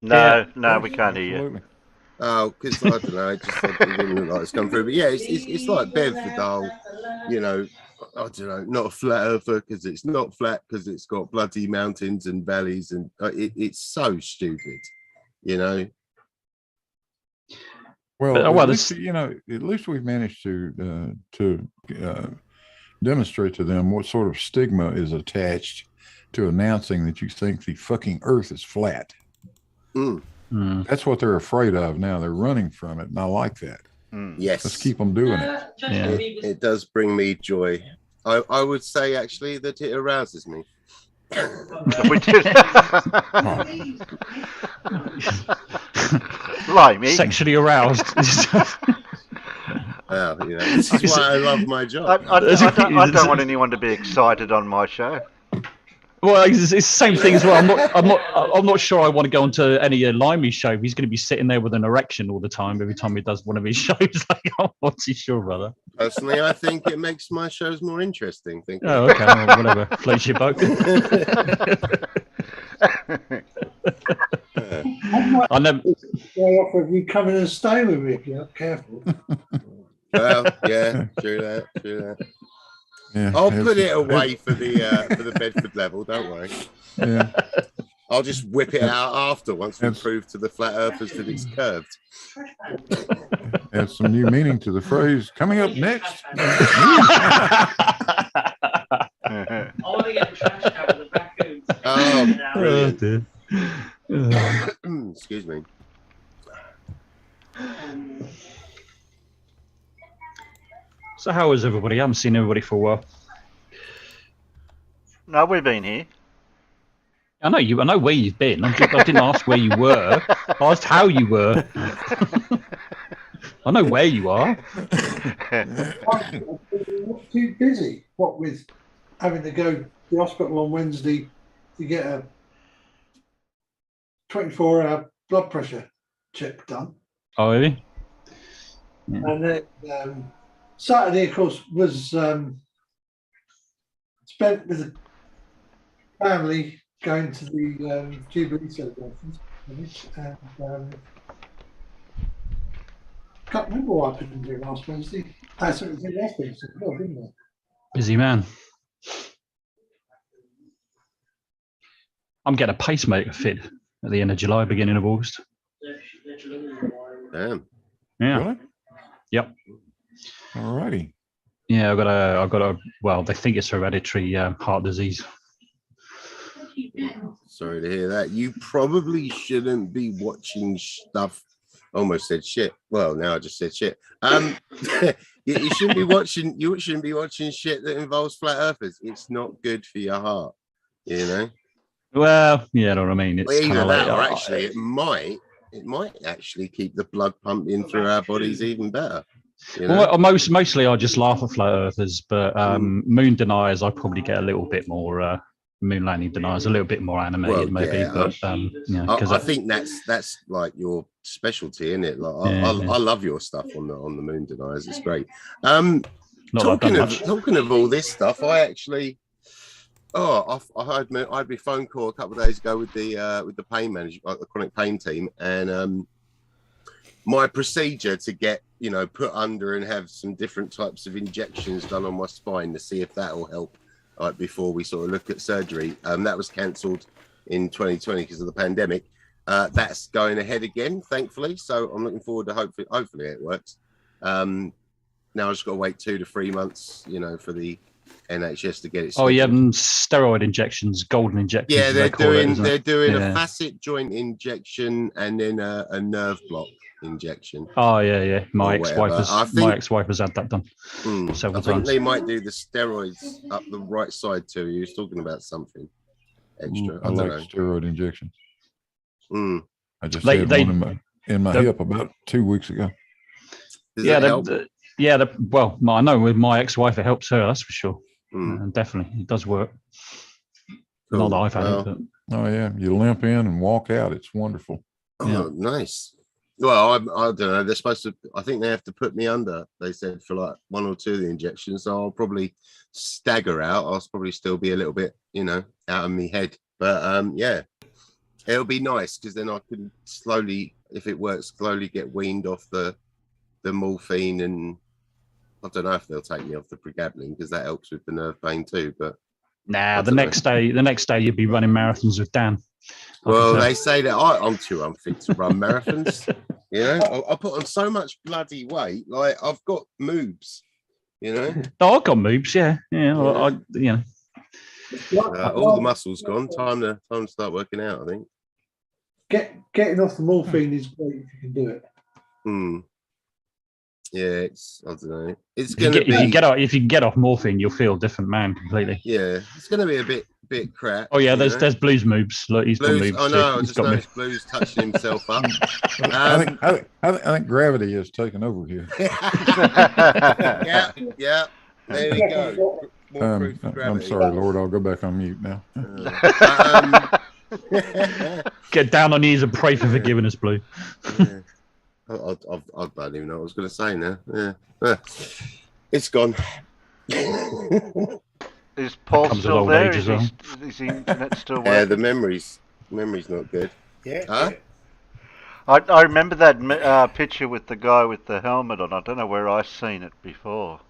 No, we can't hear you. Oh, because I don't know, it just didn't look like it's come through. But yeah, it's like Bev Vidal, I don't know, not a flat earther because it's not flat because it's got bloody mountains and valleys, and it's so stupid, Well, at least we've managed to demonstrate to them what sort of stigma is attached to announcing that you think the fucking Earth is flat. That's what they're afraid of now. They're running from it, and I like that. Yes, let's keep them doing it. Yeah. It does bring me joy. I would say actually that it arouses me. Limey. Sexually aroused. Well, this is why I love my job. I don't want anyone to be excited on my show. Well, it's the same thing as well. I'm not sure I want to go onto any Limey show. He's going to be sitting there with an erection all the time every time he does one of his shows. Like, I'm not too sure, brother. Personally, I think it makes my shows more interesting. Oh, okay. Well, whatever. Floats your boat. I never go off with you coming and stay with me if you're not careful. Well, yeah, true that. Yeah, I'll put it away for the Bedford level. Don't worry. Yeah, I'll just whip it out after once we prove to the flat earthers that it's curved. Add some new meaning to the phrase. Coming up next. Oh, brilliant. Excuse me. So how is everybody? I haven't seen everybody for a while. No, we've been here. I know you. I know where you've been. I didn't ask where you were. I asked how you were. I know where you are. Too busy. What with having to go to the hospital on Wednesday to get a 24-hour blood pressure check done. Oh, really? Yeah. And then Saturday, of course, was spent with the family going to the Jubilee celebrations. And can't remember what I couldn't do last Wednesday. I sort of did last Wednesday as well, didn't I? Busy man. I'm getting a pacemaker fit at the end of July, beginning of August. Damn. Yeah. Really? Yep. Alrighty. Yeah, I've got a. Well, they think it's hereditary heart disease. Sorry to hear that. You probably shouldn't be watching stuff. Almost said shit. Well, now I just said shit. You shouldn't be watching. You shouldn't be watching shit that involves flat earthers. It's not good for your heart. You know. Well, yeah, I know what I mean. It's Well, either kind of that, like or actually, it might actually keep the blood pumping through our bodies even better. You know? Well, mostly I just laugh at flat earthers, but moon deniers I probably get a little bit more. Moon landing deniers a little bit more animated, maybe. Yeah, but because I think that's like your specialty, isn't it? Like I love your stuff on the moon deniers. It's great. Talking of all this stuff, I actually. I had my phone call a couple of days ago with the pain manager, the chronic pain team, and my procedure to get put under and have some different types of injections done on my spine to see if that will help, like before we sort of look at surgery. That was cancelled in 2020 because of the pandemic. That's going ahead again, thankfully. So I'm looking forward to hopefully it works. Now I just got to wait 2 to 3 months, for the NHS to get it. Oh, you have steroid injections, golden injections. Yeah, they're doing a facet joint injection and then a nerve block injection. Oh yeah. My ex-wife has had that done several times. I think they might do the steroids up the right side too. You was talking about something extra. I like steroid injections. I just had one in my hip about 2 weeks ago. Does that help? Well, I know with my ex-wife it helps her, that's for sure. Definitely, it does work. Cool. Not that I've had it, but... Oh yeah, you limp in and walk out. It's wonderful. Oh, nice. Well, I don't know. They're supposed to. I think they have to put me under. They said for like 1 or 2 of the injections. So I'll probably stagger out. I'll probably still be a little bit, out of my head. But yeah, it'll be nice because then I can slowly, if it works, slowly get weaned off the morphine, and I don't know if they'll take me off the pregabalin because that helps with the nerve pain too. But the next day you'll be running marathons with Dan. Well, they say that I'm too unfit to run marathons. I put on so much bloody weight. Like I've got moobs. No, I've got moobs. Yeah. All the muscles gone. Time to start working out. I think. Getting off the morphine is great if you can do it. Yeah, I don't know. It's gonna be. If you can get off morphine, you'll feel a different man completely. Yeah, it's gonna be a bit crap. Oh yeah, there's Blue's moobs. Look, he's got moobs. I know. I just noticed Blue's touching himself up. I think gravity has taken over here. Yeah. There we go. I'm sorry, Lord. I'll go back on mute now. Get down on knees and pray for forgiveness, Blue. Yeah. I don't even know what I was going to say now. Yeah. It's gone. Is Paul still there? Is the internet still working? Yeah, the memory's not good. Yeah. Huh? I remember that picture with the guy with the helmet on. I don't know where I've seen it before.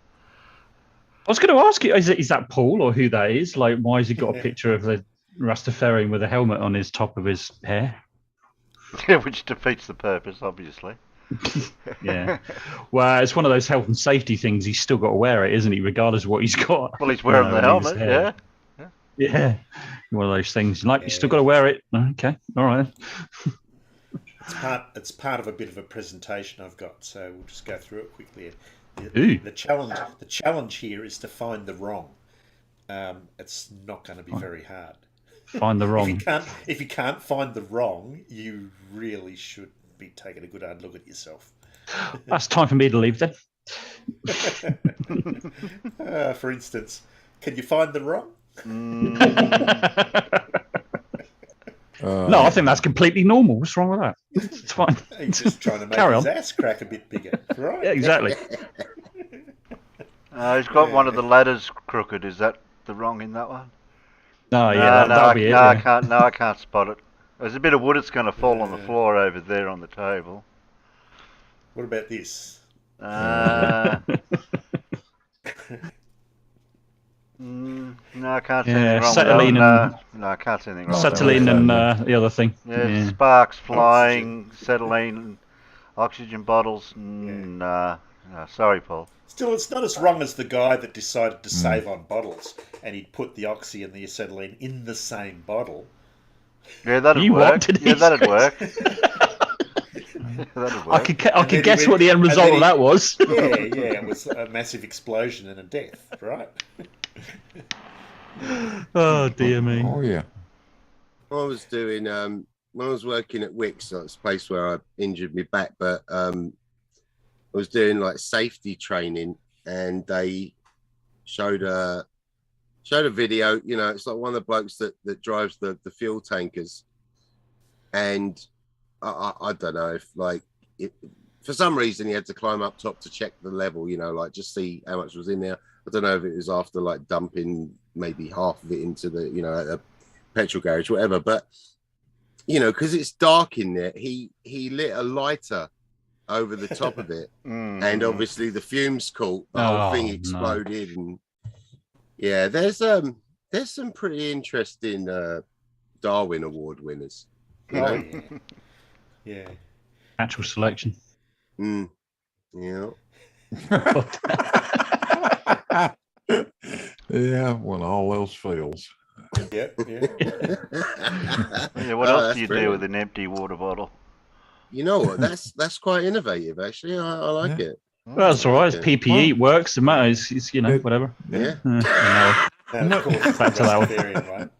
I was going to ask you, is that Paul or who that is? Like, why has he got a picture of the Rastafarian with a helmet on his top of his hair? Yeah, which defeats the purpose, obviously. Yeah. Well, it's one of those health and safety things. He's still got to wear it, isn't he? Regardless of what he's got. Well, he's wearing the helmet, yeah. One of those things. Like, you still got to wear it. Okay, all right. It's part of a bit of a presentation I've got, so we'll just go through it quickly. The challenge here is to find the wrong. It's not going to be very hard. Find the wrong. If you can't find the wrong, you really should be taking a good hard look at yourself. That's time for me to leave then. For instance, can you find the wrong? No, I think that's completely normal. What's wrong with that? It's fine. He's just trying to make his ass crack a bit bigger, right? Yeah, exactly. He's got one of the ladders crooked. Is that the wrong in that one? No, yeah, that'll be it. No, Yeah. I can't. No, I can't spot it. There's a bit of wood that's going to fall on the floor over there on the table. What about this? No, I can't see anything wrong acetylene with that. No, I can't see anything wrong with that. Acetylene and the other thing. Yeah, sparks flying, acetylene, oxygen bottles. No, sorry, Paul. Still, it's not as wrong as the guy that decided to save on bottles and he'd put the oxy and the acetylene in the same bottle. Yeah, that'd work. Yeah, that'd work. I could guess what the end result of that was. Yeah, it was a massive explosion and a death, right? Oh dear me. Oh yeah. I was doing when I was working at Wicks, that's a place where I injured my back, but I was doing like safety training, and they showed a video. You know, it's like one of the blokes that drives the fuel tankers, and I don't know if for some reason he had to climb up top to check the level. You know, like just see how much was in there. I don't know if it was after like dumping maybe half of it into the a petrol garage, whatever. But you know, because it's dark in there, he lit a lighter over the top of it, and obviously the fumes caught, the whole thing exploded, and yeah, there's some pretty interesting Darwin Award winners. You know? Yeah. Natural selection. Yeah. Yeah, when all else fails. Yeah. Yeah, what else do you do with an empty water bottle? You know what? That's quite innovative, actually. I like it. Well, that's all right. It's PPE. It works. It matters. It's whatever. Yeah. Of course, Back to that one. right?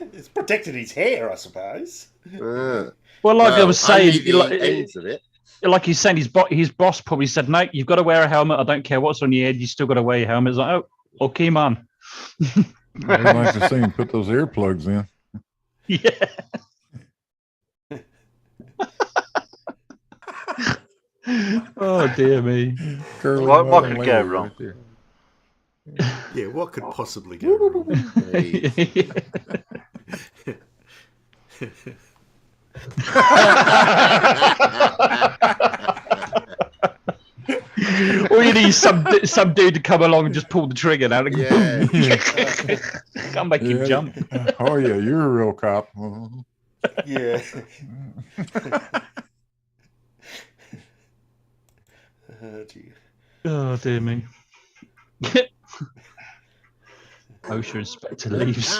It's protected his hair, I suppose. Well, like I was saying, ends of it. like he's saying, his boss probably said, "No, you've got to wear a helmet. I don't care what's on your head. You still got to wear your helmet." It's like, oh, okay, man. I'd like to see him put those earplugs in. Yeah. Oh dear me. What could go wrong? Yeah, what could possibly go wrong? All you need is some dude to come along and just pull the trigger now. Yeah. Can't make him jump. Oh yeah, you're a real cop. Yeah. Oh dear me. OSHA inspector leaves.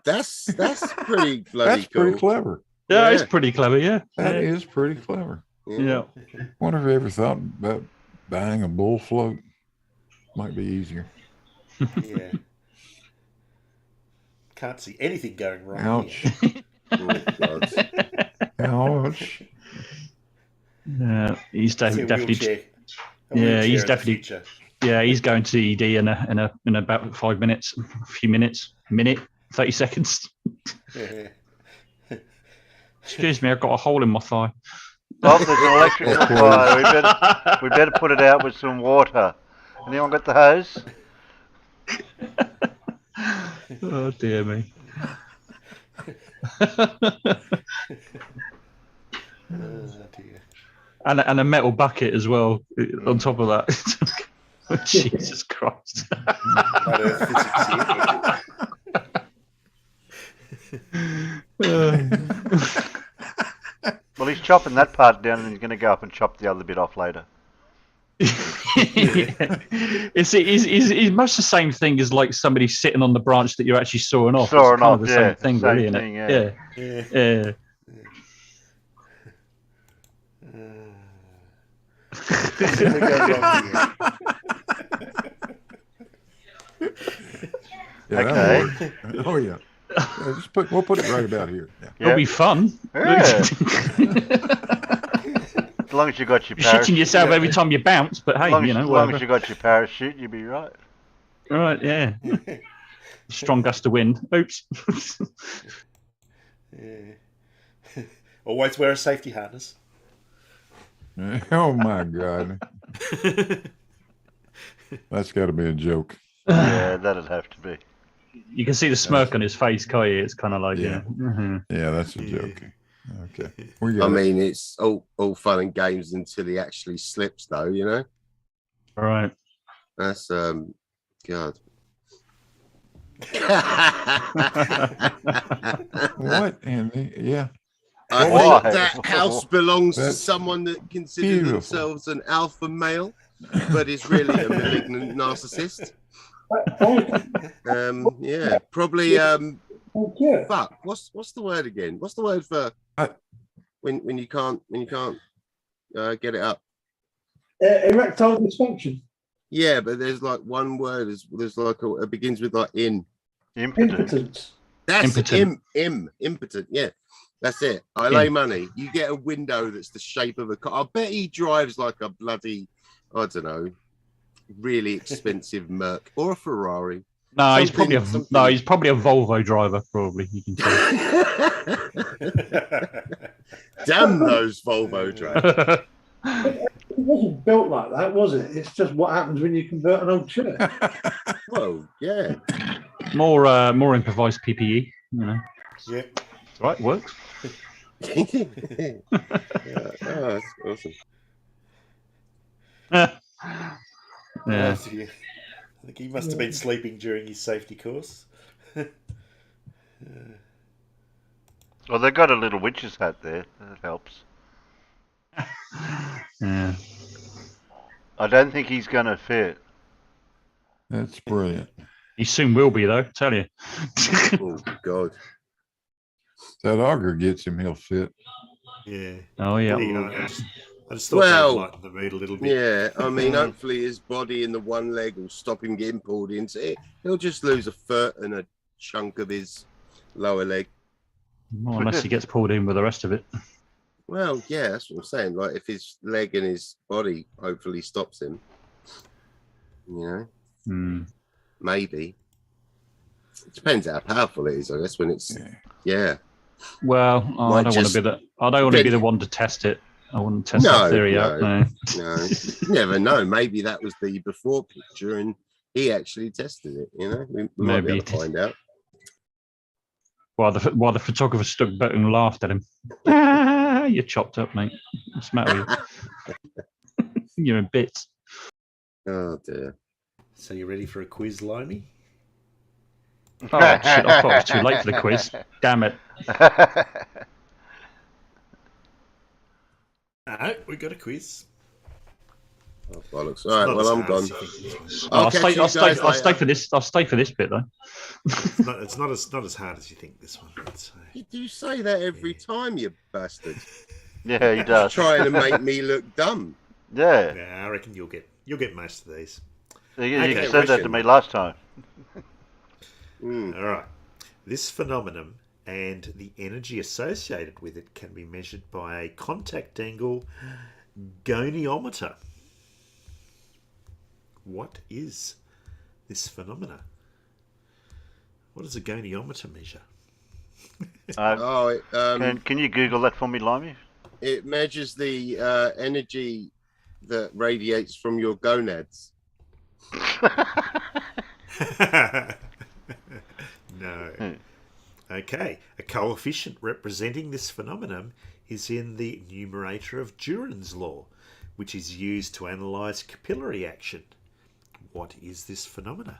That's pretty bloody That's cool. pretty clever. Yeah, it's pretty clever. Yeah, That is pretty clever. yeah. Wonder if you ever thought about buying a bull float? Might be easier. Yeah. Can't see anything going wrong. Ouch. Ouch. Yeah, he's definitely. He's definitely. Yeah, he's going to ED in about 5 minutes, a few minutes, minute, 30 seconds. Yeah. Excuse me, I've got a hole in my thigh. Oh, there's an electrical fire. We better put it out with some water. Anyone got the hose? Oh dear me. And a metal bucket as well on top of that. Jesus Christ. Well, he's chopping that part down and he's going to go up and chop the other bit off later. It's much the same thing as like somebody sitting on the branch that you're actually sawing off. Sawing it's kind off, of the yeah, same thing, same really, thing, isn't it? Yeah. Okay. Oh yeah. We'll put it right about here. Yeah. It'll be fun. Yeah. As long as you got your You're parachute. shitting yourself every time you bounce, but hey, you know, as long whatever. as you got your parachute, you'll be right. Right, yeah. Strong gust of wind. Oops. Yeah. Always wear a safety harness. Oh my God. That's got to be a joke. Yeah, that'd have to be. You can see the smirk on his face, can't you? It's kind of like, Yeah. Yeah, that's a joke. Okay. I mean, it's all fun and games until he actually slips, though, you know? Right. That's, God. What, Andy? Yeah. I think that house belongs to someone that considers beautiful. themselves an alpha male, but is really a malignant narcissist. Yeah, probably. Fuck. What's the word again? What's the word for when you can't get it up? Erectile dysfunction. Yeah, but there's like one word. There's like it begins with like in. Impotence. That's Impotent. impotent. Yeah, that's it. I lay money. You get a window that's the shape of a car. I bet he drives like a bloody, I don't know, really expensive Merc or a Ferrari. No, he's probably a Volvo driver. Probably you can tell. Damn those Volvo drivers. It wasn't built like that, was it? It's just what happens when you convert an old shirt. Well, yeah. More improvised PPE, you know. Yeah. It's right, works. Yeah. Oh, that's awesome. Yeah. I think he must have been sleeping during his safety course. Well, they got a little witch's hat there. That helps. Yeah. I don't think he's going to fit. That's brilliant. He soon will be, though. Tell you. Oh God. That auger gets him, he'll fit. Yeah. Oh yeah. I just thought that would lighten the mood a little bit. Yeah, I mean, hopefully his body in the one leg will stop him getting pulled into it. He'll just lose a foot and a chunk of his lower leg. Well, unless he gets pulled in with the rest of it. Well, yeah, that's what I'm saying. Like, if his leg and his body hopefully stops him, you know, maybe. It depends how powerful it is, I guess. When it's Well, I don't want to be the. I don't want to be the one to test it. I wouldn't test that theory out. No. You never know. Maybe that was the before picture, and he actually tested it. You know, we might be able to find out. While the photographer stood back and laughed at him. You're chopped up, mate. What's the matter with you? You're in bits. Oh dear. So you ready for a quiz, Limey? Oh shit! I thought it was too late for the quiz. Damn it. No, we got a quiz. Oh, bollocks. All right, well, I'm gone. I'll stay for this. I'll stay for this bit though. It's not as hard as you think. This one. You do say that every time, you bastard. Yeah, he does. Trying to make me look dumb. Yeah. Yeah, I reckon you'll get most of these. You said that to me last time. All right. This phenomenon and the energy associated with it can be measured by a contact angle goniometer. What is this phenomena? What does a goniometer measure? Can you Google that for me, Limey? It measures the energy that radiates from your gonads. No. Okay. A coefficient representing this phenomenon is in the numerator of Duran's law, which is used to analyse capillary action. What is this phenomena?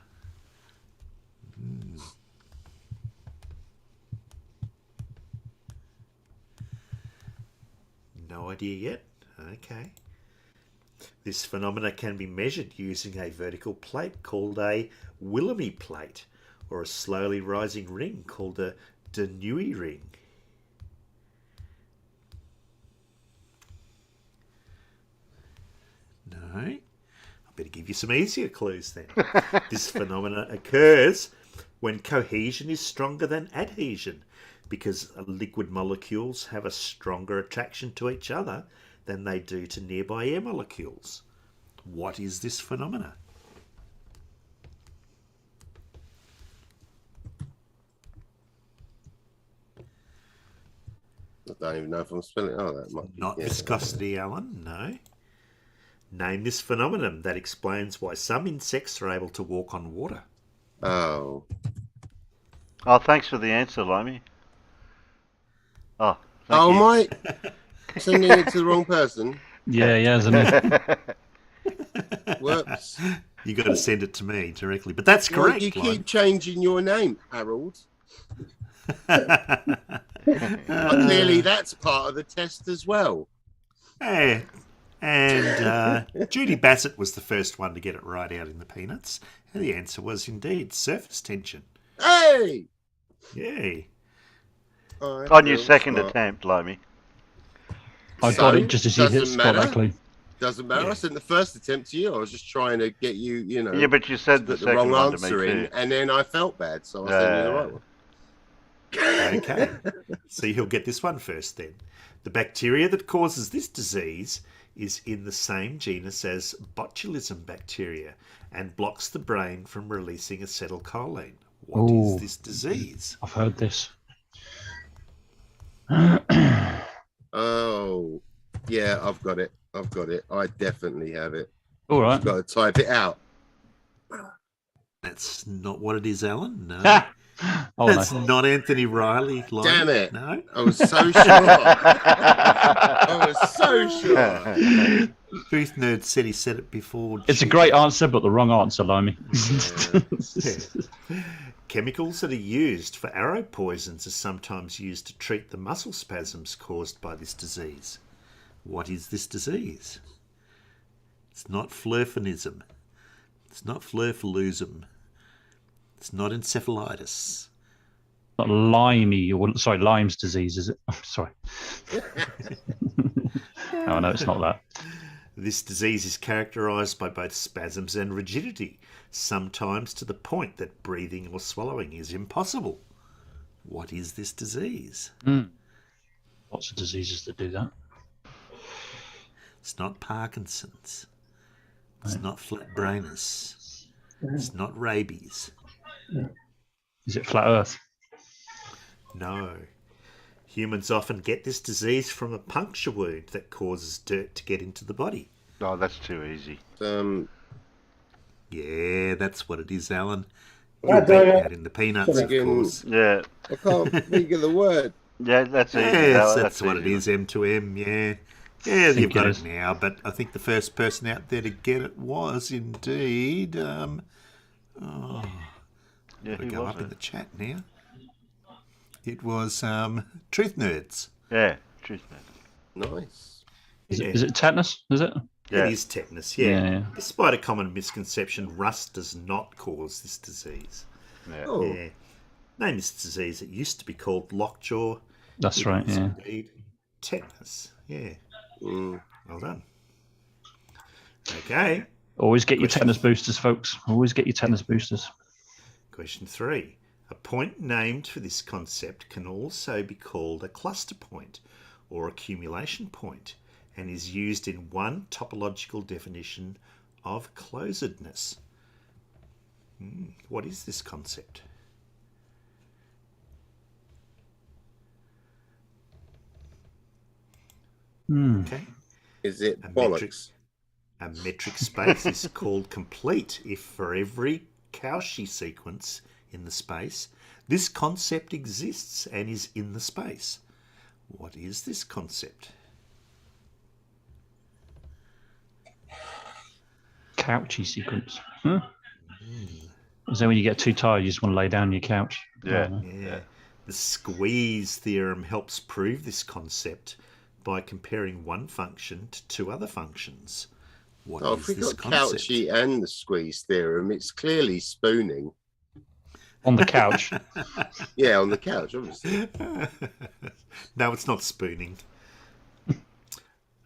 No idea yet? Okay. This phenomena can be measured using a vertical plate called a Willemy plate, or a slowly rising ring called a Deneuve ring. No? I better give you some easier clues then. This phenomena occurs when cohesion is stronger than adhesion, because liquid molecules have a stronger attraction to each other than they do to nearby air molecules. What is this phenomena? I don't even know if I'm spelling. Oh, that might be. Not viscosity, Alan, no. Name this phenomenon that explains why some insects are able to walk on water. Oh. Oh, thanks for the answer, Lomi. Oh, Oh, you. am I sending it to the wrong person? Yeah, isn't it? Whoops. You got to send it to me directly, but that's correct. You keep changing your name, Harold. Clearly, that's part of the test as well. Yeah. And Judy Bassett was the first one to get it right out in the Peanuts. And the answer was indeed surface tension. Hey! Yay. On your second attempt, Lomi. I got it just as you hit correctly. Doesn't matter. I sent the first attempt to you. I was just trying to get you, Yeah, but you said the wrong wrong answer in, and then I felt bad, so I sent you the right one. Okay. So you'll get this one first then. The bacteria that causes this disease is in the same genus as botulism bacteria and blocks the brain from releasing acetylcholine. What is this disease? I've heard this. Oh, yeah, I've got it. I definitely have it. All right. I've got to type it out. That's not what it is, Alan. No. That's not Anthony Riley. Damn it. No. I was so sure. Booth Nerd said he said it before. It's a great answer, but the wrong answer, Lomi. Chemicals that are used for arrow poisons are sometimes used to treat the muscle spasms caused by this disease. What is this disease? It's not flurfinism. It's not flurfalusm. It's not encephalitis. Not Lyme's disease, is it? Oh, sorry. Oh, no, it's not that. This disease is characterised by both spasms and rigidity, sometimes to the point that breathing or swallowing is impossible. What is this disease? Lots of diseases that do that. It's not Parkinson's. It's not flatbrainers. It's not rabies. Is it flat Earth? No. Humans often get this disease from a puncture wound that causes dirt to get into the body. Oh, that's too easy. Yeah, that's what it is, Alan. You'll beat that in the Peanuts, of course. Yeah. I can't think of the word. Yeah, that's easy. Yes, that's what it is, M2M, yeah. Yeah, you've got it now, but I think the first person out there to get it was indeed... yeah, who go up in the chat now. It was Truth Nerds. Yeah, Truth Nerds. Nice. Is it tetanus? Is it? Yeah. It is tetanus, yeah. Despite a common misconception, rust does not cause this disease. Yeah. Oh. Yeah. Name this disease. It used to be called lockjaw. That's right, yeah. Indeed. Tetanus, yeah. Well done. Okay. Always get your tetanus boosters, folks. Always get your tetanus boosters. Question 3. A point named for this concept can also be called a cluster point or accumulation point and is used in one topological definition of closedness. What is this concept? Okay. Is it bollocks? A metric space is called complete if for every Cauchy sequence in the space, this concept exists and is in the space. What is this concept? Couchy sequence. Is that when you get too tired, you just want to lay down on your couch? Yeah. The squeeze theorem helps prove this concept by comparing one function to two other functions. What is if we this got concept? Cauchy and the squeeze theorem, it's clearly spooning. On the couch? Yeah, on the couch, obviously. No, it's not spooning.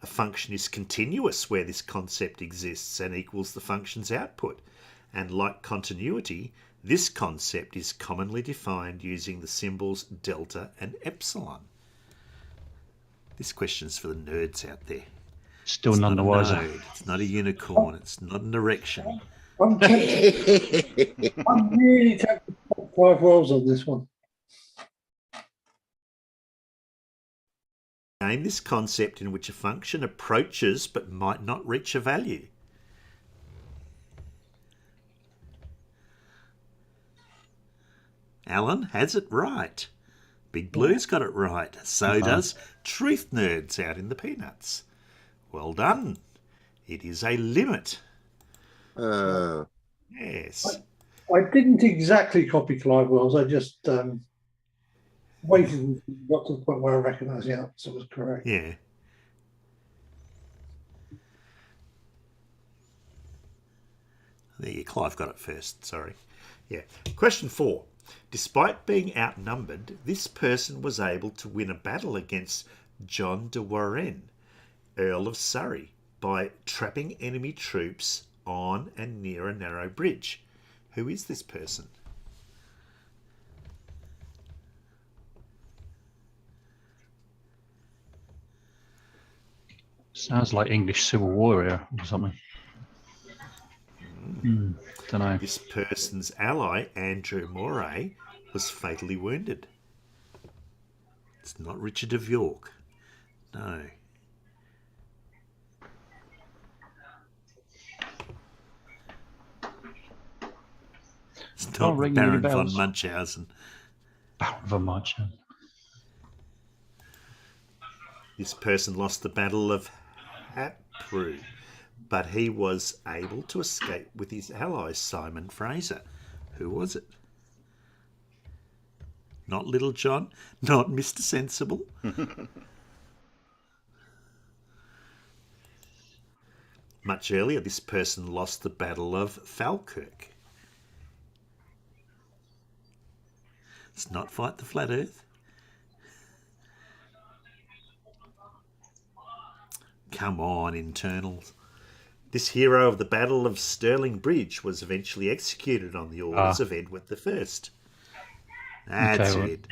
A function is continuous where this concept exists and equals the function's output. And like continuity, this concept is commonly defined using the symbols delta and epsilon. This question's for the nerds out there. Still It's none not the a wiser. node. It's not a unicorn. It's not an erection. I'm tempted. I'm really tempted to put 5 rolls on this one. Name this concept in which a function approaches but might not reach a value. Alan has it right. Big Blue's got it right. So does Truth Nerds out in the Peanuts. Well done. It is a limit. Yes. I didn't exactly copy Clive Wells. I just waited and got to the point where I recognised the answer was correct. Yeah. There you Clive got it first, sorry. Yeah. Question 4. Despite being outnumbered, this person was able to win a battle against John de Warenne, Earl of Surrey, by trapping enemy troops on and near a narrow bridge. Who is this person? Sounds like English Civil Warrior or something. Don't know. This person's ally, Andrew Moray, was fatally wounded. It's not Richard of York. No. It's not Baron von Munchausen. Baron von Munchausen. This person lost the Battle of Hapru, but he was able to escape with his ally Simon Fraser. Who was it? Not Little John, not Mr. Sensible. Much earlier, this person lost the Battle of Falkirk. It's not Fight the Flat Earth. Come on, internals. This hero of the Battle of Stirling Bridge was eventually executed on the orders of Edward I. That's it.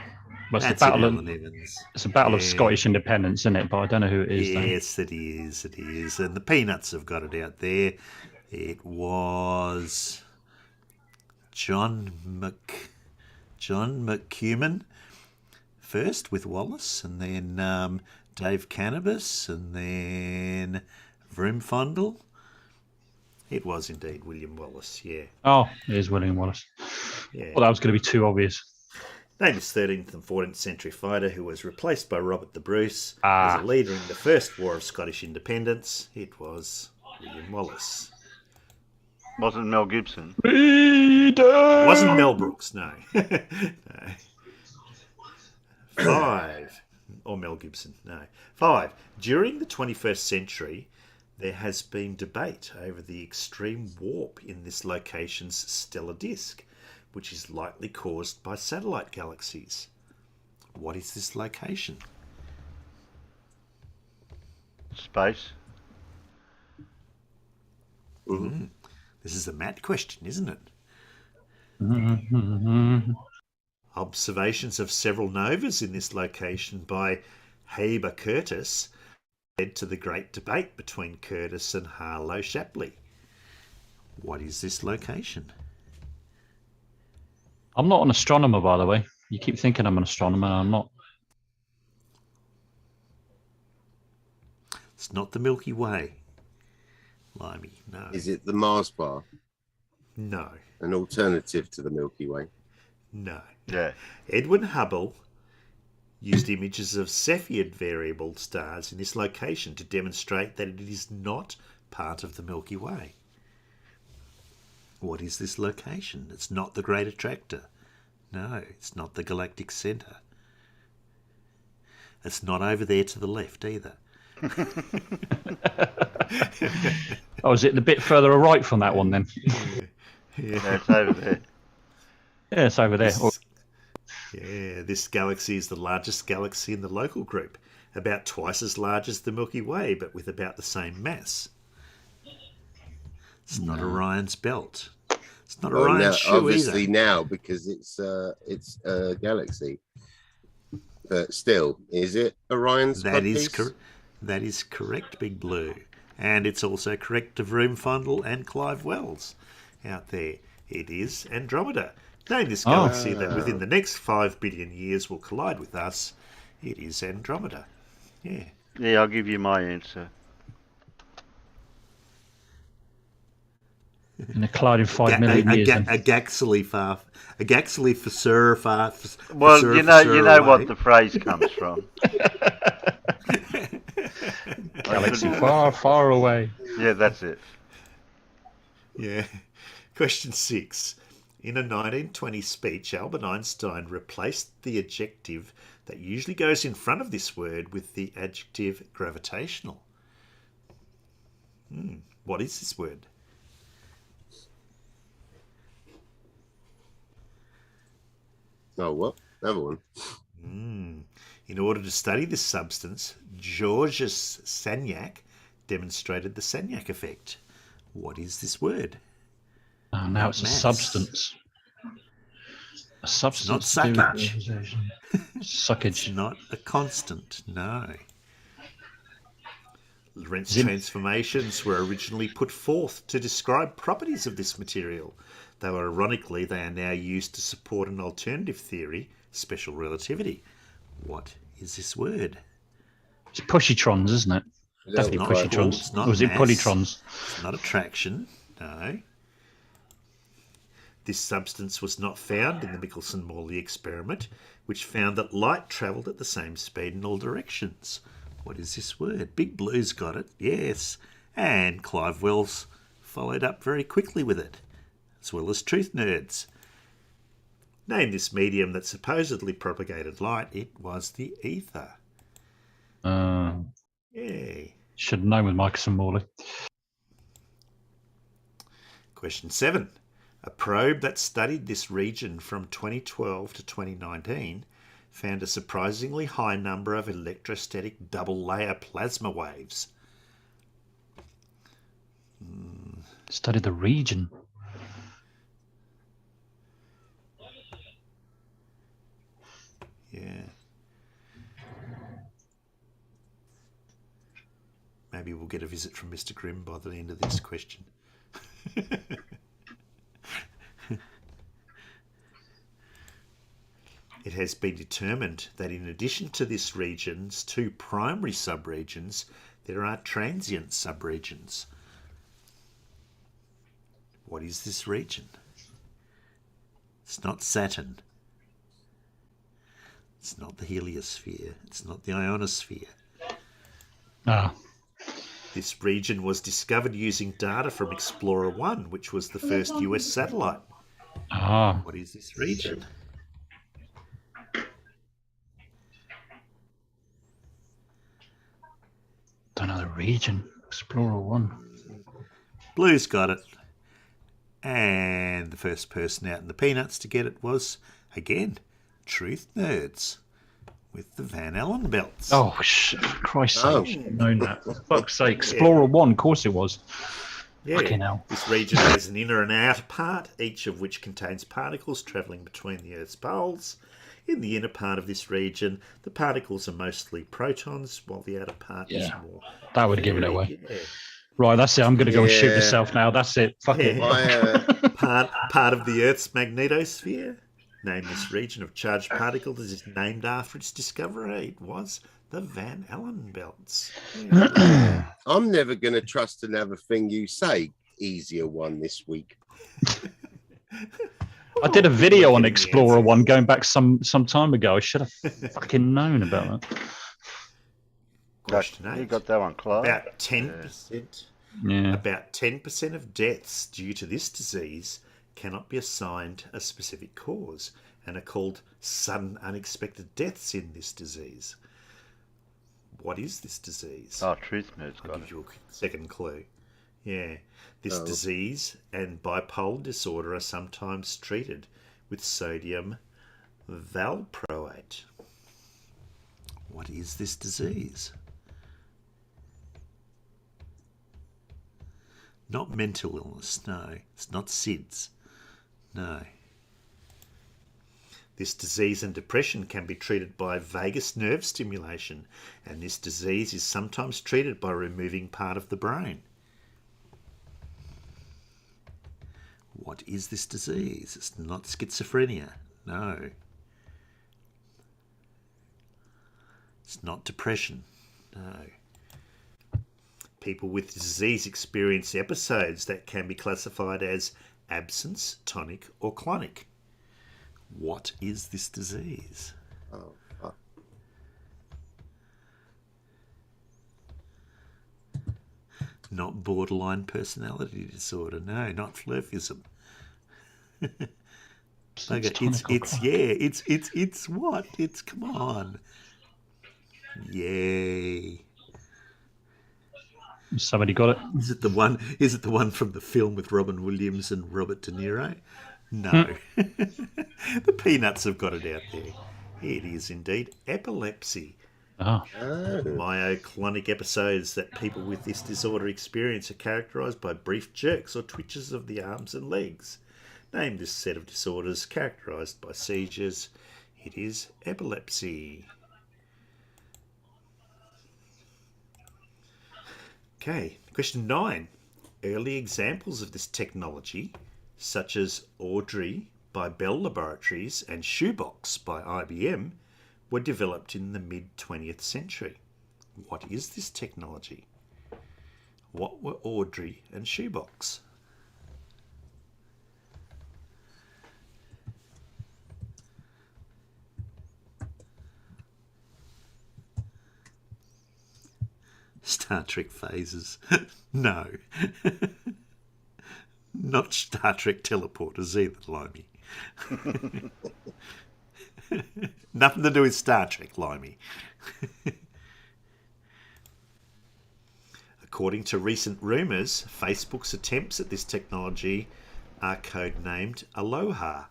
Well, That's it, Alan Evans. It's a battle of Scottish independence, isn't it? But I don't know who it is. Yes, it is. It is. And the Peanuts have got it out there. It was John McCuman first with Wallace, and then Dave Cannabis, and then Vroomfondle. It was indeed William Wallace, yeah. Oh, it is William Wallace. Yeah. Well, that was going to be too obvious. Named as 13th and 14th century fighter who was replaced by Robert the Bruce as a leader in the First War of Scottish Independence. It was William Wallace. Wasn't Mel Gibson. Wasn't Mel Brooks, no. No. 5. Or Mel Gibson, no. 5. During the 21st century, there has been debate over the extreme warp in this location's stellar disk, which is likely caused by satellite galaxies. What is this location? Space. This is a Matt question, isn't it? Observations of several novas in this location by Heber Curtis led to the great debate between Curtis and Harlow Shapley. What is this location? I'm not an astronomer, by the way. You keep thinking I'm an astronomer, I'm not. It's not the Milky Way. Limey, no. Is it the Mars bar? No. An alternative to the Milky Way? No. Yeah. Edwin Hubble used images of Cepheid variable stars in this location to demonstrate that it is not part of the Milky Way. What is this location? It's not the Great Attractor. No, it's not the Galactic Centre. It's not over there to the left either. Oh, is it a bit further right from that one then? Yeah, it's over there. Yeah, it's over there. This galaxy is the largest galaxy in the local group, about twice as large as the Milky Way, but with about the same mass. It's not Orion's belt. It's not Orion's shoe obviously either. now, because it's a galaxy. But still, is it Orion's That codpiece? is correct. That is correct, Big Blue. And it's also correct of Vroom and Clive Wells out there. It is Andromeda. Name this galaxy that within the next 5 billion years will collide with us. It is Andromeda. Yeah. Yeah, I'll give you my answer. In a collide in 5 million years. A galaxy for Sir far. Well, for you know away. what the phrase comes from. Galaxy far, far away. Yeah, that's it. Yeah. Question 6. In a 1920 speech, Albert Einstein replaced the adjective that usually goes in front of this word with the adjective gravitational. What is this word? Oh, what? Another one. In order to study this substance, Georges Sagnac demonstrated the Sagnac effect. What is this word? Oh, now it's a substance. A substance. It's not suckage. Suckage. It's not a constant, no. Lorentz transformations were originally put forth to describe properties of this material, though ironically they are now used to support an alternative theory, special relativity. What is this word? It's pushytrons, isn't it? Definitely pushytrons. It's not or was it mass. polytrons? It's not attraction, no. This substance was not found in the Michelson-Morley experiment, which found that light travelled at the same speed in all directions. What is this word? Big Blue's got it, yes. And Clive Wells followed up very quickly with it, as well as Truth Nerds. Name this medium that supposedly propagated light. It was the ether. Yay. Should have known with Michelson Morley. Question 7. A probe that studied this region from 2012 to 2019 found a surprisingly high number of electrostatic double-layer plasma waves. Studied the region. Yeah. Maybe we'll get a visit from Mr. Grimm by the end of this question. It has been determined that in addition to this region's 2 primary subregions, there are transient subregions. What is this region? It's not Saturn. It's not the heliosphere. It's not the ionosphere. This region was discovered using data from Explorer 1, which was the first US satellite. What is this region? Don't know the region. Explorer 1. Blue's got it. And the first person out in the peanuts to get it was, again, Truth Nerds with the Van Allen belts. Oh, for Christ's sake, I should have known that. For fuck's sake. Explorer 1, of course it was. Yeah. Fucking hell. This region has an inner and outer part, each of which contains particles travelling between the Earth's poles. In the inner part of this region, the particles are mostly protons, while the outer part is more. That would have given it away. Yeah. Right, that's it. I'm going to go and shoot myself now. That's it. Fuck it. Part of the Earth's magnetosphere. Name this region of charged particles is named after its discoverer. It was the Van Allen belts. Yeah. I'm never going to trust another thing you say. Easier one this week. I did a video on Explorer 1 going back some time ago. I should have fucking known about that. Question 8. You got that one, Clive. About 10%. Yeah. About 10% of deaths due to this disease cannot be assigned a specific cause and are called sudden unexpected deaths in this disease. What is this disease? Oh, Truth Nerds got I'll it. give you a second clue. Yeah. This disease and bipolar disorder are sometimes treated with sodium valproate. What is this disease? Not mental illness, no. It's not SIDS. No. This disease and depression can be treated by vagus nerve stimulation, and this disease is sometimes treated by removing part of the brain. What is this disease? It's not schizophrenia. No. It's not depression. No. People with the disease experience episodes that can be classified as absence, tonic, or clonic. What is this disease? Oh, fuck. Not borderline personality disorder. No, not flurfism. It's what? It's, come on. Yay. Somebody got it. Is it the one from the film with Robin Williams and Robert De Niro? No. The Peanuts have got it out there. It is indeed epilepsy. Oh. Myoclonic episodes that people with this disorder experience are characterised by brief jerks or twitches of the arms and legs. Name this set of disorders characterised by seizures. It is epilepsy. Okay, question 9. Early examples of this technology, such as Audrey by Bell Laboratories and Shoebox by IBM, were developed in the mid-20th century. What is this technology? What were Audrey and Shoebox? Star Trek phases. No. Not Star Trek teleporters either, Limey. Nothing to do with Star Trek, Limey. According to recent rumours, Facebook's attempts at this technology are codenamed Aloha.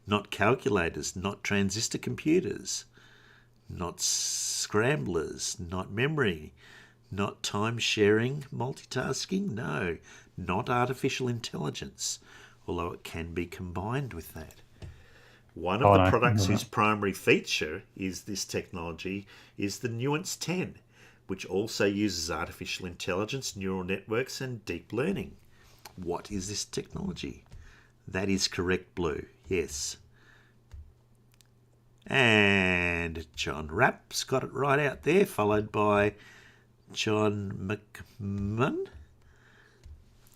Not calculators, not transistor computers, not scramblers, not memory, not time-sharing multitasking, no, not artificial intelligence, although it can be combined with that. One of the products whose primary feature is this technology is the Nuance 10, which also uses artificial intelligence, neural networks, and deep learning. What is this technology? That is correct, Blue. Yes. And John Rapp's got it right out there, followed by John McMahon.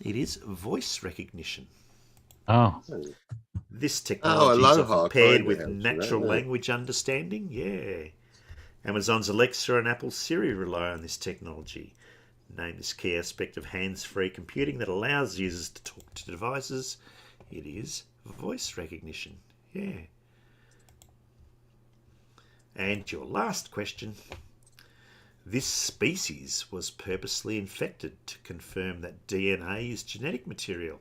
It is voice recognition. Oh. This technology is often paired with programs, natural language understanding. Yeah. Amazon's Alexa and Apple's Siri rely on this technology. Name this key aspect of hands-free computing that allows users to talk to devices. It is voice recognition. Yeah. And your last question. This species was purposely infected to confirm that DNA is genetic material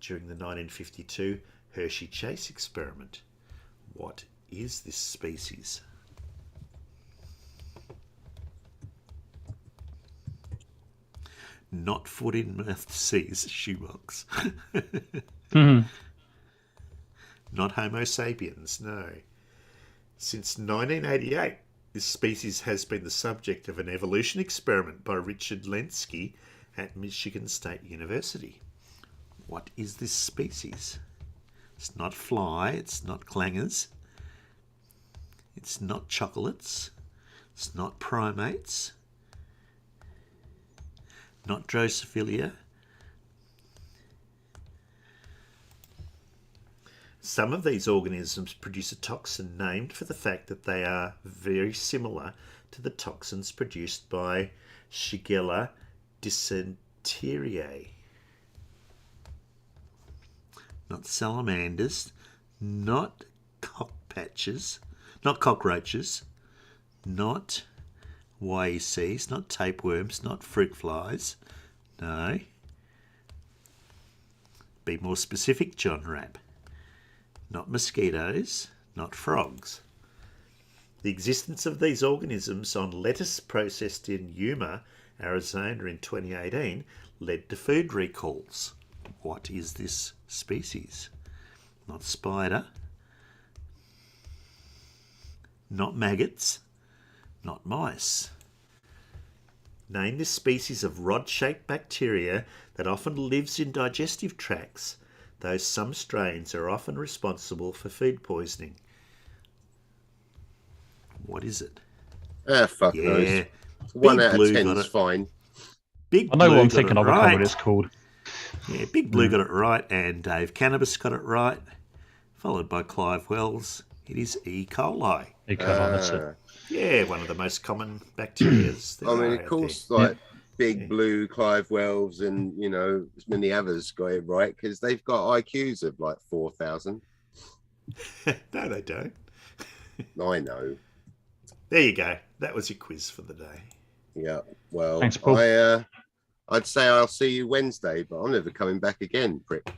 during the 1952 Hershey-Chase experiment. What is this species? Not foot in mouth disease, shoebox. Not Homo sapiens, no. Since 1988, this species has been the subject of an evolution experiment by Richard Lenski at Michigan State University. What is this species? It's not fly, it's not clangers, it's not chocolates, it's not primates, not Drosophila. Some of these organisms produce a toxin named for the fact that they are very similar to the toxins produced by Shigella dysenteriae. Not salamanders, not cockroaches, not YECs, not tapeworms, not fruit flies. No. Be more specific, John Rapp. Not mosquitoes, not frogs. The existence of these organisms on lettuce processed in Yuma, Arizona in 2018 led to food recalls. What is this species? Not spider. Not maggots. Not mice. Name this species of rod-shaped bacteria that often lives in digestive tracts, though some strains are often responsible for food poisoning. What is it? Fuck yeah. knows. 1 Big out of Blue 10 got is it. fine. Big I know Blue what I'm got thinking it of. I can't remember what right. it's called. Yeah, Big Blue got it right, and Dave Cannabis got it right, followed by Clive Wells. It is E. coli. E. coli, that's it. Yeah, one of the most common bacterias. I mean, of course, like Big Blue, Clive Wells, and you know, as many others got it right because they've got IQs of like 4,000. No, they don't. I know. There you go. That was your quiz for the day. Yeah. Well, thanks, Paul. I'd say I'll see you Wednesday, but I'm never coming back again, prick.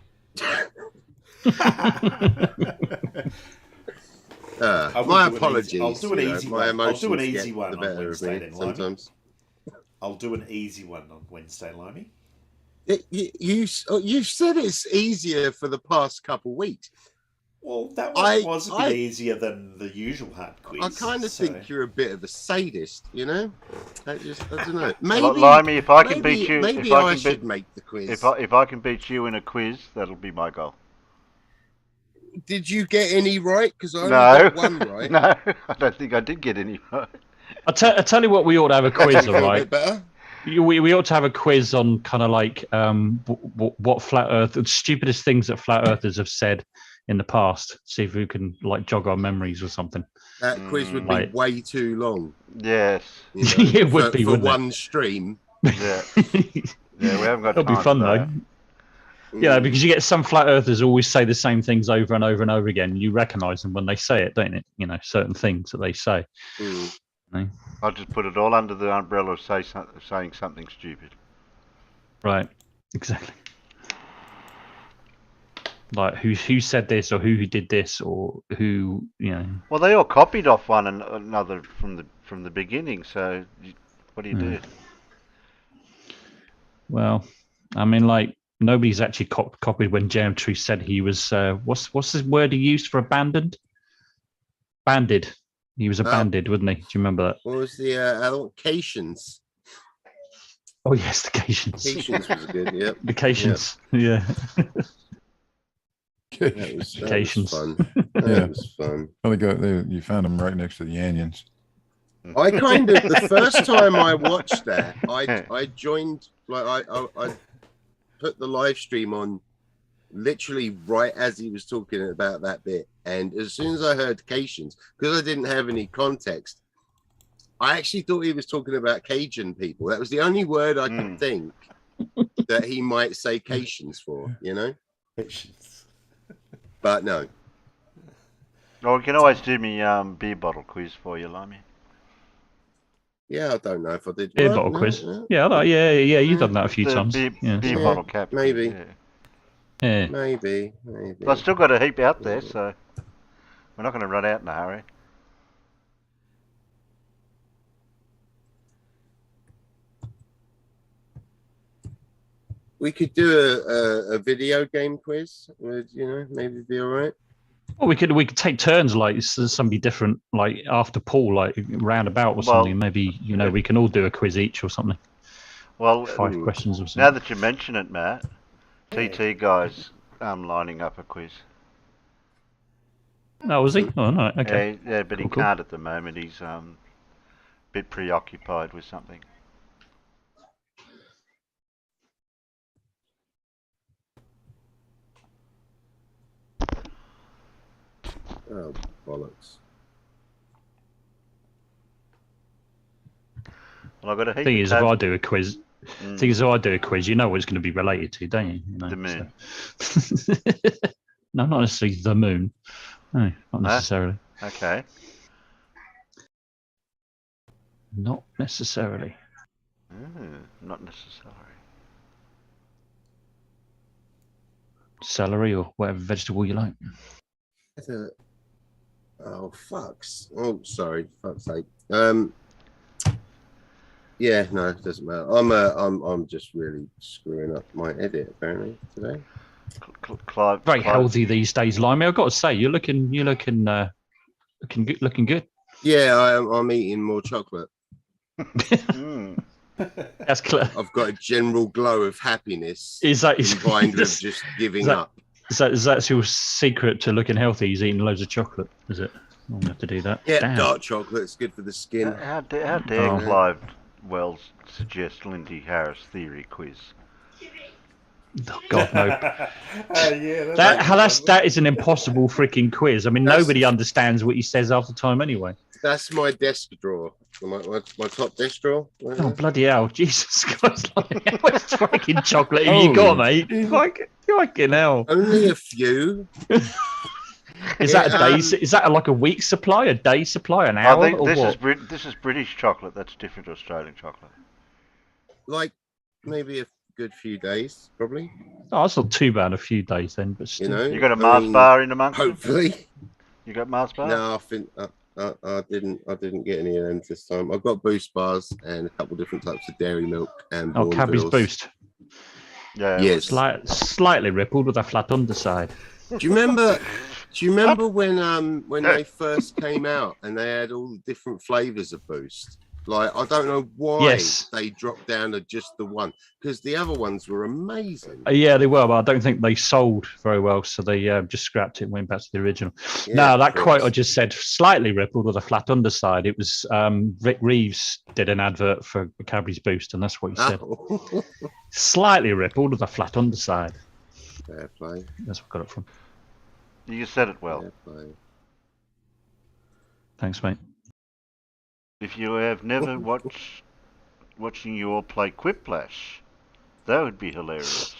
My apologies. I'll do an easy one. I'll do an easy one on Wednesday then, sometimes. I'll do an easy one on Wednesday, Limey. You said it's easier for the past couple of weeks. Well, that one was a bit easier than the usual hard quiz. I kind of think you're a bit of a sadist, you know. I don't know. Maybe, Limey, if I can beat you, maybe if I can should make the quiz. If I can beat you in a quiz, that'll be my goal. Did you get any right? Because I only got one right. No, I don't think I did get any right. I tell you what, we ought to have a quiz, all right? We ought to have a quiz on kind of like what flat Earth, the stupidest things that flat earthers have said in the past. See if we can like jog our memories or something. That quiz would be way too long. Yes, you know, it would be for one stream. Yeah, yeah, we haven't got. It'll be fun though. Yeah, because you get some flat earthers always say the same things over and over and over again. You recognise them when they say it, don't you? You know, certain things that they say. I'll just put it all under the umbrella of saying something stupid. Right, exactly. Like who said this or who did this or who, you know. Well, they all copied off one another from the beginning. So, what do you do? Well, I mean, like nobody's actually copied when Geometry said he was. What's the word he used for abandoned? Banded. He was abandoned, wasn't he? Do you remember that? What was the allocations? Oh yes, the Cations. Cations was good. Yep. The Cations. Yeah. That was fun. That was fun. Well, you found them right next to the onions. I kind of the first time I watched that, I joined like I put the live stream on literally right as he was talking about that bit, and as soon as I heard Cations, because I didn't have any context, I actually thought he was talking about Cajun people. That was the only word I could think that he might say Cations for, you know. But no. Well, you can always do me beer bottle quiz for you, Limey. Yeah, I don't know if I did. Beer bottle quiz. Yeah, yeah. You've done that a few times. Beer bottle cap. Maybe. Yeah. Maybe. I've still got a heap out there, so we're not going to run out in a hurry. We could do a video game quiz. Would, you know, maybe be all right. Well, we could take turns, like somebody different, like after Paul, like roundabout or something. Maybe we can all do a quiz each or something. Well, 5 questions or something. Now that you mention it, Matt, TT guy's lining up a quiz. Oh, was he? Oh no, okay. Yeah, but he can't at the moment. He's a bit preoccupied with something. Oh, bollocks. Well, I've got a heap Thing is, if I do a quiz, you know what it's going to be related to, don't you? You know, the moon. So. No, not necessarily the moon. No, not necessarily. Okay. Not necessarily. Not necessarily. Celery or whatever vegetable you like. Oh, fucks. Oh, sorry. Fuck's sake. Yeah, no, it doesn't matter. I'm just really screwing up my edit apparently today. Clive, Very healthy these days, Limey. I've got to say, you're looking good. Yeah, I'm eating more chocolate. That's clear. I've got a general glow of happiness. Is that combined with just giving up? Is that your secret to looking healthy? He's eating loads of chocolate, is it? I'm gonna have to do that. Yeah, Damn. dark chocolate. It's good for the skin. How dare Clive Wells suggest Lindsay Harris theory quiz? Oh, God, no. Yeah, that is an impossible freaking quiz. I mean, nobody understands what he says half the time anyway. That's my desk drawer. My top desk drawer. Oh, bloody hell. Jesus Christ. How much fucking chocolate have you got, mate? Fucking hell. Only a few. Is that a day? Is that like a week's supply, a day supply, an hour, or what? This is British chocolate. That's different to Australian chocolate. Like maybe a good few days, probably. Oh, that's not too bad. A few days then, but still. You got a Mars bar in amongst them? Hopefully. You got Mars bar? No, I think I didn't get any of them this time. I've got Boost bars and a couple different types of dairy milk and Cadbury's Boost. Yeah. Yes. Slightly rippled with a flat underside. Do you remember when they first came out and they had all the different flavors of Boost? Like, I don't know why they dropped down to just the one, because the other ones were amazing. Yeah, they were, but I don't think they sold very well, so they just scrapped it and went back to the original. Yeah, no, that quote I just said, slightly rippled with a flat underside. It was Rick Reeves did an advert for Cadbury's Boost, and that's what he said. Oh. Slightly rippled with a flat underside. Fair play. That's where I got it from. You said it well. Fair play. Thanks, mate. If you have never watching you all play Quiplash, that would be hilarious.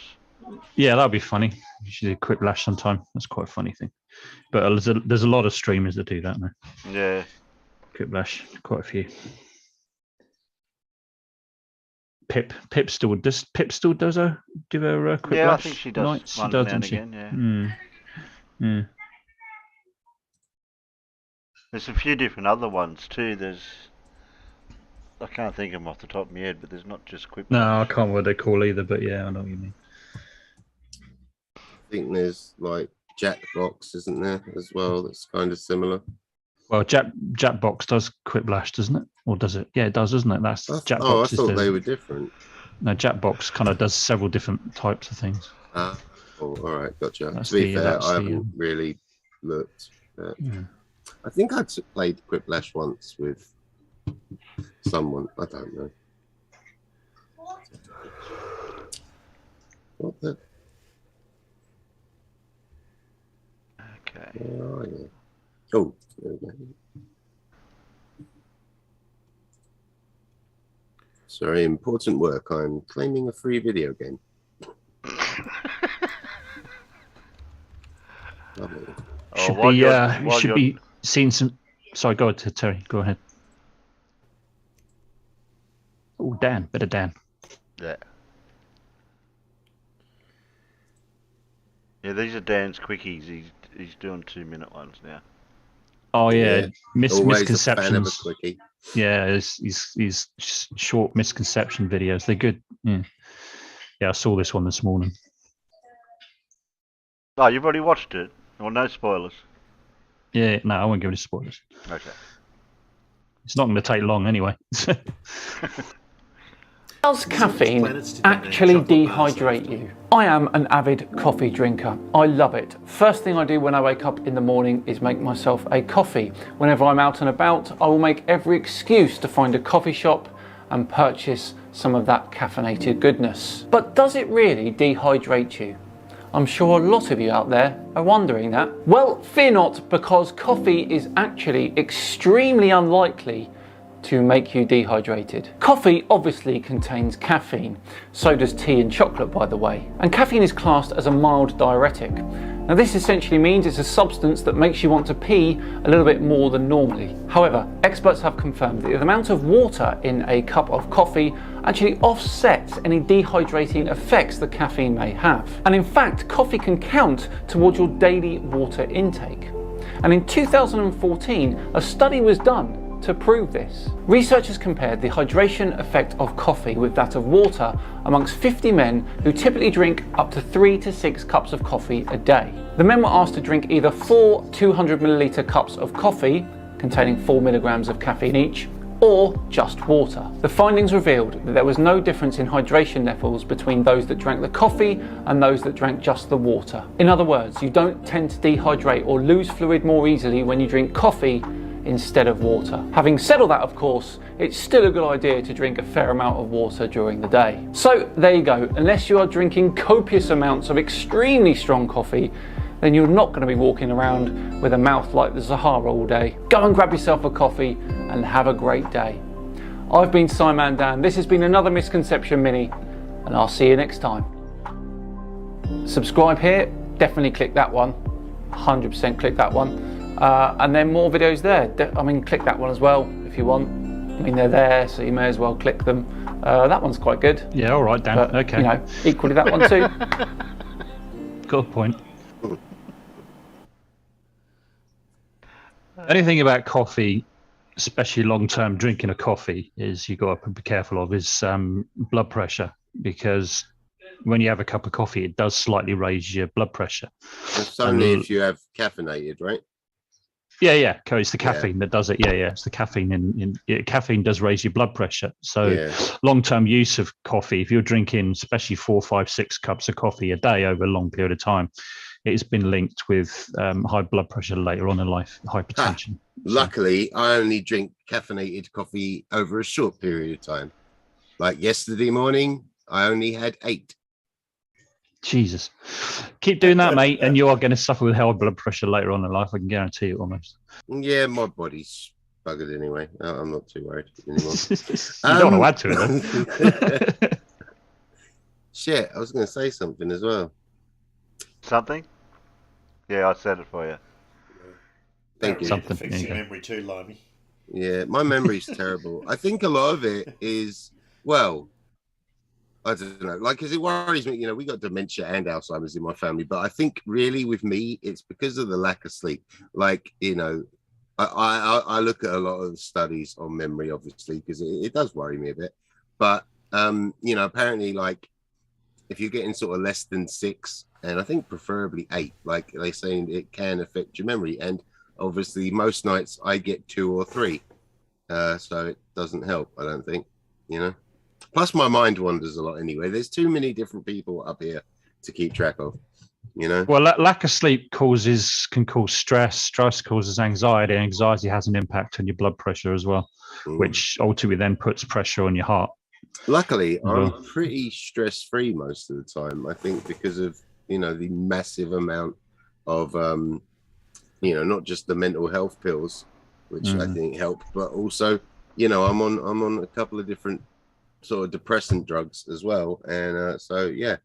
Yeah, that'd be funny. You should do Quiplash sometime. That's quite a funny thing. But there's a lot of streamers that do that now. Yeah. Quiplash, quite a few. Pip still does. Pip still does do her Quiplash. Yeah, I think she does. Nights. One She does, now and doesn't she? again, yeah. Mm. There's a few different other ones too. I can't think of them off the top of my head, but there's not just Quiplash. No, I can't remember what they call either, but yeah, I know what you mean. I think there's like Jackbox, isn't there, as well? That's kind of similar. Well, Jackbox does Quiplash, doesn't it? Or does it? Yeah, it does, doesn't it? That's Jackbox. Oh, I thought they were different. No, Jackbox kind of does several different types of things. Oh, all right, gotcha. That's to be the- fair, that's I the, haven't really looked. But Yeah. I think I played Quiplash once with someone. I don't know. What the? Okay. Oh, yeah. Oh, there we go. Sorry, important work. I'm claiming a free video game. Lovely. Should be seeing some. Sorry, go ahead, Terry. Go ahead. Oh, Dan, better Dan. Yeah. Yeah, these are Dan's quickies. He's doing 2-minute ones now. Oh yeah, Yeah. Always a fan of a misconceptions. quickie. Yeah, he's short misconception videos. They're good. Yeah, I saw this one this morning. Oh, you've already watched it? Well, no spoilers. Yeah, no, I won't give any spoilers. Okay. It's not going to take long anyway. Does caffeine actually dehydrate you? I am an avid coffee drinker. I love it. First thing I do when I wake up in the morning is make myself a coffee. Whenever I'm out and about, I will make every excuse to find a coffee shop and purchase some of that caffeinated goodness. But does it really dehydrate you? I'm sure a lot of you out there are wondering that. Well, fear not, because coffee is actually extremely unlikely to make you dehydrated. Coffee obviously contains caffeine, so does tea and chocolate, by the way. And caffeine is classed as a mild diuretic. Now this essentially means it's a substance that makes you want to pee a little bit more than normally. However, experts have confirmed that the amount of water in a cup of coffee actually offsets any dehydrating effects that caffeine may have. And in fact, coffee can count towards your daily water intake. And in 2014, a study was done to prove this. Researchers compared the hydration effect of coffee with that of water amongst 50 men who typically drink up to 3 to 6 cups of coffee a day. The men were asked to drink either 4 200ml cups of coffee, containing 4 milligrams of caffeine each, or just water. The findings revealed that there was no difference in hydration levels between those that drank the coffee and those that drank just the water. In other words, you don't tend to dehydrate or lose fluid more easily when you drink coffee instead of water. Having said all that, of course, it's still a good idea to drink a fair amount of water during the day. So there you go. Unless you are drinking copious amounts of extremely strong coffee, then you're not going to be walking around with a mouth like the Sahara all day. Go and grab yourself a coffee and have a great day. I've been Simon Dan. This has been another Misconception Mini, and I'll see you next time. Subscribe here, definitely click that one, 100% click that one. And then more videos there. Click that one as well if you want. They're there, so you may as well click them. That one's quite good. Yeah, all right, Dan. But, okay. Equally that one too. Good point. Anything about coffee, especially long-term drinking of coffee, is you got to be careful of is blood pressure, because when you have a cup of coffee, it does slightly raise your blood pressure. It's only if you have caffeinated, right? Yeah. It's the caffeine that does it. Yeah. It's the caffeine. Caffeine does raise your blood pressure. So long-term use of coffee, if you're drinking especially 4, 5, 6 cups of coffee a day over a long period of time, it has been linked with high blood pressure later on in life, hypertension. Luckily, I only drink caffeinated coffee over a short period of time. Like yesterday morning, I only had 8. Jesus. Keep doing that, mate, and you are going to suffer with high blood pressure later on in life. I can guarantee it almost. Yeah, my body's buggered anyway. I'm not too worried anymore. You don't want to add to it, though. Shit, I was going to say something as well. Something? Yeah, I said it for you. Thank you. Something affects your memory too, Limey. Yeah, my memory's terrible. I think a lot of it is, well, I don't know, like, because it worries me, we got dementia and Alzheimer's in my family, but I think really with me, it's because of the lack of sleep. Like, I look at a lot of studies on memory, obviously, because it does worry me a bit. But, apparently, like, if you're getting sort of less than 6, and I think preferably 8, like they say, it can affect your memory. And obviously, most nights I get 2 or 3, so it doesn't help, I don't think, Plus, my mind wanders a lot anyway. There's too many different people up here to keep track of, Well, lack of sleep can cause stress. Stress causes anxiety. Anxiety has an impact on your blood pressure as well, which ultimately then puts pressure on your heart. Luckily, I'm pretty stress-free most of the time, I think, because of, the massive amount of, not just the mental health pills, which I think help, but also, I'm on a couple of different sort of depressant drugs as well. And so, yeah,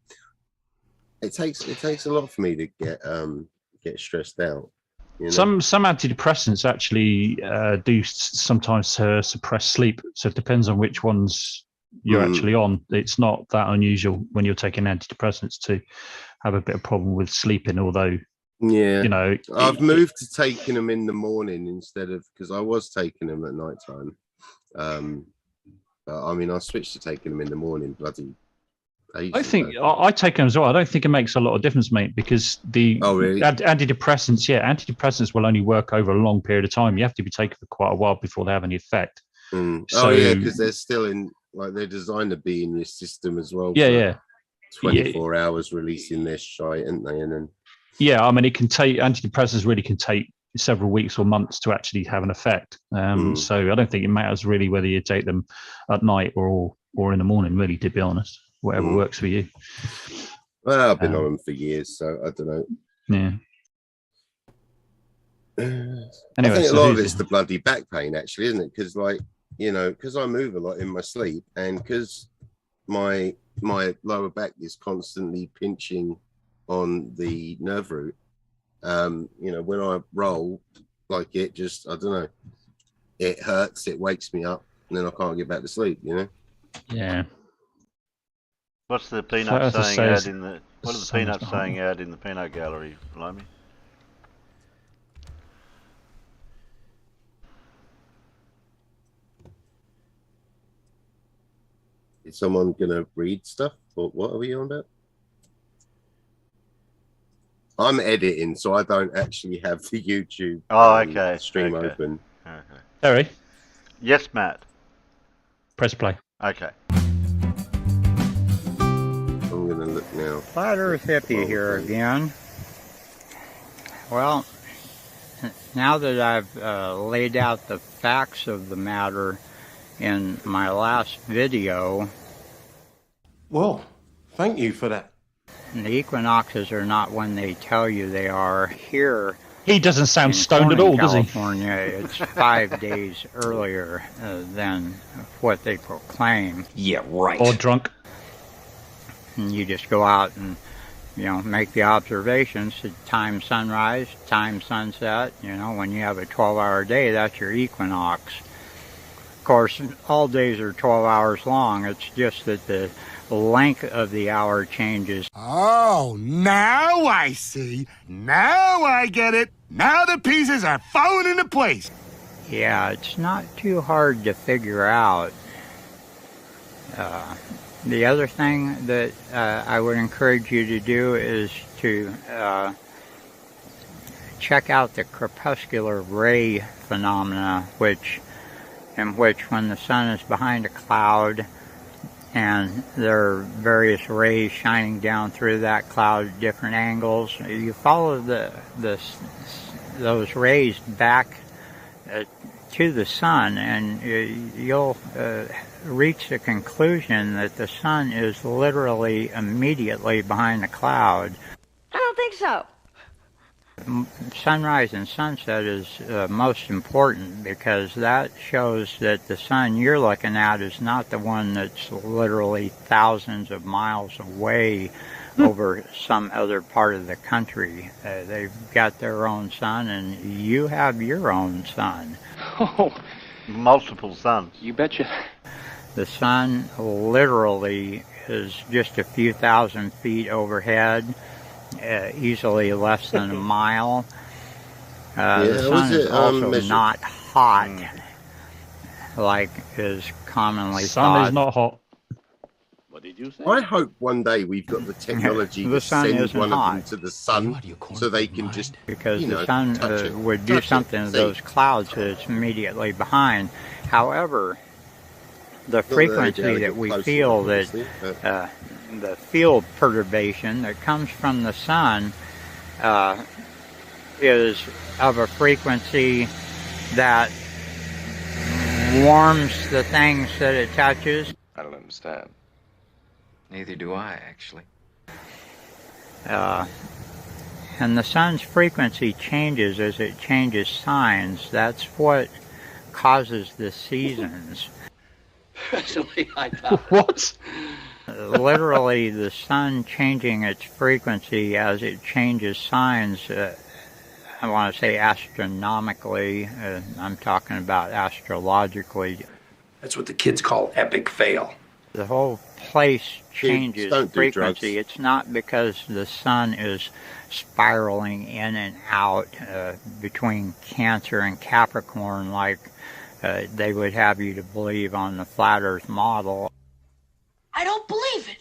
it takes a lot for me to get stressed out. Some antidepressants actually do sometimes suppress sleep. So it depends on which ones you're actually on. It's not that unusual when you're taking antidepressants to have a bit of problem with sleeping, although I've moved to taking them in the morning instead of, because I was taking them at night time. I switched to taking them in the morning. Bloody I think I take them as well. I don't think it makes a lot of difference, mate, because the antidepressants will only work over a long period of time. You have to be taken for quite a while before they have any effect. Because they're still in, like, they're designed to be in your system as well. 24 hours releasing their shite, aren't they? And then it can take, antidepressants really can take several weeks or months to actually have an effect. So I don't think it matters really whether you take them at night or in the morning, really, to be honest. Whatever works for you. Well, I've been on them for years, so I don't know. Yeah. Anyway, I think a lot of it's the bloody back pain, actually, isn't it? Because, like, because I move a lot in my sleep, and because my lower back is constantly pinching on the nerve root. When I roll, like, it just, I don't know, it hurts, it wakes me up, and then I can't get back to sleep. Yeah. What's the peanut saying out in the? What are the peanuts saying out in the peanut gallery, Blimey? Is someone gonna read stuff, or what are we on about? I'm editing, so I don't actually have the YouTube stream open. Okay. Harry? Yes, Matt. Press play. Okay. I'm gonna look now. Flat Earth hippie here again. Well, now that I've laid out the facts of the matter in my last video. Well, thank you for that. The equinoxes are not when they tell you they are. Here, he doesn't sound stoned at all, does he? California, it's 5 days earlier than what they proclaim. Yeah, right. Or drunk. And you just go out and, you know, make the observations to time sunrise, time sunset. You know, when you have a 12-hour day, that's your equinox. Of course, all days are 12 hours long. It's just that the length of the hour changes. Oh, now I see. Now I get it. Now the pieces are falling into place. Yeah, it's not too hard to figure out. The other thing that I would encourage you to do is to check out the crepuscular ray phenomena, in which when the sun is behind a cloud and there are various rays shining down through that cloud at different angles, you follow those rays back to the sun, and you'll reach the conclusion that the sun is literally immediately behind the cloud. I don't think so. Sunrise and sunset is most important because that shows that the sun you're looking at is not the one that's literally thousands of miles away over some other part of the country. They've got their own sun, and you have your own sun. Oh, multiple suns. You betcha. The sun literally is just a few thousand feet overhead, easily less than a mile. The sun is also not hot, like is commonly sun thought. Is not hot. What did you say? I hope one day we've got the technology The to sun send isn't one hot. of them to the sun so they can just, because you the know, sun touch it. would do Touch it. something to See. those clouds that it's immediately behind. However, the Not that frequency they'd that we close feel enough, that obviously, the field perturbation that comes from the sun is of a frequency that warms the things that it touches. I don't understand. Neither do I, actually. And the sun's frequency changes as it changes signs. That's what causes the seasons. Personally, I doubt. What? Literally, the sun changing its frequency as it changes signs, I want to say astronomically, I'm talking about astrologically. That's what the kids call epic fail. The whole place changes don't do frequency. drugs. It's not because the sun is spiraling in and out between Cancer and Capricorn like they would have you to believe on the flat Earth model. I don't believe it.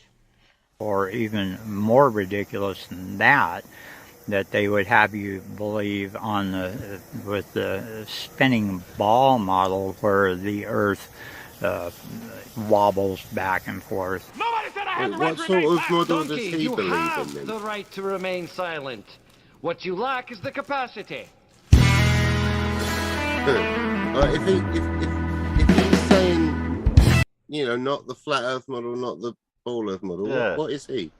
Or even more ridiculous than that they would have you believe on with the spinning ball model where the Earth wobbles back and forth. Nobody said I had the right What to sort remain of silent. model does Donkey, he you believe have in then? the right to remain silent. What you lack is the capacity. If he's saying, you know, not the flat Earth model, not the ball Earth model, Yeah. what is he?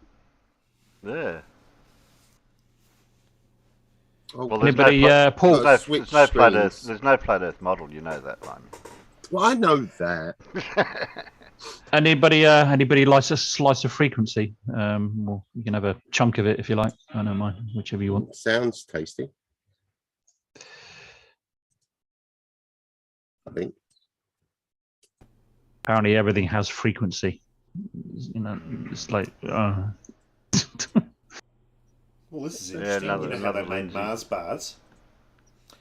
Yeah. Oh, Well, Anybody, Paul? there's no flat Earth. There's no flat Earth model. You know that, Simon. Well, I know that. Anybody likes a slice of frequency? Well, you can have a chunk of it if you like. I don't mind, whichever you want. Sounds tasty. I think. Apparently, everything has frequency. You know, it's like. Well, this is interesting. another- you know how another they made Lindsay. Mars bars?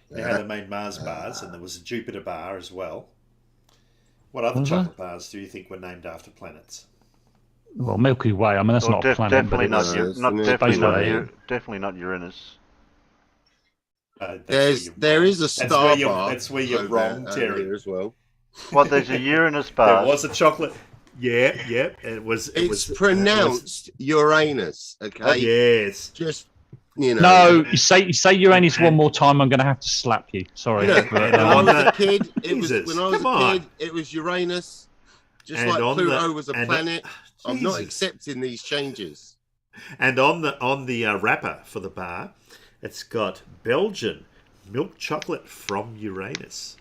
You know how they made Mars bars, and there was a Jupiter bar as well. What other Was chocolate bars do you think were named after planets? Well, Milky Way. I mean, that's not a planet, but it's definitely not Uranus. There is a star bar. That's where you're wrong, Terry. Here as well. What? There's a Uranus bar. There was a chocolate. Yeah. It's pronounced Uranus. Okay. Yes. Just you know. No, you say Uranus one more time, I'm going to have to slap you. Sorry. When I was a kid, it was Uranus. Just And like on Pluto the- was a and- planet. I'm not Jesus. accepting these changes. And on the wrapper for the bar, it's got Belgian milk chocolate from Uranus.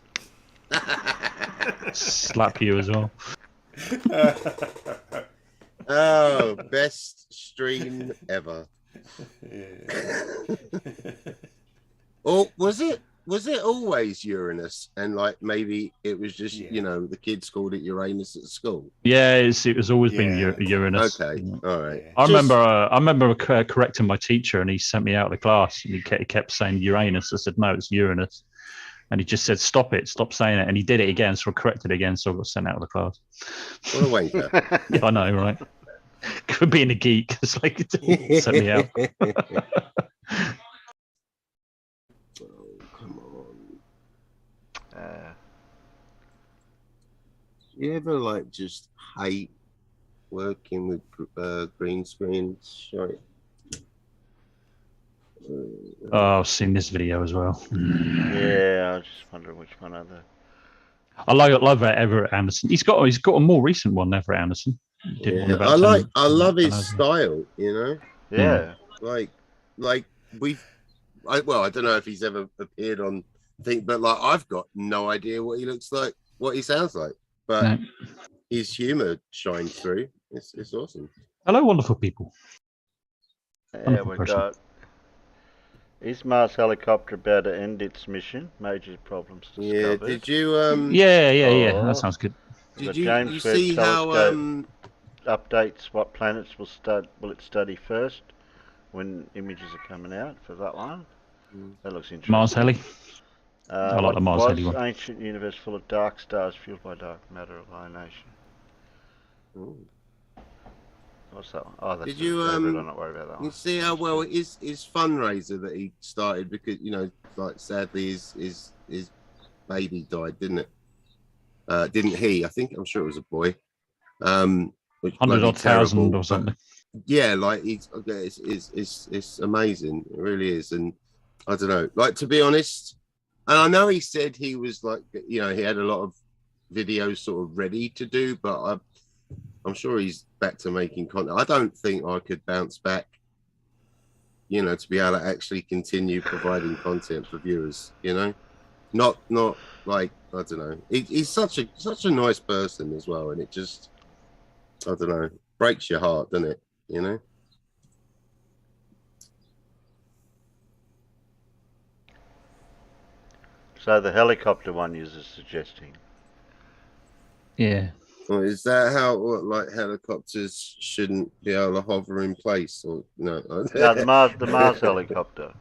Slap you as well. Oh, best stream ever. Or was it always Uranus? And like maybe it was just the kids called it Uranus at school. Yeah, it was always been Uranus. Okay, all right. I remember correcting my teacher, and he sent me out of the class, and he kept saying Uranus. I said no, it's Uranus, and he just said stop saying it, and he did it again, so I corrected it again, so I got sent out of the class. What a wanker! Yeah, I know, right? Could being a geek, it's like it sent me out. You ever like just hate working with green screens? Right? Oh, I've seen this video as well. Yeah, I was just wondering which one other. I love Everett Anderson. He's got a more recent one, Everett Anderson. I love his style. You know. Yeah. Like I don't know if he's ever appeared on thing, but like I've got no idea what he looks like, what he sounds like, but his humor shines through. It's awesome. Hello, wonderful people. Yeah, Wonderful we've person. got. Is Mars helicopter about to end its mission? Major problems discovered. Yeah, did you Yeah, that sounds good. The Did you James Webb see how Telescope updates what planets will it study first when images are coming out for that one? That looks interesting. Mars heli. I like the Mars heli Was one. ancient universe full of dark stars fueled by dark matter alienation? What's that one? Oh, that's Did you I'm not worried about that you one. see how well his fundraiser that he started, because like sadly his baby died, didn't it? Didn't he? I'm sure it was a boy. Which 100,000 or something. Yeah, like it's amazing. It really is. And I don't know, like, to be honest, and I know he said he was like, he had a lot of videos sort of ready to do, but I'm sure he's back to making content. I don't think I could bounce back, to be able to actually continue providing content for viewers, not like, I don't know. He's such a nice person as well. And it just, I don't know, breaks your heart, doesn't it? So the helicopter one you're suggesting. Yeah. Well, is that how like helicopters shouldn't be able to hover in place, or no? No, the Mars helicopter.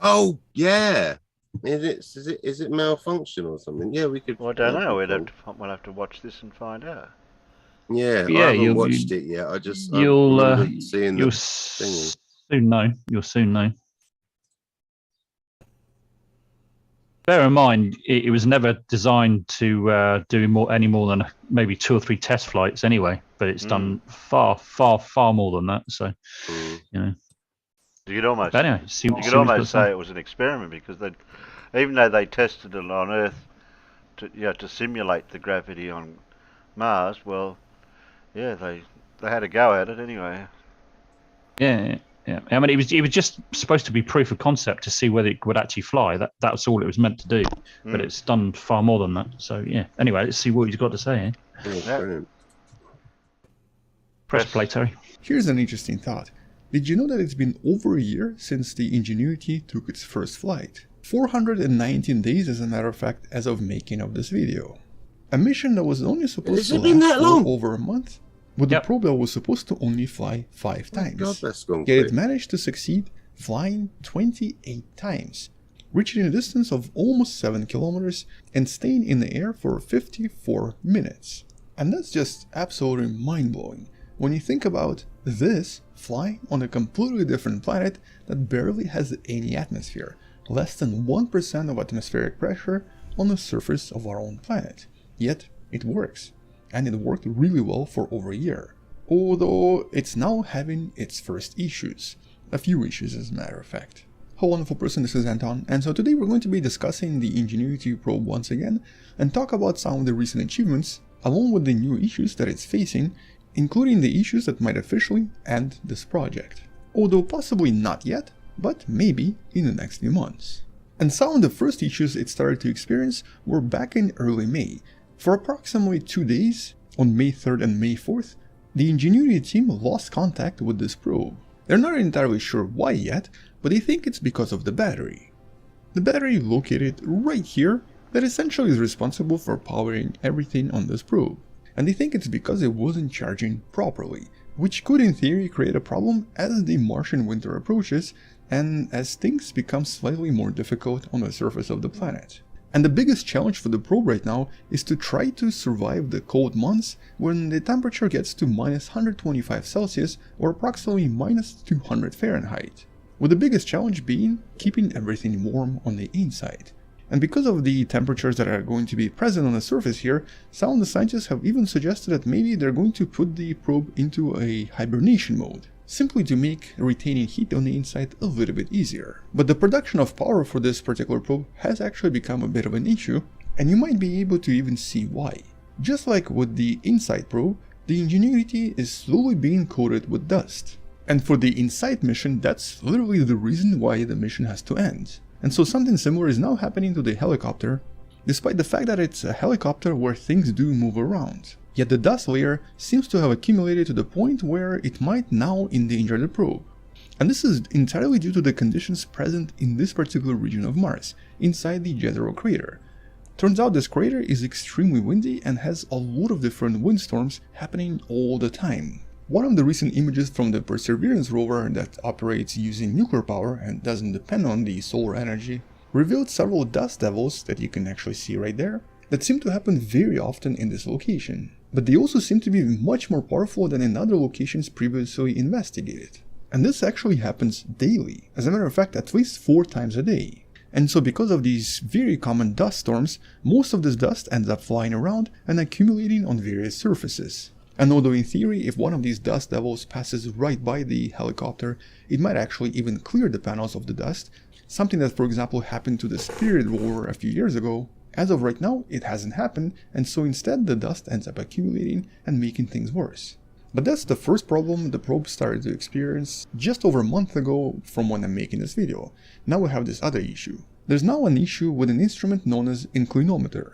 Oh yeah. Is it malfunction or something? Yeah, we could. Well, I don't know. We'll have to watch this and find out. Yeah, I haven't watched it yet. You'll seeing you'll the soon know. You'll soon know. Bear in mind, it was never designed to do any more than maybe 2 or 3 test flights anyway. But it's done far more than that. So, You could almost. But anyway, you could almost say it was an experiment, because even though they tested it on Earth to simulate the gravity on Mars, well, yeah, they had a go at it anyway. Yeah. I mean, it was just supposed to be proof of concept to see whether it would actually fly. That's all it was meant to do. But it's done far more than that. So yeah. Anyway, let's see what he's got to say. brilliant. Press play, Terry. Here's an interesting thought. Did you know that it's been over a year since the Ingenuity took its first flight? 419 days, as a matter of fact, as of making of this video. A mission that was only supposed to last for over a month, with the probe that was supposed to only fly 5 times. God, that's gone Yet quick. it managed to succeed, flying 28 times, reaching a distance of almost 7 kilometers and staying in the air for 54 minutes. And that's just absolutely mind-blowing when you think about this flying on a completely different planet that barely has any atmosphere, less than 1% of atmospheric pressure on the surface of our own planet. Yet it works, and it worked really well for over a year, although it's now having its first issues. A few issues, as a matter of fact. Hello wonderful person, this is Anton, and so today we're going to be discussing the Ingenuity probe once again and talk about some of the recent achievements along with the new issues that it's facing, including the issues that might officially end this project. Although possibly not yet, but maybe in the next few months. And some of the first issues it started to experience were back in early May. For approximately 2 days, on May 3rd and May 4th, the Ingenuity team lost contact with this probe. They're not entirely sure why yet, but they think it's because of the battery. The battery located right here that essentially is responsible for powering everything on this probe. And they think it's because it wasn't charging properly, which could in theory create a problem as the Martian winter approaches and as things become slightly more difficult on the surface of the planet. And the biggest challenge for the probe right now is to try to survive the cold months when the temperature gets to minus 125 Celsius or approximately minus 200 Fahrenheit, with the biggest challenge being keeping everything warm on the inside. And because of the temperatures that are going to be present on the surface here, some of the scientists have even suggested that maybe they're going to put the probe into a hibernation mode, simply to make retaining heat on the inside a little bit easier. But the production of power for this particular probe has actually become a bit of an issue, and you might be able to even see why. Just like with the InSight probe, the Ingenuity is slowly being coated with dust. And for the InSight mission, that's literally the reason why the mission has to end. And so something similar is now happening to the helicopter, despite the fact that it's a helicopter where things do move around. Yet the dust layer seems to have accumulated to the point where it might now endanger the probe. And this is entirely due to the conditions present in this particular region of Mars, inside the Jezero crater. Turns out this crater is extremely windy and has a lot of different windstorms happening all the time. One of the recent images from the Perseverance rover that operates using nuclear power and doesn't depend on the solar energy revealed several dust devils that you can actually see right there that seem to happen very often in this location. But they also seem to be much more powerful than in other locations previously investigated. And this actually happens daily, as a matter of fact at least 4 times a day. And so because of these very common dust storms, most of this dust ends up flying around and accumulating on various surfaces. And although in theory if one of these dust devils passes right by the helicopter, it might actually even clear the panels of the dust, something that for example happened to the Spirit rover a few years ago, as of right now it hasn't happened, and so instead the dust ends up accumulating and making things worse. But that's the first problem the probe started to experience just over a month ago from when I'm making this video. Now we have this other issue. There's now an issue with an instrument known as inclinometer.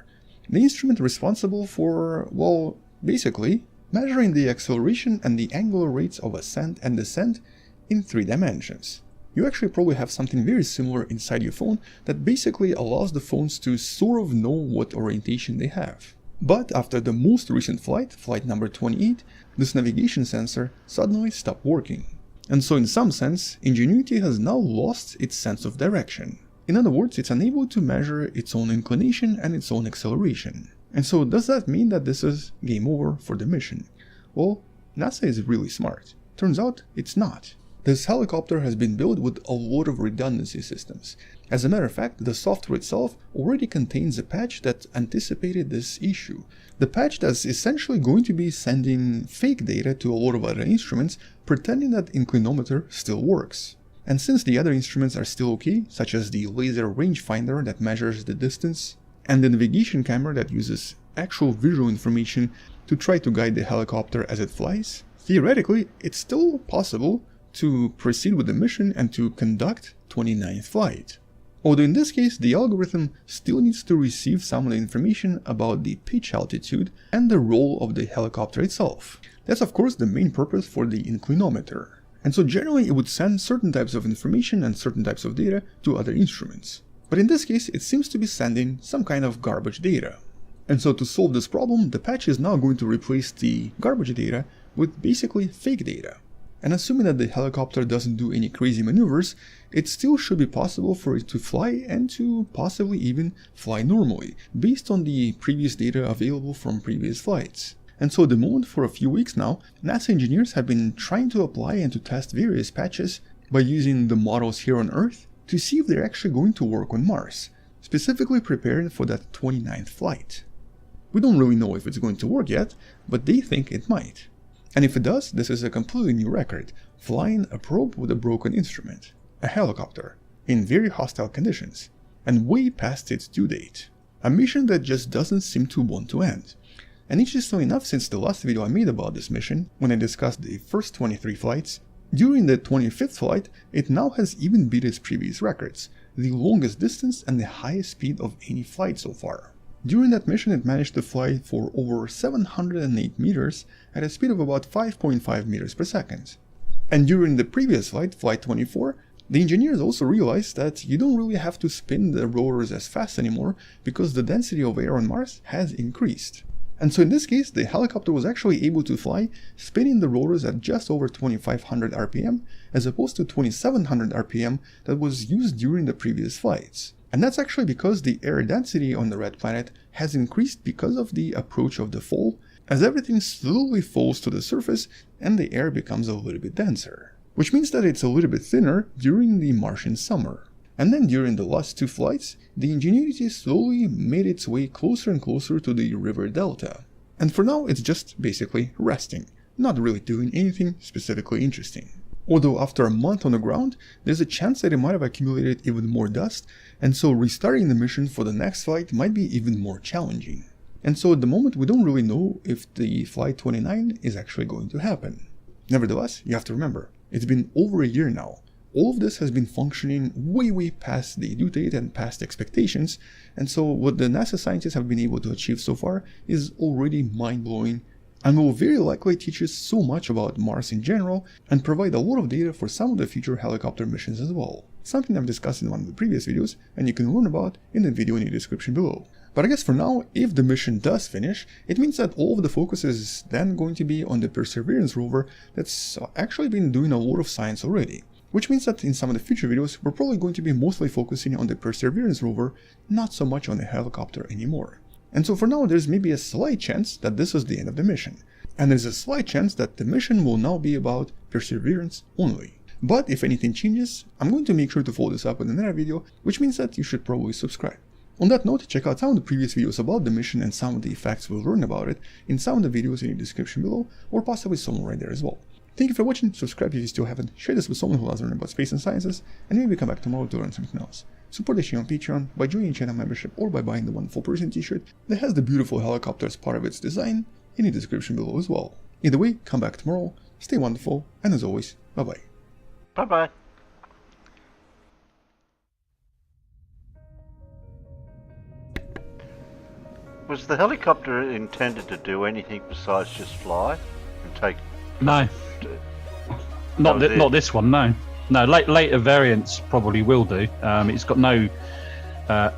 The instrument responsible for, well, basically measuring the acceleration and the angular rates of ascent and descent in 3 dimensions. You actually probably have something very similar inside your phone that basically allows the phones to sort of know what orientation they have. But after the most recent flight, flight number 28, this navigation sensor suddenly stopped working. And so in some sense, Ingenuity has now lost its sense of direction. In other words, it's unable to measure its own inclination and its own acceleration. And so does that mean that this is game over for the mission? Well, NASA is really smart. Turns out it's not. This helicopter has been built with a lot of redundancy systems. As a matter of fact, the software itself already contains a patch that anticipated this issue. The patch that's essentially going to be sending fake data to a lot of other instruments, pretending that inclinometer still works. And since the other instruments are still okay, such as the laser rangefinder that measures the distance, and the navigation camera that uses actual visual information to try to guide the helicopter as it flies, theoretically it's still possible to proceed with the mission and to conduct 29th flight. Although in this case the algorithm still needs to receive some of the information about the pitch altitude and the roll of the helicopter itself. That's of course the main purpose for the inclinometer. And so generally it would send certain types of information and certain types of data to other instruments. But in this case, it seems to be sending some kind of garbage data. And so to solve this problem, the patch is now going to replace the garbage data with basically fake data. And assuming that the helicopter doesn't do any crazy maneuvers, it still should be possible for it to fly and to possibly even fly normally, based on the previous data available from previous flights. And so at the moment, for a few weeks now, NASA engineers have been trying to apply and to test various patches by using the models here on Earth to see if they're actually going to work on Mars, specifically preparing for that 29th flight. We don't really know if it's going to work yet, but they think it might. And if it does, this is a completely new record, flying a probe with a broken instrument, a helicopter, in very hostile conditions, and way past its due date. A mission that just doesn't seem to want to end. And interestingly enough, since the last video I made about this mission, when I discussed the first 23 flights, during the 25th flight, it now has even beat its previous records, the longest distance and the highest speed of any flight so far. During that mission, it managed to fly for over 708 meters at a speed of about 5.5 meters per second. And during the previous flight, Flight 24, the engineers also realized that you don't really have to spin the rotors as fast anymore because the density of air on Mars has increased. And so in this case, the helicopter was actually able to fly, spinning the rotors at just over 2500 RPM, as opposed to 2700 RPM that was used during the previous flights. And that's actually because the air density on the red planet has increased because of the approach of the fall, as everything slowly falls to the surface and the air becomes a little bit denser. Which means that it's a little bit thinner during the Martian summer. And then during the last two flights, the Ingenuity slowly made its way closer and closer to the river delta. And for now, it's just basically resting, not really doing anything specifically interesting. Although after a month on the ground, there's a chance that it might have accumulated even more dust, and so restarting the mission for the next flight might be even more challenging. And so at the moment, we don't really know if the Flight 29 is actually going to happen. Nevertheless, you have to remember, it's been over a year now. All of this has been functioning way past the due date and past expectations, and so what the NASA scientists have been able to achieve so far is already mind-blowing, and will very likely teach us so much about Mars in general and provide a lot of data for some of the future helicopter missions as well. Something I've discussed in one of the previous videos and you can learn about in the video in the description below. But I guess for now, if the mission does finish, it means that all of the focus is then going to be on the Perseverance rover that's actually been doing a lot of science already. Which means that in some of the future videos, we're probably going to be mostly focusing on the Perseverance rover, not so much on the helicopter anymore. And so for now, there's maybe a slight chance that this is the end of the mission. And there's a slight chance that the mission will now be about Perseverance only. But if anything changes, I'm going to make sure to follow this up with another video, which means that you should probably subscribe. On that note, check out some of the previous videos about the mission and some of the facts we'll learn about it in some of the videos in the description below, or possibly somewhere right there as well. Thank you for watching, subscribe if you still haven't, share this with someone who loves learning about space and sciences, and maybe come back tomorrow to learn something else. Support the channel on Patreon by joining channel membership or by buying the Wonderful Person t-shirt that has the beautiful helicopter as part of its design in the description below as well. Either way, come back tomorrow, stay wonderful, and as always, bye bye. Bye bye. Was the helicopter intended to do anything besides just fly and take? No. Not this one, no. No, later variants probably will do. It's got no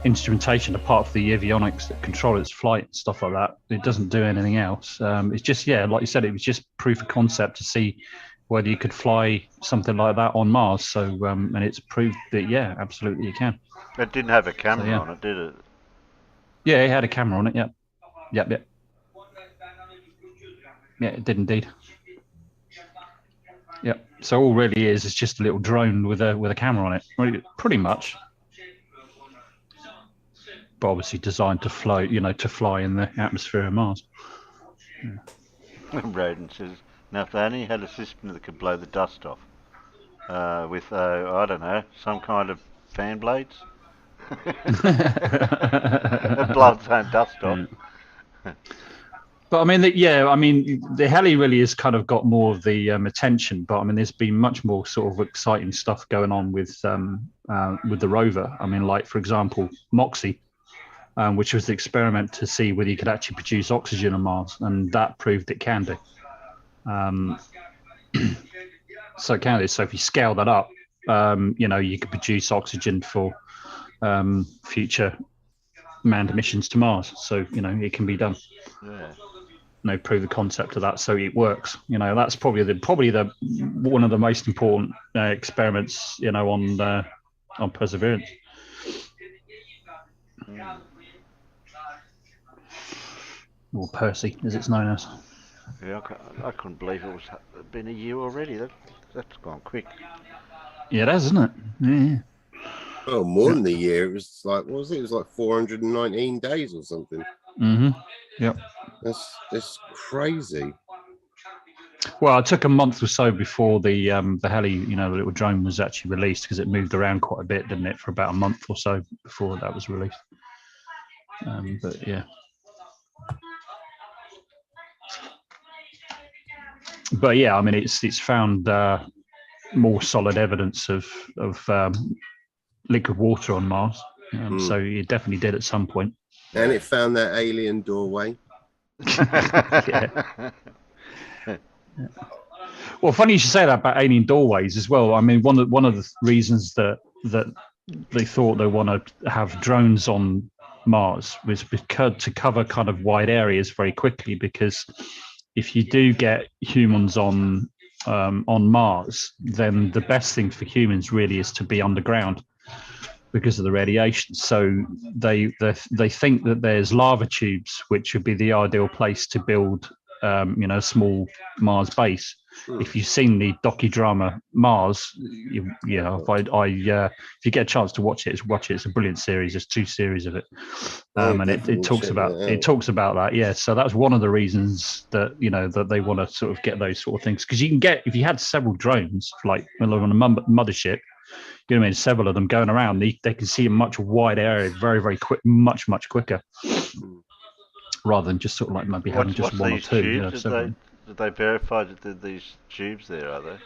instrumentation apart from the avionics that control its flight and stuff like that. It doesn't do anything else. It's just, yeah, like you said, it was just proof of concept to see whether you could fly something like that on Mars. So, and it's proved that, yeah, absolutely you can. It didn't have a camera on it, did it? Yeah, it had a camera on it, yep. Yep. Yeah, it did indeed. Yep. So all really is just a little drone with a camera on it, pretty much. But obviously designed to float, to fly in the atmosphere of Mars. Yeah. Roden says, now if they only had a system that could blow the dust off with, I don't know, some kind of fan blades. It blows its own dust off. But I mean, the heli really has kind of got more of the attention. But I mean, there's been much more sort of exciting stuff going on with the rover. I mean, like for example, Moxie, which was the experiment to see whether you could actually produce oxygen on Mars, and that proved it can do. So it can do. So if you scale that up, you could produce oxygen for future manned missions to Mars. So it can be done. Yeah. prove the concept of that, so it works. That's probably the one of the most important experiments, on Perseverance. Or Percy, as it's known as. Yeah, I couldn't believe it was been a year already. That's gone quick. Yeah, it has, isn't it? Yeah. Oh, more than a year. It was like, what was it? It was like 419 days or something. Mm-hmm. Yep. That's crazy. Well, it took a month or so before the heli, the little drone was actually released, because it moved around quite a bit, didn't it? For about a month or so before that was released. But yeah. But yeah, I mean, it's found more solid evidence of liquid water on Mars. So it definitely did at some point. And it found that alien doorway. Yeah. Well, funny you should say that about alien doorways as well. I mean, one of the reasons that they thought they want to have drones on Mars was because to cover kind of wide areas very quickly, because if you do get humans on Mars, then the best thing for humans really is to be underground because of the radiation. So they think that there's lava tubes, which would be the ideal place to build, a small Mars base. If you've seen the docudrama Mars, if you get a chance to watch it. It's a brilliant series. There's 2 series of it, and it talks about that. Yeah, so that's one of the reasons that that they want to sort of get those sort of things, because you can get, if you had several drones like on a mothership, several of them going around, they can see a much wider area very, very quick, much quicker, rather than just sort of like maybe having just one or two. Did they verify that these tubes there, are they?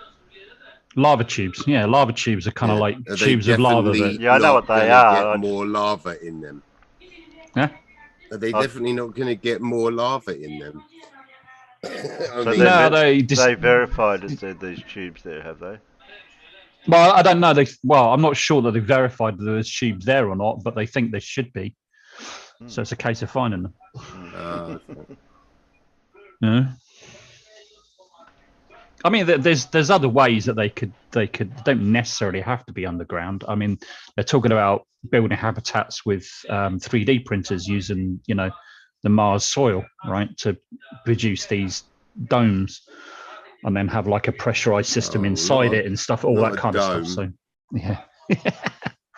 Lava tubes, yeah. Lava tubes are kind of like tubes of lava. Yeah, I know what they are. Get more lava in them. Yeah. Are they definitely not going to get more lava in them? They verified it said these tubes there, have they? Well, I don't know. I'm not sure that they verified that there's tubes there or not, but they think there should be. So it's a case of finding them. Yeah. I mean, there's other ways that they could don't necessarily have to be underground. I mean, they're talking about building habitats with 3D printers using the Mars soil, right, to produce these domes, and then have like a pressurized system inside it and stuff, all that kind of stuff. So yeah.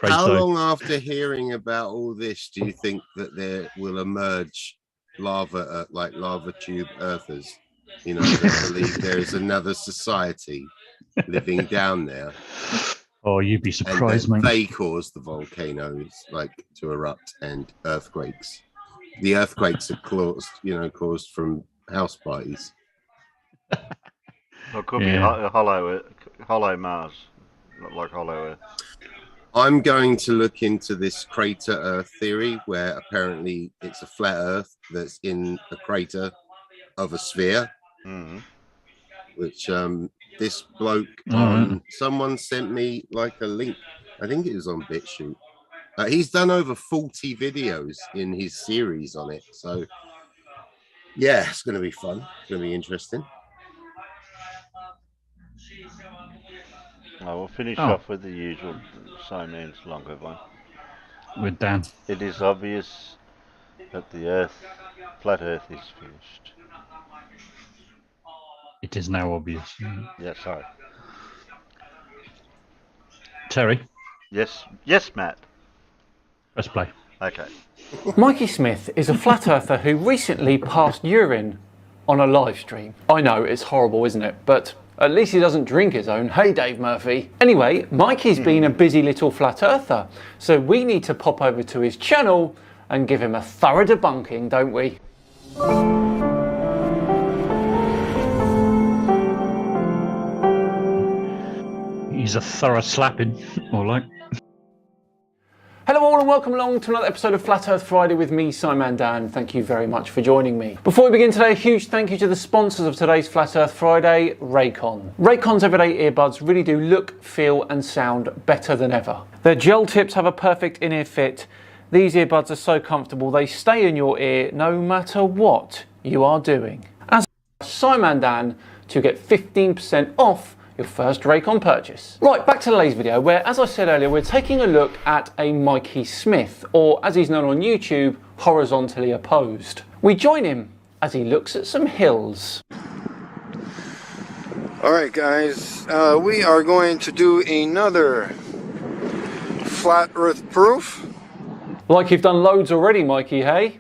How long after hearing about all this do you think that there will emerge lava tube earthers? That believe there is another society living down there. Oh, you'd be surprised, mate. They cause the volcanoes to erupt and earthquakes. The earthquakes are caused from house parties. Or it could be hollow Mars, not like hollow Earth. I'm going to look into this crater Earth theory, where apparently it's a flat Earth that's in a crater of a sphere. Which this bloke someone sent me like a link. I think it was on BitChute. He's done over 40 videos in his series on it. So yeah, it's going to be fun. It's going to be interesting. We'll finish off with the usual Simon's longer one. With Dan. It is obvious that the flat Earth is finished. It is now obvious. Yeah, sorry. Terry? Yes, Matt. Press play. Okay. Mikey Smith is a flat earther who recently passed urine on a live stream. I know, it's horrible, isn't it? But at least he doesn't drink his own. Hey, Dave Murphy. Anyway, Mikey's been a busy little flat earther, so we need to pop over to his channel and give him a thorough debunking, don't we? He's a thorough slapping, all right. Hello all and welcome along to another episode of Flat Earth Friday with me, Simon Dan. Thank you very much for joining me. Before we begin today, a huge thank you to the sponsors of today's Flat Earth Friday, Raycon. Raycon's everyday earbuds really do look, feel and sound better than ever. Their gel tips have a perfect in-ear fit. These earbuds are so comfortable, they stay in your ear no matter what you are doing. As Simondan to get 15% off your first Raycon purchase. Right, back to today's video, where, as I said earlier, we're taking a look at a Mikey Smith, or as he's known on YouTube, horizontally opposed. We join him as he looks at some hills. Alright guys, we are going to do another flat earth proof. Like you've done loads already, Mikey, hey?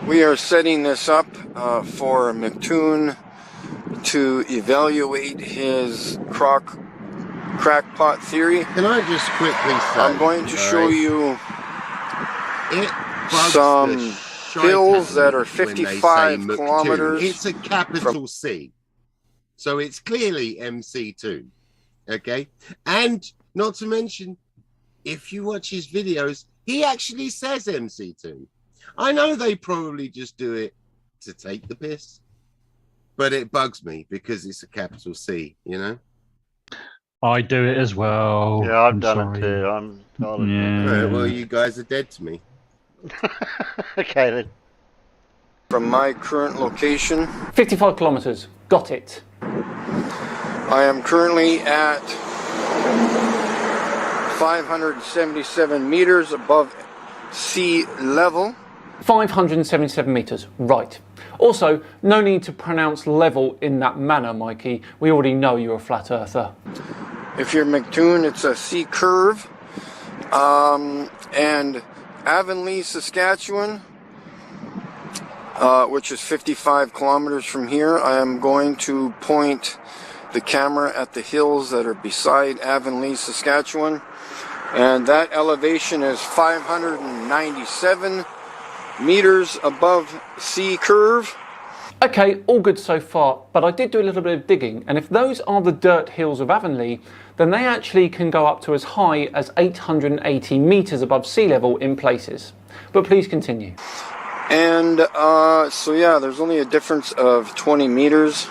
We are setting this up for McToon to evaluate his crackpot theory. Can I just quickly say, I'm going to show you it some hills that are 55 kilometers. It's a capital C. So it's clearly MC2. Okay? And not to mention, if you watch his videos, he actually says MC2. I know they probably just do it to take the piss, but it bugs me because it's a capital C, you know? I do it as well. Yeah, I've done it too. Right, well, you guys are dead to me. Okay then. From my current location, 55 kilometers. Got it. I am currently at 577 meters above sea level. 577 meters, right. Also, no need to pronounce level in that manner, Mikey. We already know you're a flat earther. If you're McToon, it's a C curve. And Avonlea, Saskatchewan, which is 55 kilometers from here, I am going to point the camera at the hills that are beside Avonlea, Saskatchewan. And that elevation is 597 meters above sea curve. Okay, all good so far, but I did do a little bit of digging, and if those are the dirt hills of Avonlea, then they actually can go up to as high as 880 meters above sea level in places. But please continue. And so yeah, there's only a difference of 20 meters.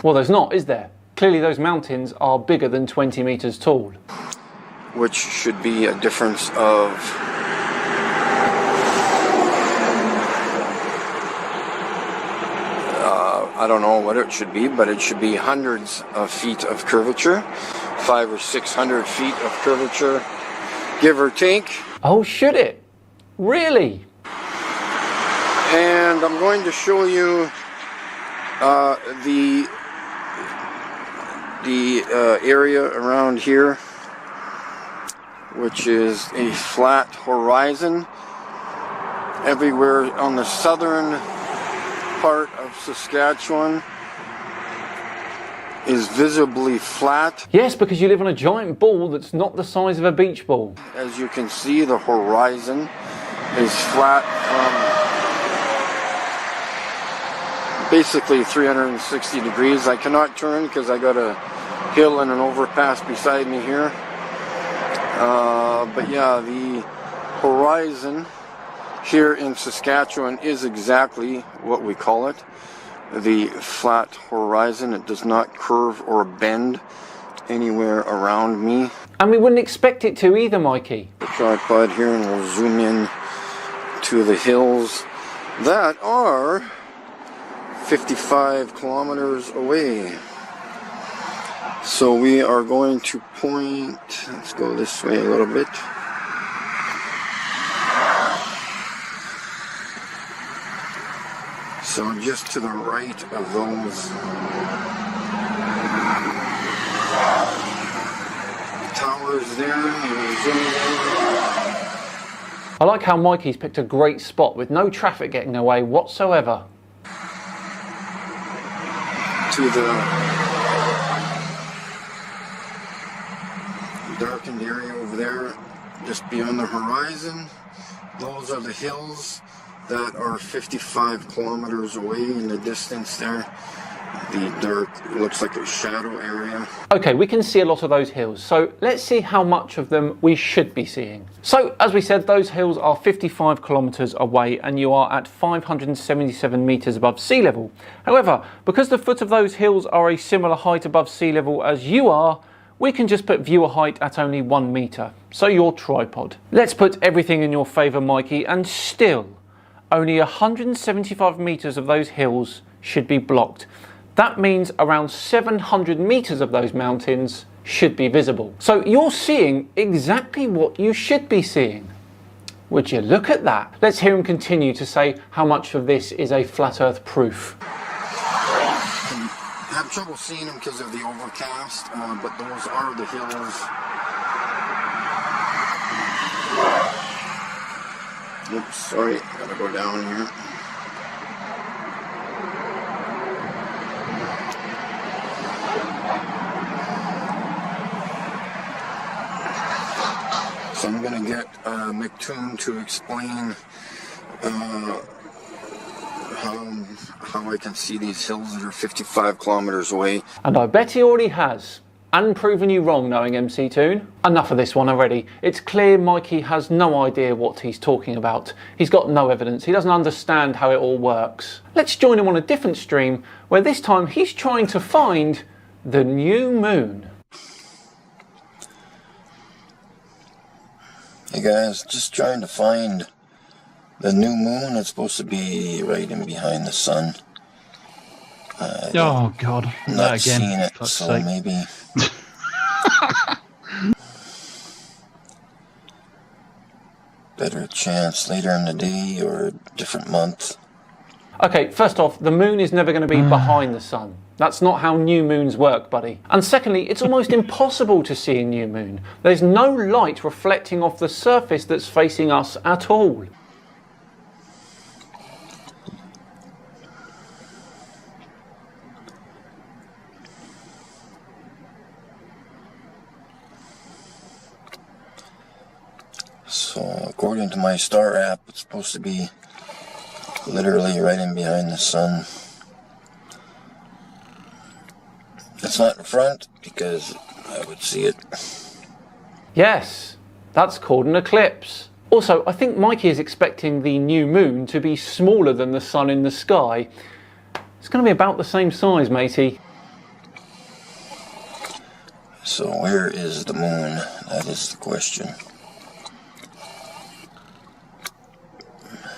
Well, there's not, is there? Clearly those mountains are bigger than 20 meters tall. Which should be a difference of I don't know what it should be, but it should be hundreds of feet of curvature, 500 or 600 feet of curvature, give or take. Oh, should it? Really? And I'm going to show you the area around here, which is a flat horizon. Everywhere on the southern part of Saskatchewan is visibly flat. Yes, because you live on a giant ball that's not the size of a beach ball. As you can see, the horizon is flat from basically 360 degrees. I cannot turn because I got a hill and an overpass beside me here. But yeah, the horizon here in Saskatchewan is exactly what we call it, the flat horizon. It does not curve or bend anywhere around me. And we wouldn't expect it to either, Mikey. The tripod here, and we'll zoom in to the hills that are 55 kilometers away. So we are going to point, let's go this way a little bit. So just to the right of those towers there, and zoom in. I like how Mikey's picked a great spot with no traffic getting away whatsoever. To the darkened area over there, just beyond the horizon. Those are the hills that are 55 kilometers away in the distance there. The dark, it looks like a shadow area. Okay, we can see a lot of those hills, so let's see how much of them we should be seeing. So, as we said, those hills are 55 kilometers away and you are at 577 meters above sea level. However, because the foot of those hills are a similar height above sea level as you are, we can just put viewer height at only 1 meter, so your tripod. Let's put everything in your favor, Mikey, and still, only 175 metres of those hills should be blocked. That means around 700 metres of those mountains should be visible. So you're seeing exactly what you should be seeing. Would you look at that? Let's hear him continue to say how much of this is a flat earth proof. I have trouble seeing them because of the overcast, but those are the hills. Oops, sorry, gotta go down here. So I'm gonna get McToon to explain how I can see these hills that are 55 kilometers away. And I bet he already has. And proven you wrong, knowing MC Toon. Enough of this one already. It's clear Mikey has no idea what he's talking about. He's got no evidence. He doesn't understand how it all works. Let's join him on a different stream where this time he's trying to find the new moon. Hey guys, just trying to find the new moon. It's supposed to be right in behind the sun. Oh God! Not That again. seen it, Fuck's so sake. maybe. Better chance later in the day or a different month. Okay, first off, the moon is never going to be behind the sun. That's not how new moons work, buddy. And secondly, it's almost impossible to see a new moon. There's no light reflecting off the surface that's facing us at all. So, according to my star app, it's supposed to be literally right in behind the sun. It's not in front because I would see it. Yes, that's called an eclipse. Also, I think Mikey is expecting the new moon to be smaller than the sun in the sky. It's going to be about the same size, matey. So where is the moon? That is the question.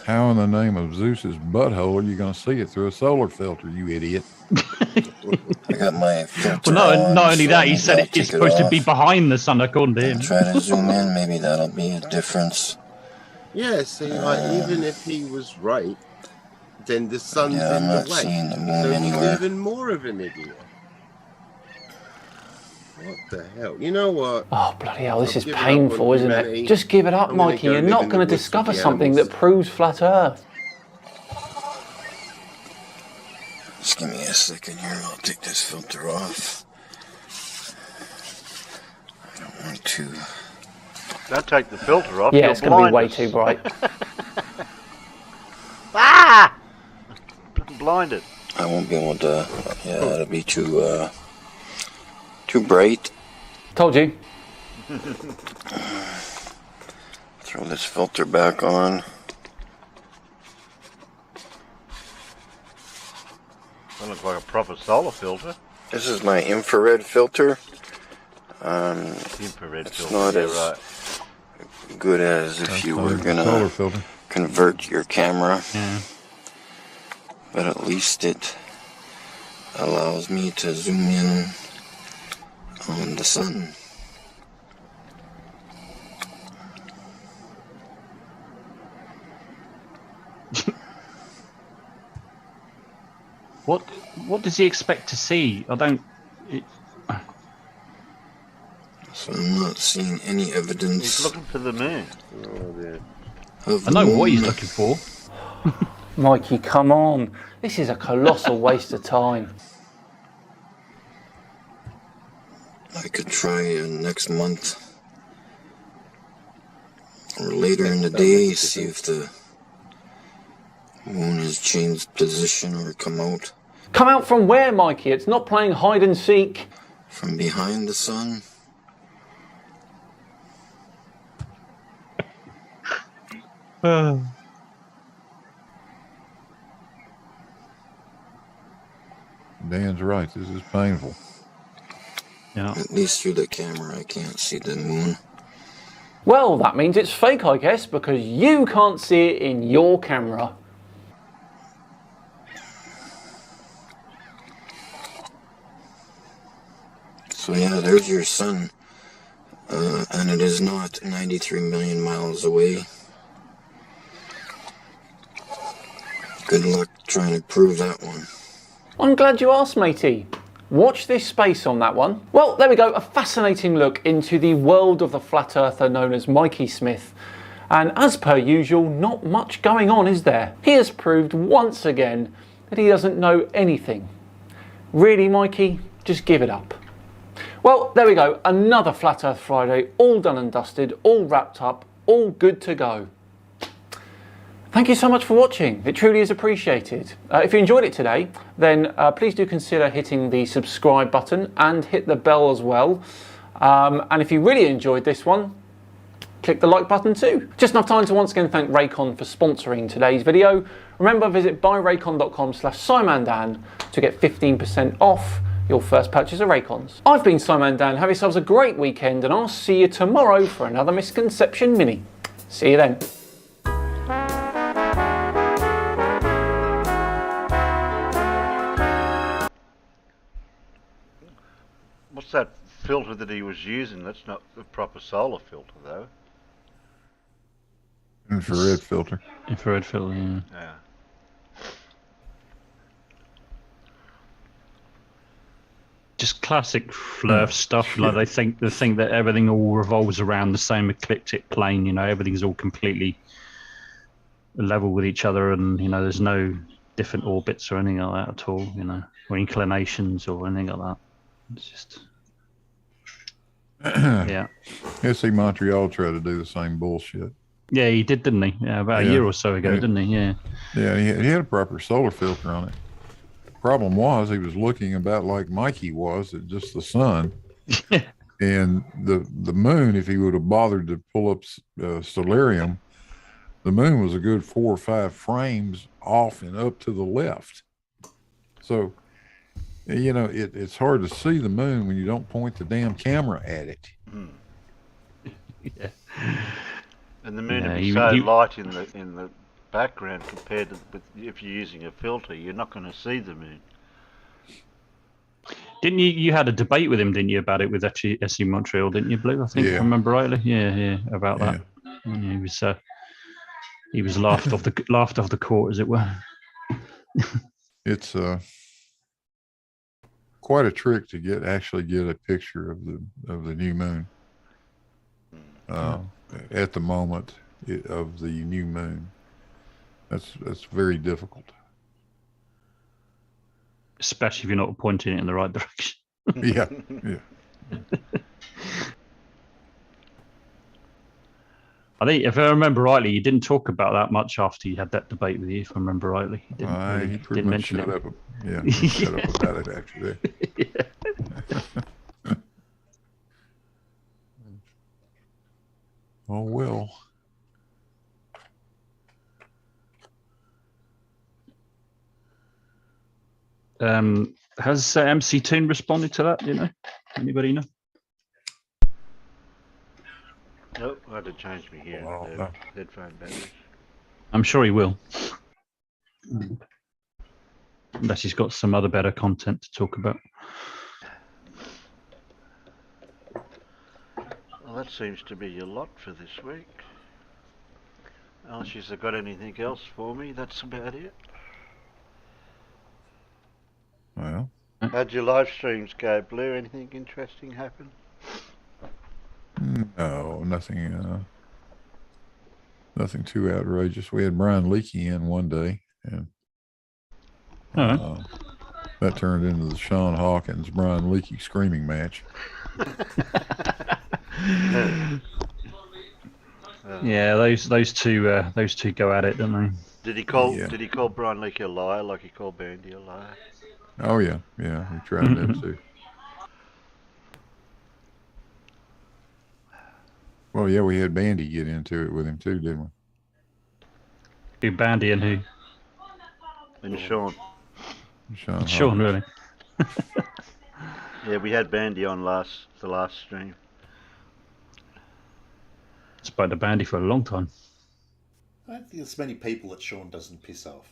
How in the name of Zeus's butthole are you going to see it through a solar filter, you idiot? I got my filter Well, not only so that, he maybe said I'll it's take supposed to be off. behind the sun, according to him. Try to zoom in, maybe that'll be a difference. Yeah, see, like, even if he was right, then the sun's Yeah, in I'm the not way. seeing the moon So he's anywhere. even more of an idiot. What the hell? You know what? Oh, bloody hell, this I've is given up painful, on isn't humanity. it? Just give it up, I'm gonna Mikey. go You're live not in going the to woods with discover the something animals. that proves flat Earth. Just give me a second here, I'll take this filter off. I don't want to. Don't take the filter off. Yeah, you'll it's going to be blind way us. too bright. Ah! Blinded. I won't be able to. Yeah, it'll be too bright. Told you. Throw this filter back on. That looks like a proper solar filter. This is my infrared filter. Infrared It's filter. not Yeah, as right. good as if That's you fine. were Solar gonna filter. convert your camera. Yeah. But at least it allows me to zoom in on the sun. What does he expect to see? I don't. So I'm not seeing any evidence. He's looking for the moon. Of I know the what he's moon. looking for. Mikey, come on. This is a colossal waste of time. I could try next month or later in the day, see if the moon has changed position or come out Come out from where, Mikey? It's not playing hide and seek. from behind the sun. Dan's right. This is painful. Yeah. At least through the camera, I can't see the moon. Well, that means it's fake, I guess, because you can't see it in your camera. So yeah, there's your sun. And it is not 93 million miles away. Good luck trying to prove that one. I'm glad you asked, matey. Watch this space on that one. Well, there we go, a fascinating look into the world of the flat earther known as Mikey Smith. And as per usual, not much going on, is there? He has proved once again that he doesn't know anything. Really, Mikey? Just give it up. Well, there we go, another Flat Earth Friday, all done and dusted, all wrapped up, all good to go. Thank you so much for watching. It truly is appreciated. If you enjoyed it today, then please do consider hitting the subscribe button and hit the bell as well. And if you really enjoyed this one, click the like button too. Just enough time to once again thank Raycon for sponsoring today's video. Remember, visit buyraycon.com/SimonDan to get 15% off your first purchase of Raycons. I've been Simon Dan. Have yourselves a great weekend, and I'll see you tomorrow for another Misconception Mini. See you then. What's that filter that he was using? That's not a proper solar filter, though. Infrared filter. Infrared filter, yeah. Yeah. Just classic Flurf stuff. Like they think that everything all revolves around the same ecliptic plane. You know, everything's all completely level with each other, and you know, there's no different orbits or anything like that at all. You know, or inclinations or anything like that. It's just yeah. SC Montreal tried to do the same bullshit. Yeah, he did, didn't he? Yeah, about a year or so ago, didn't he? Yeah. Yeah, he had a proper solar filter on it. Problem was, he was looking about like Mikey was at just the sun. And the moon, if he would have bothered to pull up stellarium, the moon was a good 4 or 5 frames off and up to the left. So, you know, it's hard to see the moon when you don't point the damn camera at it. Yeah. And the moon would be so light in the background compared to if you're using a filter, you're not going to see the moon. Didn't you had a debate with him, didn't you, about it with SC Montreal, didn't you, Blue? I think, if I remember rightly. Yeah, about that. And he was laughed off the court, as it were. It's quite a trick to actually get a picture of the new moon. At the moment of the new moon, that's very difficult. Especially if you're not pointing it in the right direction. Yeah. I think, if I remember rightly, you didn't talk about that much after you had that debate with you, if I remember rightly. He didn't mention it. He shut up about it after that. Oh, well. Has MC Toon responded to that? Do you know? Anybody know? Nope, I had to change my headphone batteries. I'm sure he will. Unless he's got some other better content to talk about. Well, that seems to be a lot for this week. Unless you've got anything else for me, that's about it. Well, how'd your live streams go, Blue? Anything interesting happen? No, nothing. Nothing too outrageous. We had Brian Leakey in one day, and that turned into the Sean Hawkins Brian Leakey screaming match. Yeah, those two go at it, don't they? Did he call Brian Leakey a liar like he called Bandy a liar? Oh yeah, he tried that too. Well, yeah, we had Bandy get into it with him too, didn't we? Who, Bandy and who? And Sean. Sean, really? Yeah, we had Bandy on the last stream. Spoke to Bandy for a long time. I don't think there's many people that Sean doesn't piss off.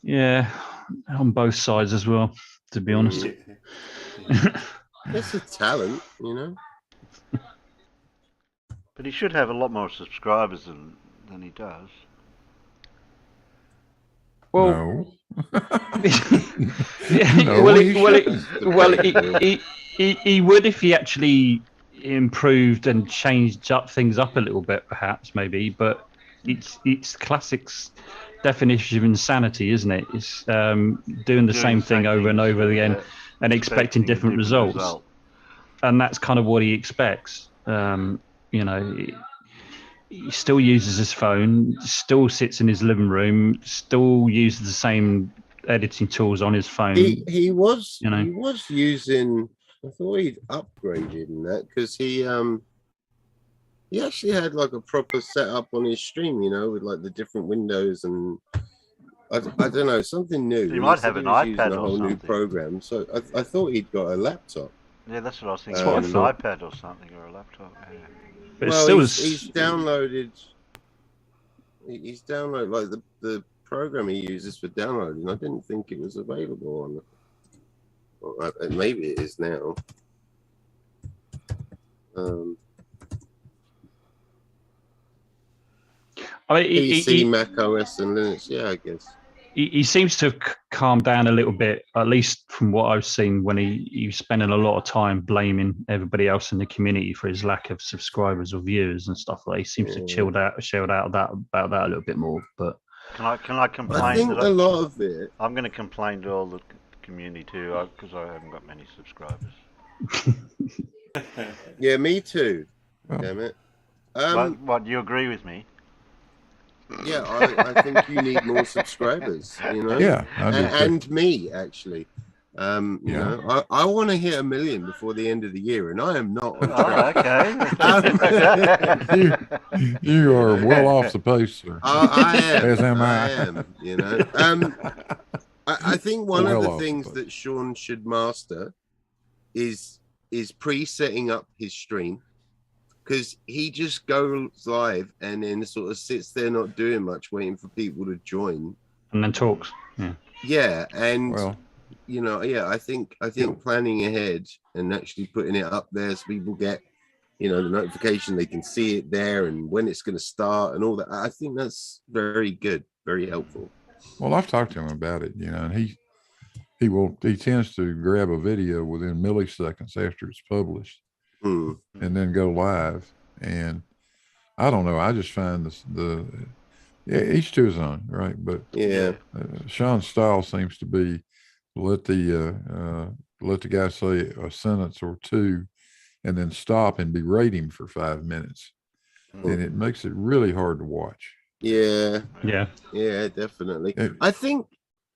Yeah, on both sides as well. to be honest. It's a talent, you know. But he should have a lot more subscribers than he does. Well, No. He would if he actually improved and changed up things up a little bit, perhaps, maybe. But it's classics definition of insanity, isn't it? It's doing the same thing over and over again and expecting different results. And that's kind of what he expects. You know, he still uses his phone, still sits in his living room, still uses the same editing tools on his phone. He was you know, he was using. I thought he'd upgraded in that because he actually had like a proper setup on his stream, you know, with like the different windows and I don't know, something new. He might have an iPad a whole or new something. program, so I thought he'd got a laptop. Yeah, that's what I was thinking. An iPad or something, or a laptop. Yeah. But well, still he's downloaded. He's downloaded like the program he uses for downloading. I didn't think it was available on. Well, maybe it is now. I mean, PC, Mac OS, and Linux. Yeah, I guess. He seems to have calmed down a little bit, at least from what I've seen, when he was spending a lot of time blaming everybody else in the community for his lack of subscribers or viewers and stuff. Like he seems to chilled out about that a little bit more. But can I complain? I think a lot of it. I'm going to complain to all the community too, because I haven't got many subscribers. Yeah, me too. Damn it. What? You agree with me? Yeah, I think you need more subscribers, you know? Yeah, and me, actually. You know, I want to hit 1 million before the end of the year, and I am not on track. Okay. You are well off the pace, sir. I am. As am I am, you know. I think one of the things that Sean should master is pre-setting up his stream. Because he just goes live and then sort of sits there not doing much, waiting for people to join, and then talks. Yeah, and you know, I think planning ahead and actually putting it up there so people get, you know, the notification, they can see it there and when it's going to start and all that. I think that's very good, very helpful. Well, I've talked to him about it, you know, and he tends to grab a video within milliseconds after it's published. And then go live, and I don't know. I just find each to his own, right? But Sean's style seems to be let the guy say a sentence or two, and then stop and berate him for 5 minutes, and it makes it really hard to watch. Yeah, definitely. I think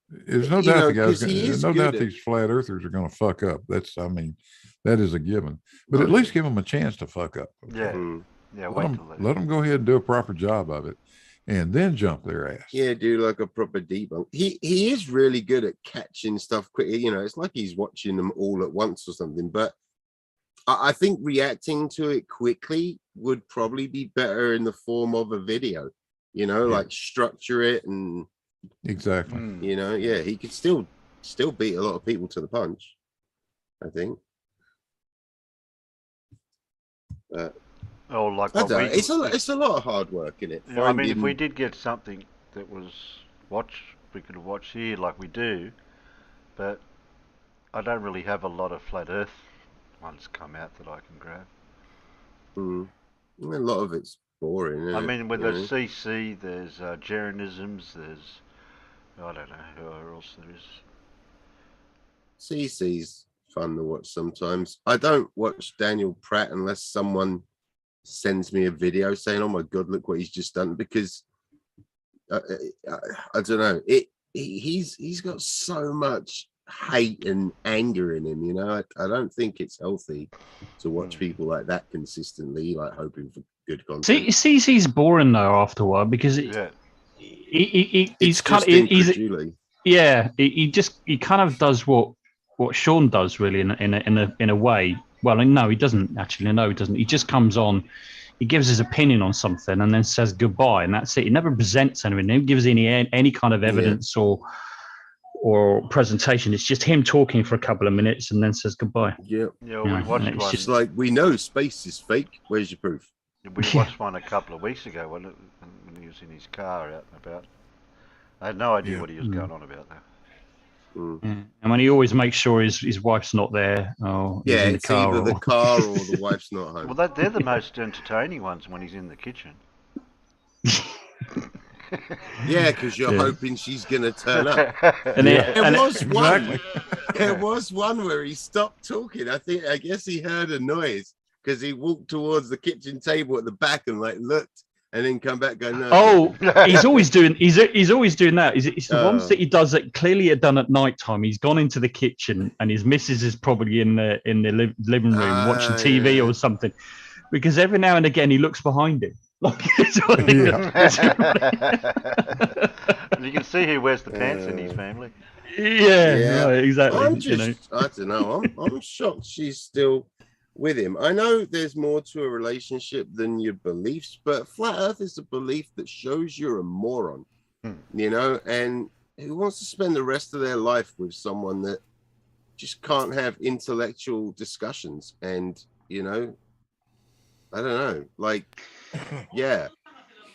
there's no doubt the guys. There's no doubt these flat earthers are going to fuck up. That is a given, but at least give them a chance to fuck up. Yeah, let them go ahead and do a proper job of it, and then jump their ass. Yeah, do like a proper debunk. He is really good at catching stuff quickly. You know, it's like he's watching them all at once or something. But I think reacting to it quickly would probably be better in the form of a video. You know, like structure it and exactly. You know, he could still beat a lot of people to the punch, I think. It's a lot of hard work in it. You know, I mean, if we did get something that was we could watch here like we do, but I don't really have a lot of flat Earth ones come out that I can grab. A lot of it's boring. I mean, with the CC, there's Jeranisms, there's I don't know who else there is. CC's fun to watch sometimes. I don't watch Daniel Pratt unless someone sends me a video saying, "Oh my god, look what he's just done," because I don't know. He's got so much hate and anger in him. You know, I don't think it's healthy to watch people like that consistently, like hoping for good content. CC's boring though after a while because he kind of does what Sean does really in a way. Well, no, he doesn't actually. No, he doesn't. He just comes on, he gives his opinion on something and then says goodbye, and that's it. He never presents anything. He never gives any kind of evidence or presentation. It's just him talking for a couple of minutes and then says goodbye. Yeah. Yeah, we watched it's one. It's like, we know space is fake. Where's your proof? We watched one a couple of weeks ago when he was in his car out and about. I had no idea what he was going on about there. Yeah. And when he always makes sure his wife's not there, or he's in the it's car, either or... the car or the wife's not home. Well, they're the most entertaining ones when he's in the kitchen. Yeah, because you're hoping she's going to turn up. There was one where he stopped talking. I guess he heard a noise because he walked towards the kitchen table at the back and like looked. And then come back, go no. Oh, he's always doing that. It's the ones that he does that clearly are done at night time. He's gone into the kitchen and his missus is probably in the living room watching TV or something. Because every now and again he looks behind him. Like, you can see who wears the pants in his family. Yeah, right, exactly. I don't know. I'm shocked she's still with him. I know there's more to a relationship than your beliefs, but flat earth is a belief that shows you're a moron, you know, and who wants to spend the rest of their life with someone that just can't have intellectual discussions? And, you know, I don't know, like, yeah,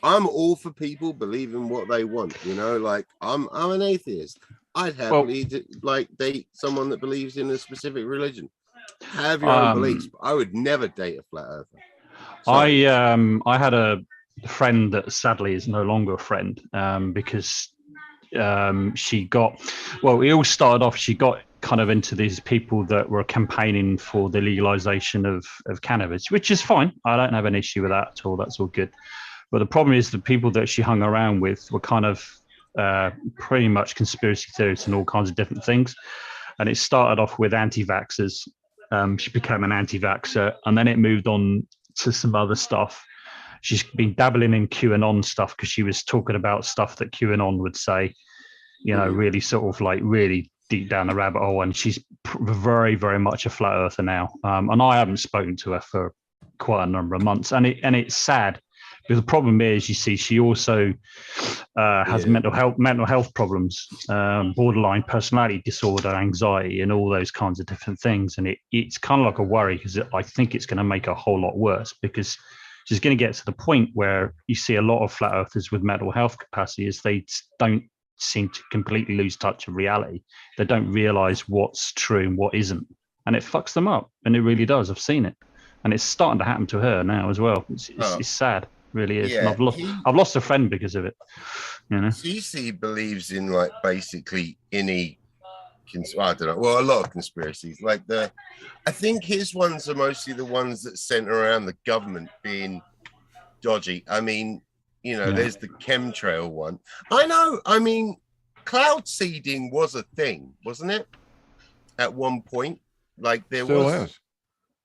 I'm all for people believing what they want, you know, like I'm an atheist. I'd happily date someone that believes in a specific religion. Have your own beliefs. But I would never date a flat earther. Sorry. I had a friend that sadly is no longer a friend because she got, well, it all started off, she got kind of into these people that were campaigning for the legalization of cannabis, which is fine. I don't have an issue with that at all. That's all good. But the problem is the people that she hung around with were kind of pretty much conspiracy theorists and all kinds of different things. And it started off with anti-vaxxers. She became an anti-vaxxer, and then it moved on to some other stuff. She's been dabbling in QAnon stuff because she was talking about stuff that QAnon would say, you know, really sort of like really deep down the rabbit hole. And she's very, very much a flat earther now. And I haven't spoken to her for quite a number of months. And it's sad. But the problem is, you see, she also has mental health problems, borderline personality disorder, anxiety, and all those kinds of different things. And it's kind of like a worry because I think it's going to make her a whole lot worse because she's going to get to the point where you see a lot of flat earthers with mental health capacity is they don't seem to completely lose touch of reality. They don't realize what's true and what isn't. And it fucks them up. And it really does. I've seen it. And it's starting to happen to her now as well. It's sad. Really is. Yeah, and I've lost a friend because of it. You know, CC believes in like basically any, I don't know. Well, a lot of conspiracies. Like I think his ones are mostly the ones that center around the government being dodgy. I mean, you know, there's the chemtrail one. I know. I mean, cloud seeding was a thing, wasn't it? At one point, like there still was. Is.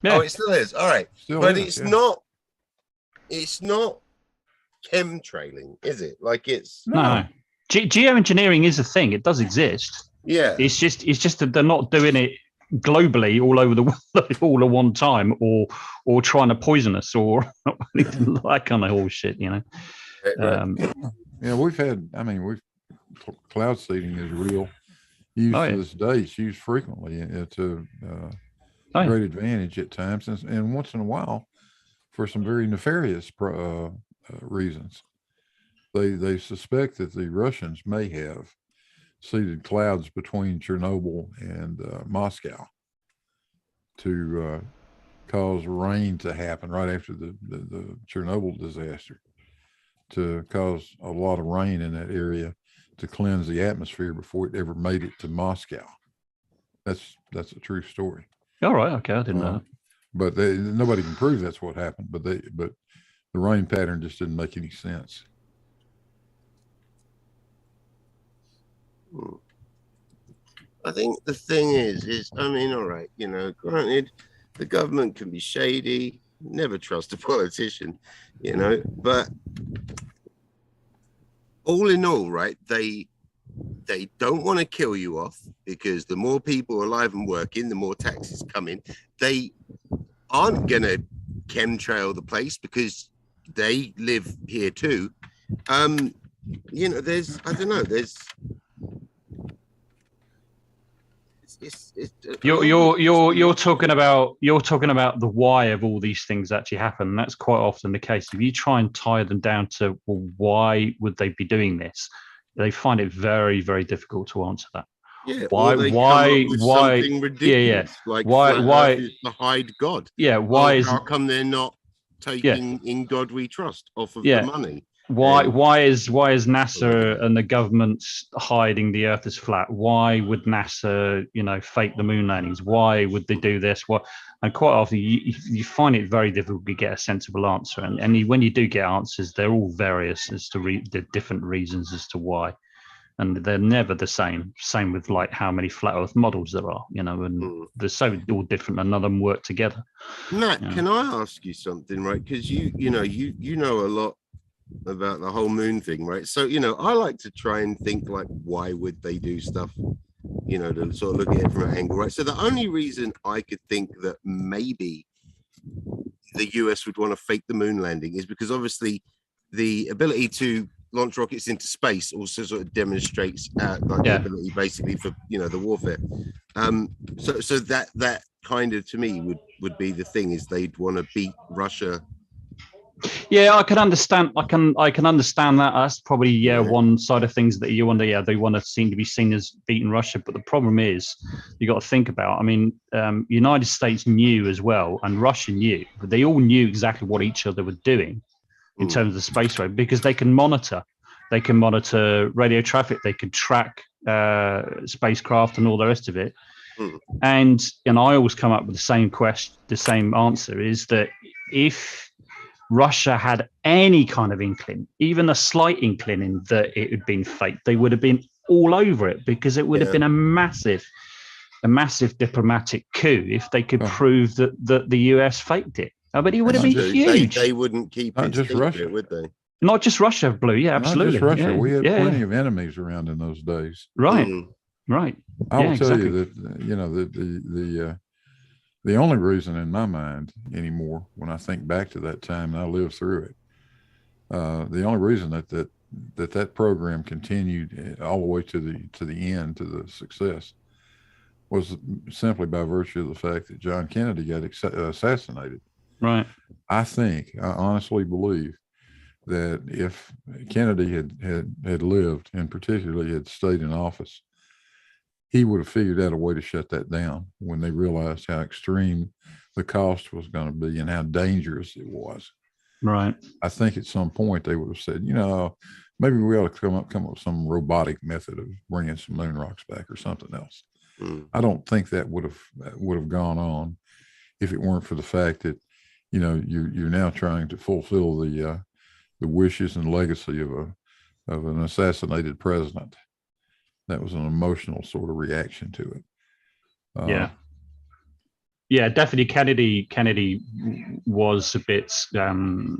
Oh, it still is. All right, but it's not. It's not chemtrailing, is it? Like it's no. Geoengineering is a thing. It does exist. Yeah. It's just that they're not doing it globally all over the world all at one time, or trying to poison us or anything like that kind of bullshit. You know. Yeah, we've had. I mean, cloud seeding is real. Used to this day. It's used frequently to great advantage at times, and once in a while. For some very nefarious reasons. They suspect that the Russians may have seeded clouds between Chernobyl and Moscow to cause rain to happen right after the Chernobyl disaster, to cause a lot of rain in that area to cleanse the atmosphere before it ever made it to Moscow. That's a true story. All right. Okay. I didn't know. But nobody can prove that's what happened. But the rain pattern just didn't make any sense. I think the thing is I mean, all right, you know, granted, the government can be shady. Never trust a politician, you know. But all in all, right, they don't want to kill you off because the more people alive and working, the more taxes come in. They aren't gonna chemtrail the place because they live here too. You know, there's You're talking about the why of all these things actually happen. And that's quite often the case. If you try and tie them down to, well, why would they be doing this? They find it very, very difficult to answer that. Yeah. Why? Something ridiculous, like why is to hide God? Yeah. Why is? How come they're not taking "In God We Trust" off of the money? Why is NASA and the government hiding the Earth is flat? Why would NASA, fake the moon landings? Why would they do this? And quite often you find it very difficult to get a sensible answer. And when you do get answers, they're all various as to the different reasons as to why. And they're never the same. Same with like how many flat Earth models there are, and they're so all different and none of them work together. Matt, can I ask you something, right? Because you know a lot about the whole moon thing, right? So I like to try and think like, why would they do stuff, to sort of look at it from an angle, right? So the only reason I could think that maybe the US would want to fake the moon landing is because obviously the ability to launch rockets into space also sort of demonstrates the ability basically for the warfare. So that kind of to me would be the thing, is they'd want to beat Russia. Yeah, I can understand. I can understand that. That's probably one side of things that you wonder. Yeah, they want to seem to be seen as beating Russia, but the problem is you got to think about. I mean, United States knew as well, and Russia knew, but they all knew exactly what each other were doing in terms of the space race, because they can monitor. They can monitor radio traffic. They can track spacecraft and all the rest of it. And I always come up with the same question. The same answer is that if Russia had any kind of inkling, even a slight inkling that it had been faked, they would have been all over it, because it would have been a massive diplomatic coup if they could prove that the US faked it. I mean, it would have been huge. They wouldn't keep not it just secret, Russia, would they? Not just Russia, Blue. Yeah, absolutely. Not just Russia. Yeah. We had plenty of enemies around in those days. Right. Right. I will tell you that the only reason in my mind anymore, when I think back to that time and I lived through it, the only reason that program continued all the way to the end, to the success, was simply by virtue of the fact that John Kennedy got assassinated. Right. I honestly believe that if Kennedy had lived, and particularly had stayed in office, he would have figured out a way to shut that down when they realized how extreme the cost was going to be and how dangerous it was. Right. I think at some point they would have said, maybe we ought to come up with some robotic method of bringing some moon rocks back or something else. I don't think that would have gone on if it weren't for the fact that, you're now trying to fulfill the wishes and legacy of an assassinated president. That was an emotional sort of reaction to it. Yeah, definitely. Kennedy was a bit well,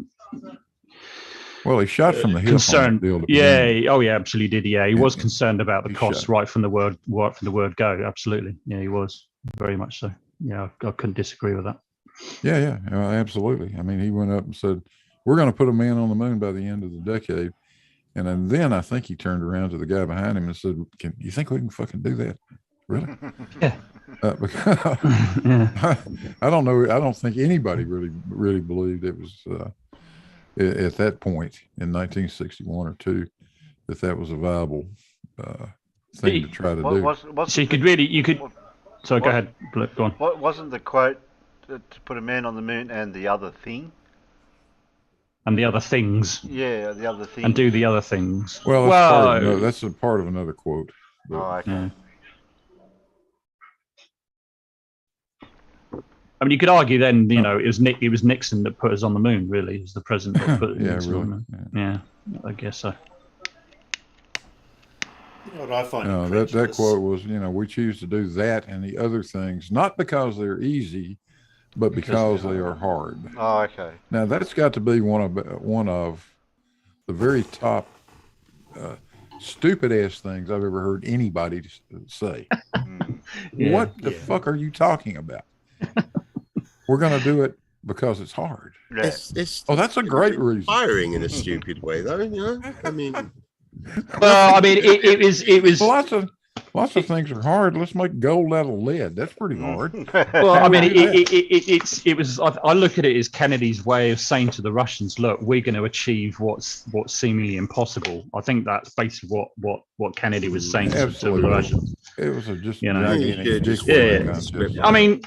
he shot from the hip. Concerned. Absolutely did. Yeah, he was concerned about the costs right from the word go. Absolutely. Yeah, he was very much so. Yeah, I couldn't disagree with that. Yeah, absolutely. I mean, he went up and said, "We're going to put a man on the moon by the end of the decade." And then I think he turned around to the guy behind him and said, you think we can fucking do that? Really? Yeah. Because I don't know. I don't think anybody really believed it was at that point in 1961 or 2 that was a viable thing to try to do. So you could. Sorry, go ahead. Go on. What wasn't the quote to put a man on the moon and the other thing? And the other things. Yeah, the other things. And do the other things. Well, that's a part of another quote. But, okay. Yeah. I mean, you could argue then, it was Nixon that put us on the moon, really, as the president that put us on the moon. Yeah, I guess so. What I find that quote was, we choose to do that and the other things, not because they're easy, but because they are hard. Oh, okay. Now that's got to be one of the very top stupid ass things I've ever heard anybody say. What the fuck are you talking about? We're going to do it because it's hard. Yeah. That's a great reason. Inspiring in a stupid way, though. I mean. Well, I mean, it was. Well, Lots of things are hard. Let's make gold out of lead. That's pretty hard. Well, I mean, it was. I look at it as Kennedy's way of saying to the Russians, "Look, we're going to achieve what's seemingly impossible." I think that's basically what Kennedy was saying to the Russians. It was just gigantic. I mean,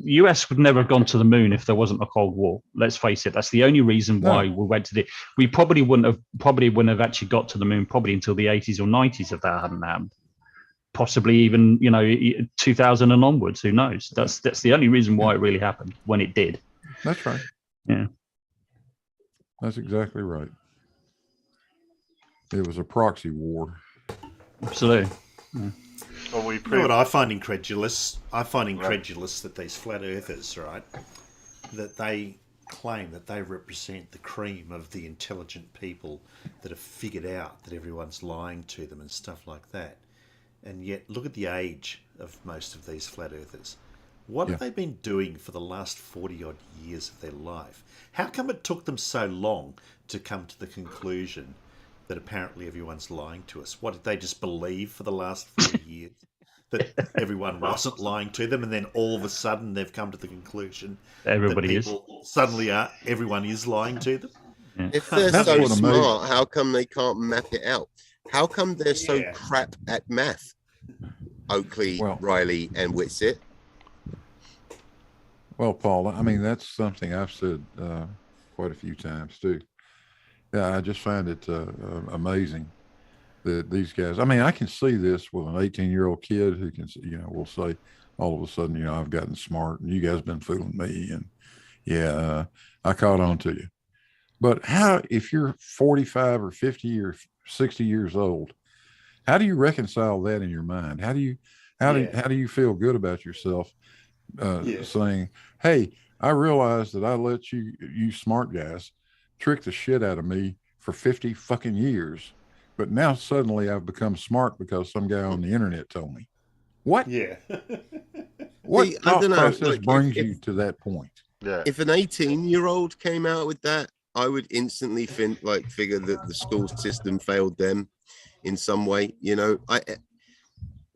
the US would never have gone to the moon if there wasn't a Cold War. Let's face it. That's the only reason why we went to we probably wouldn't have actually got to the moon probably until the 80s or 90s if that hadn't happened. Possibly even 2000 and onwards. Who knows? That's the only reason why it really happened when it did. That's right. Yeah. That's exactly right. It was a proxy war. Absolutely. Yeah. Well, you know what I find incredulous? I find incredulous that these flat earthers, right, that they claim that they represent the cream of the intelligent people that have figured out that everyone's lying to them and stuff like that. And yet, look at the age of most of these flat earthers. What have they been doing for the last 40-odd years of their life? How come it took them so long to come to the conclusion that apparently everyone's lying to us? What, did they just believe for the last 40 years that everyone wasn't lying to them, and then all of a sudden they've come to the conclusion everybody that suddenly everyone is lying to them? Yeah. If they're so smart, how come they can't map it out? How come they're so crap at math? Oakley, Riley, and Whitsitt. Well, Paul, I mean, that's something I've said quite a few times too. Yeah, I just find it amazing that these guys, I mean, I can see this with an 18-year-old kid who can, will say all of a sudden, I've gotten smart and you guys been fooling me. And I caught on to you. But how, if you're 45 or 50 or 60 years old, how do you reconcile that in your mind? How do you feel good about yourself saying, hey, I realize that I let you smart guys trick the shit out of me for 50 fucking years, but now suddenly I've become smart because some guy on the internet told me. What? Yeah. What thought process brings you to that point? Yeah. If an 18-year-old came out with that, I would instantly figure that the school system failed them in some way.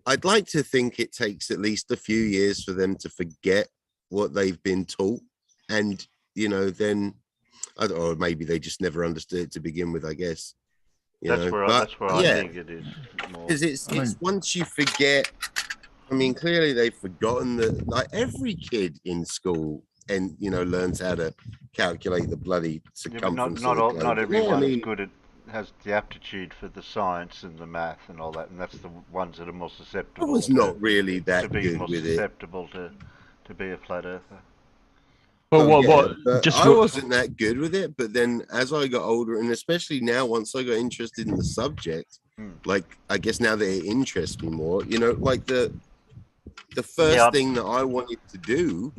I'd like to think it takes at least a few years for them to forget what they've been taught, and then. Or maybe they just never understood it to begin with, I guess. That's where I think it is. Because it's once you forget, I mean, clearly they've forgotten that, like, every kid in school learns how to calculate the bloody circumference. Not everyone is good at, has the aptitude for the science and the math and all that, and that's the ones that are more susceptible. I was not really that good with it. Susceptible to be a flat earther. But I wasn't that good with it, but then as I got older, and especially now, once I got interested in the subject, like, I guess now that it interests me more, like the first thing that I wanted to do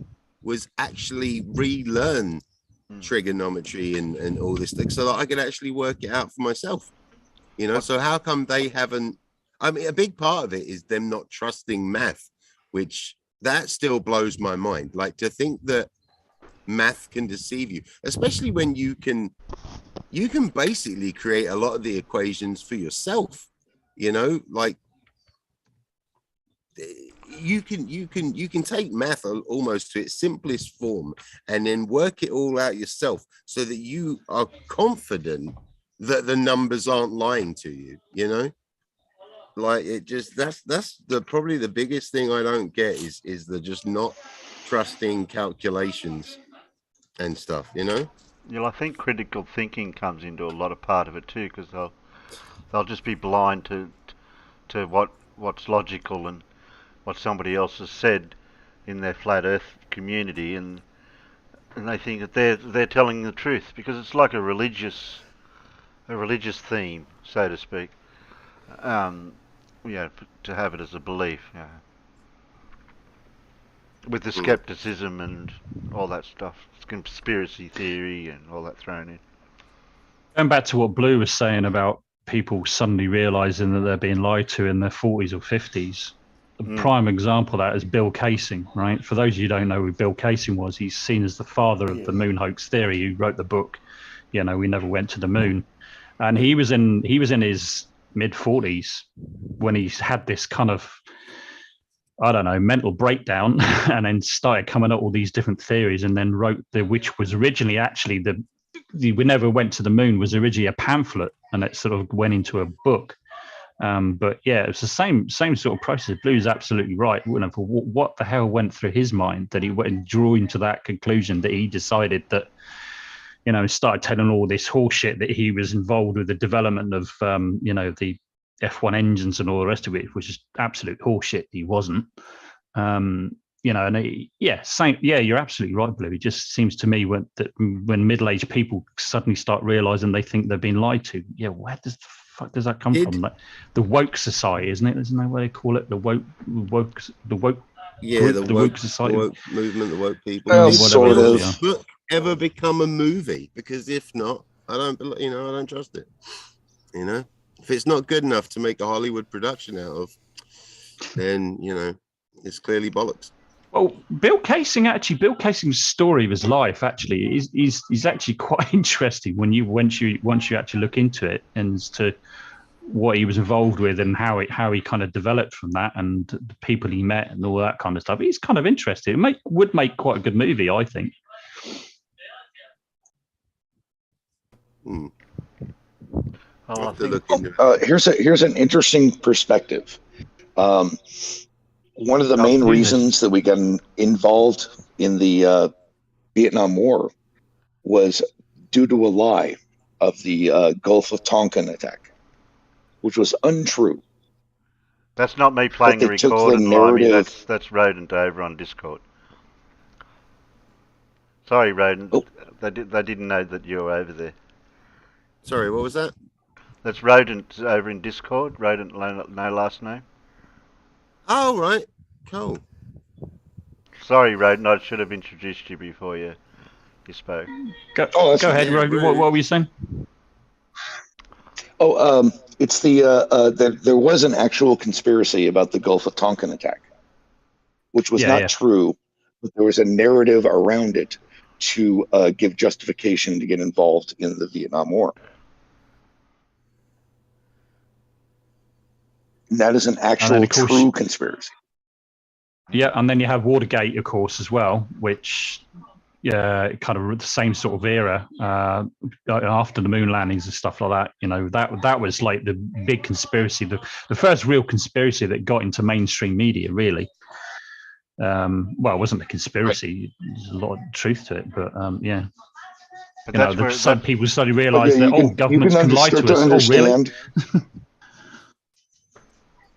was actually relearn trigonometry and all this stuff so that I could actually work it out for myself. So how come they haven't? I mean, a big part of it is them not trusting math, which that still blows my mind. Like, to think that math can deceive you, especially when you can basically create a lot of the equations for yourself. Like, you can take math almost to its simplest form and then work it all out yourself so that you are confident that the numbers aren't lying to you. Like, it just, that's probably the biggest thing I don't get is the just not trusting calculations and stuff. I think critical thinking comes into a lot of part of it too, because they'll just be blind to what's logical and what somebody else has said in their flat earth community, and they think that they're telling the truth, because it's like a religious theme, so to speak. To have it as a belief, with the skepticism and all that stuff, it's conspiracy theory and all that thrown in. Going back to what Blue was saying about people suddenly realizing that they're being lied to in their 40s or 50s. The prime example of that is Bill Casing, right? For those of you who don't know who Bill Casing was, he's seen as the father of the moon hoax theory, who wrote the book, We Never Went to the Moon. and he was in his mid-40s when he had this kind of, I don't know, mental breakdown, and then started coming up with all these different theories, and then wrote which was originally actually We Never Went to the Moon was originally a pamphlet, and it sort of went into a book. But yeah, it's the same sort of process. Blue's absolutely right. What the hell went through his mind that he went drawing to that conclusion that he decided that, started telling all this horseshit that he was involved with the development of, the F1 engines and all the rest of it, which is absolute horseshit. He wasn't. And you're absolutely right, Blue. It just seems to me when middle-aged people suddenly start realizing they think they're being lied to. Yeah, where does the fuck does that come from? Like the woke society, isn't it? Isn't that what they call it? The woke. Yeah, group, the woke society, the woke movement, the woke people. Well, Did sort of. this book ever become a movie? Because if not, I don't trust it. If it's not good enough to make a Hollywood production out of, then it's clearly bollocks. Well, Bill Casing's story of his life actually is actually quite interesting once you actually look into it, and as to what he was involved with and how he kind of developed from that, and the people he met and all that kind of stuff. It's kind of interesting. It would make quite a good movie, I think. Here's an interesting perspective. One of the main reasons that we got involved in the Vietnam War was due to a lie of the Gulf of Tonkin attack, which was untrue. That's not me playing a recorded line. That's Rodent over on Discord. Sorry, Rodent. Oh. They didn't know that you were over there. Sorry, what was that? That's Rodent over in Discord. Rodent, no last name. Oh, right. Cool. Sorry, Rodent. I should have introduced you before you spoke. Go ahead, Rodent. What were you saying? Oh, it's there was an actual conspiracy about the Gulf of Tonkin attack, which was not true, but there was a narrative around it to give justification to get involved in the Vietnam War. And that is an actual true conspiracy. Yeah, and then you have Watergate, of course, as well, which kind of the same sort of era after the moon landings and stuff like that. That was like the big conspiracy, the first real conspiracy that got into mainstream media, really. Well, it wasn't a conspiracy. There's a lot of truth to it, but yeah. But some people suddenly realised that governments can lie to us. Oh, really?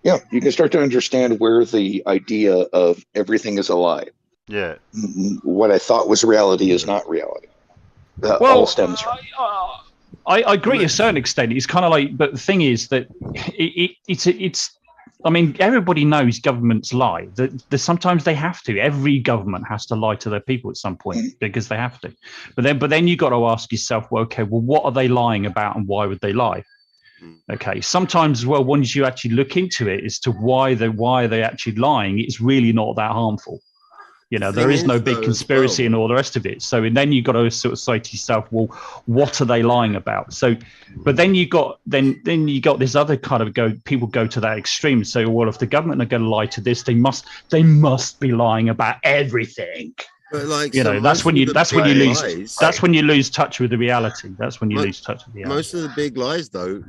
Yeah, you can start to understand where the idea of everything is a lie. Yeah. What I thought was reality is not reality. That all stems from. I agree to a certain extent. It's kind of like, but the thing is that it's. I mean, everybody knows governments lie. That sometimes they have to. Every government has to lie to their people at some point because they have to. But then you got to ask yourself, well, okay, well, what are they lying about, and why would they lie? Okay, sometimes as well, once you actually look into it as to why are they actually lying, it's really not that harmful. There is no big conspiracy and all the rest of it. So then you got to sort of say to yourself, well, what are they lying about? So, but then you got this other kind of people go to that extreme. So, well, if the government are going to lie to this, they must be lying about everything. But that's when you lose touch with the reality. That's when you lose touch with the reality. Most of the big lies, though,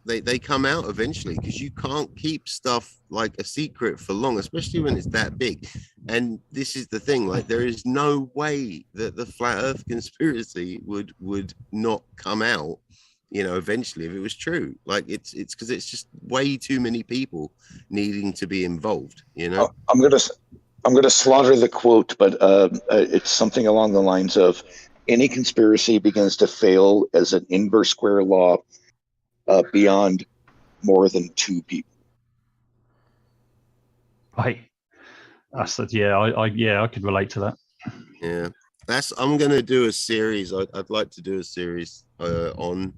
they come out eventually, because you can't keep stuff like a secret for long, especially when it's that big. And this is the thing: there is no way that the flat Earth conspiracy would not come out, eventually, if it was true. It's because it's just way too many people needing to be involved. I'm going to slaughter the quote, but it's something along the lines of, any conspiracy begins to fail as an inverse square law beyond more than two people. Right. I said, I could relate to that. Yeah. I'm going to do a series. I'd like to do a series on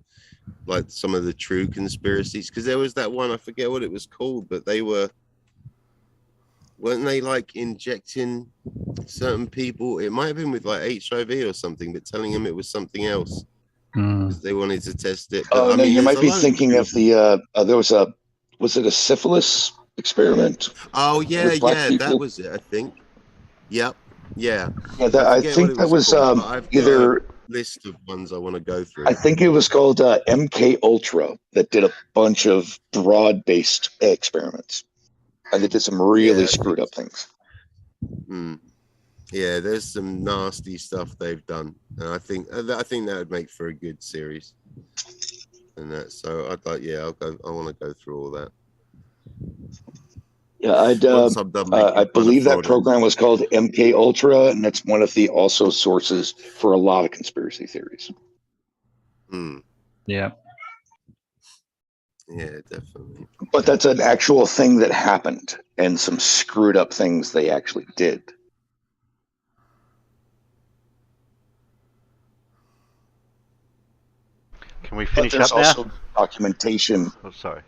some of the true conspiracies, because there was that one, I forget what it was called, but weren't they injecting certain people? It might have been with HIV or something, but telling them it was something else. because they wanted to test it. Oh But, I no, mean, you there's might a be load thinking of the. There was it a syphilis experiment? Oh yeah, with black yeah, that people? was it. I think. Yep. Yeah. Yeah, I I forget what think it that was was called, but I've got a either. list of ones I want to go through. I think it was called MK Ultra that did a bunch of broad-based experiments, and they did some really Yeah, screwed up things. Yeah, there's some nasty stuff they've done, and I think that would make for a good series. And that, so I'd like, yeah, I want to go through all that. Yeah, Once I'm done making I fun of believe that Frodo. program was called MK Ultra, and that's one of the also sources for a lot of conspiracy theories. Yeah. Yeah, definitely. But that's an actual thing that happened, and some screwed up things they actually did. Can we But finish there's up now? also documentation. Oh, sorry.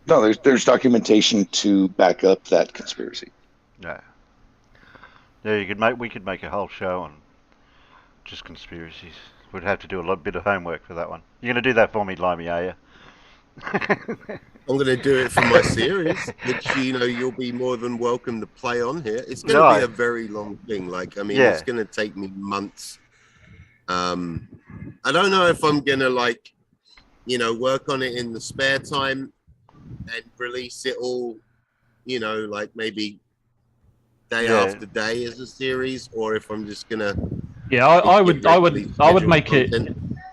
No, there's documentation to back up that conspiracy. No. Yeah, we could make a whole show on just conspiracies. We'd have to do a bit of homework for that one. You're going to do that for me, Limey, are you? I'm going to do it for my series, which you'll be more than welcome to play on here. It's going to be a very long thing. Like, I mean, it's going to take me months. I don't know if I'm going to work on it in the spare time and release it all, like maybe day after day as a series, or if I'm just gonna. Yeah, I would make it,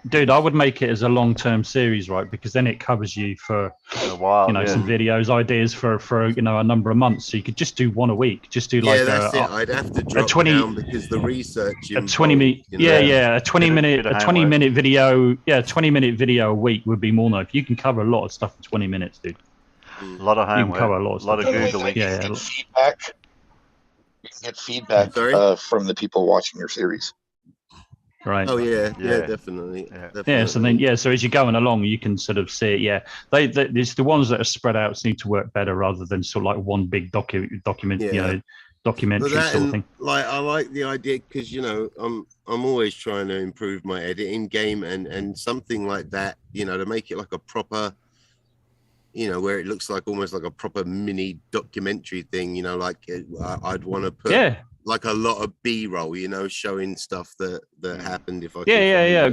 dude. I would make it as a long-term series, right? Because then it covers you for a while. Some videos, ideas for a number of months. So you could just do one a week. Just do like that's it. I'd have to drop down because the research. A 20-minute, a 20-minute video. Yeah, a 20-minute video a week would be more than enough. You can cover a lot of stuff in 20 minutes, dude. A lot of homework. You can cover a lot of stuff. Googling. Yeah. Feedback. You can get feedback from the people watching your series. Right. Oh yeah, definitely. Yeah. So as you're going along, you can sort of see it. Yeah, it's the ones that are spread out seem to work better rather than sort of like one big document. Documentary sort of thing. Like, I like the idea because I'm always trying to improve my editing game, and something like that, to make it like a proper. Where it looks like almost like a proper mini documentary thing, like I'd want to put like a lot of B-roll, showing stuff that happened. If I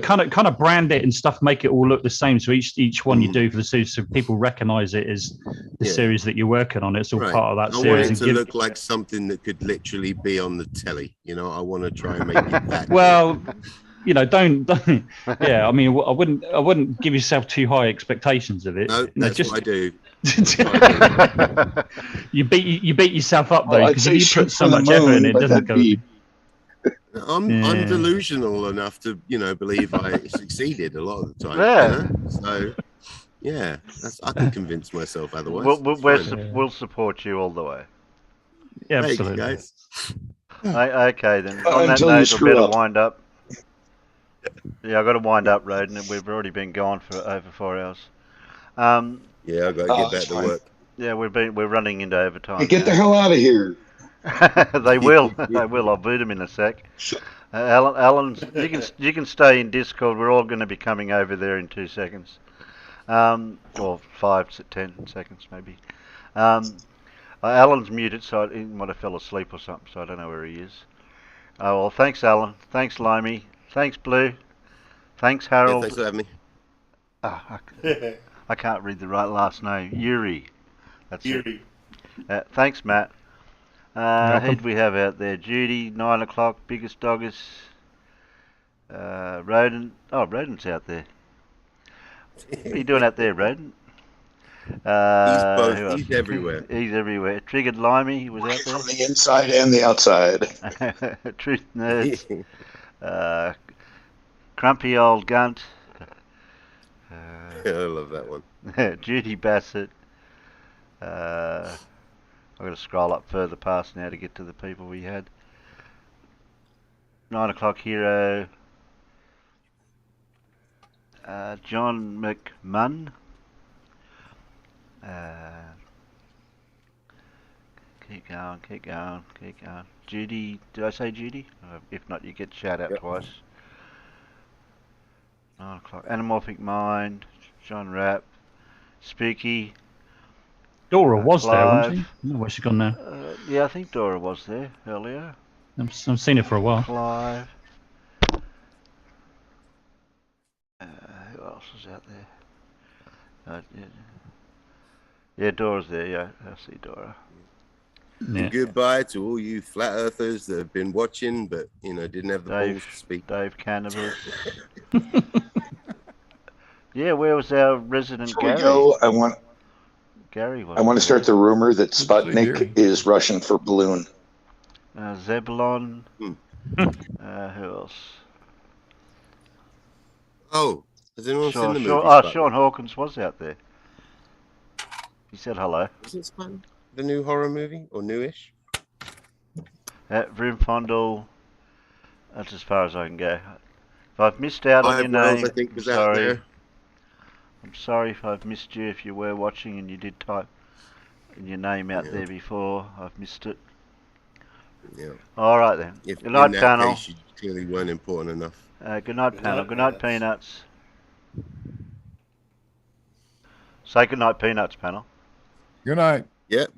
kind of brand it and stuff, make it all look the same. So each one you do for the series, so people recognize it as the series that you're working on. It's all part of that series. I want it to look like something that could literally be on the telly. I want to try and make it that. Well. Don't. Yeah, I mean, I wouldn't give yourself too high expectations of it. No, that's what I do. You beat yourself up though, because if you put so much effort in it, doesn't go. I'm delusional enough to believe I succeeded a lot of the time. Yeah. So yeah, I can convince myself otherwise. We'll support you all the way. Yeah, absolutely. Guys. Okay then. On that note, I better wind up. Yeah, I've got to wind up, Roden, and we've already been gone for over 4 hours. Yeah, I've got to get back to work. Yeah, we're running into overtime. Hey, get the hell out of here. They will. They will. I'll boot them in a sec. Alan, you can stay in Discord. We're all going to be coming over there in 2 seconds, or 5 to 10 seconds maybe. Alan's muted, so he might have fell asleep or something. So I don't know where he is. Oh well, thanks, Alan. Thanks, Limey. Thanks, Blue. Thanks, Harold. Thanks for having me. I can't read the right last name. Yuri. That's Yuri. It. Thanks, Matt. Who do we have out there? Judy, 9 o'clock, Biggest Doggers. Roden. Oh, Roden's out there. What are you doing out there, Roden? He's both. He's everywhere. He's everywhere. Triggered Limey, he was out there. From the inside and the outside. Truth Nerds. Crumpy Old Gunt. I love that one. Judy Bassett. I've got to scroll up further past now to get to the people we had. 9 o'clock Hero. John McMunn. Keep going. Judy, did I say Judy? If not, you get shout out twice. 9 o'clock. Anamorphic Mind, John Rapp, Spooky. Dora was there, wasn't she? Clive. I don't know where she's gone now. Yeah, I think Dora was there earlier. I've seen her for a while. Clive. Who else was out there? Yeah, Dora's there. Yeah, I see Dora. Yeah. Goodbye to all you flat earthers that have been watching, but didn't have the balls to speak. Dave Cannabis. Yeah, where was our resident Before Gary? we go, Gary was. I want to start the rumor that Sputnik is Russian for balloon. Zebulon. Who else? Oh, has anyone seen the movie? Sean Hawkins was out there. He said hello. Is it Sputnik? The new horror movie or newish? Vroom Fondle. That's as far as I can go. If I've missed out on your name, I think, I'm was sorry. out there. I'm sorry if I've missed you. If you were watching and you did type your name out there before, I've missed it. Yeah. All right then. If Good night, in that panel. case, you clearly weren't important enough. Good night, panel. Good night, Peanuts. Say good night, Peanuts, panel. Good night. Yep.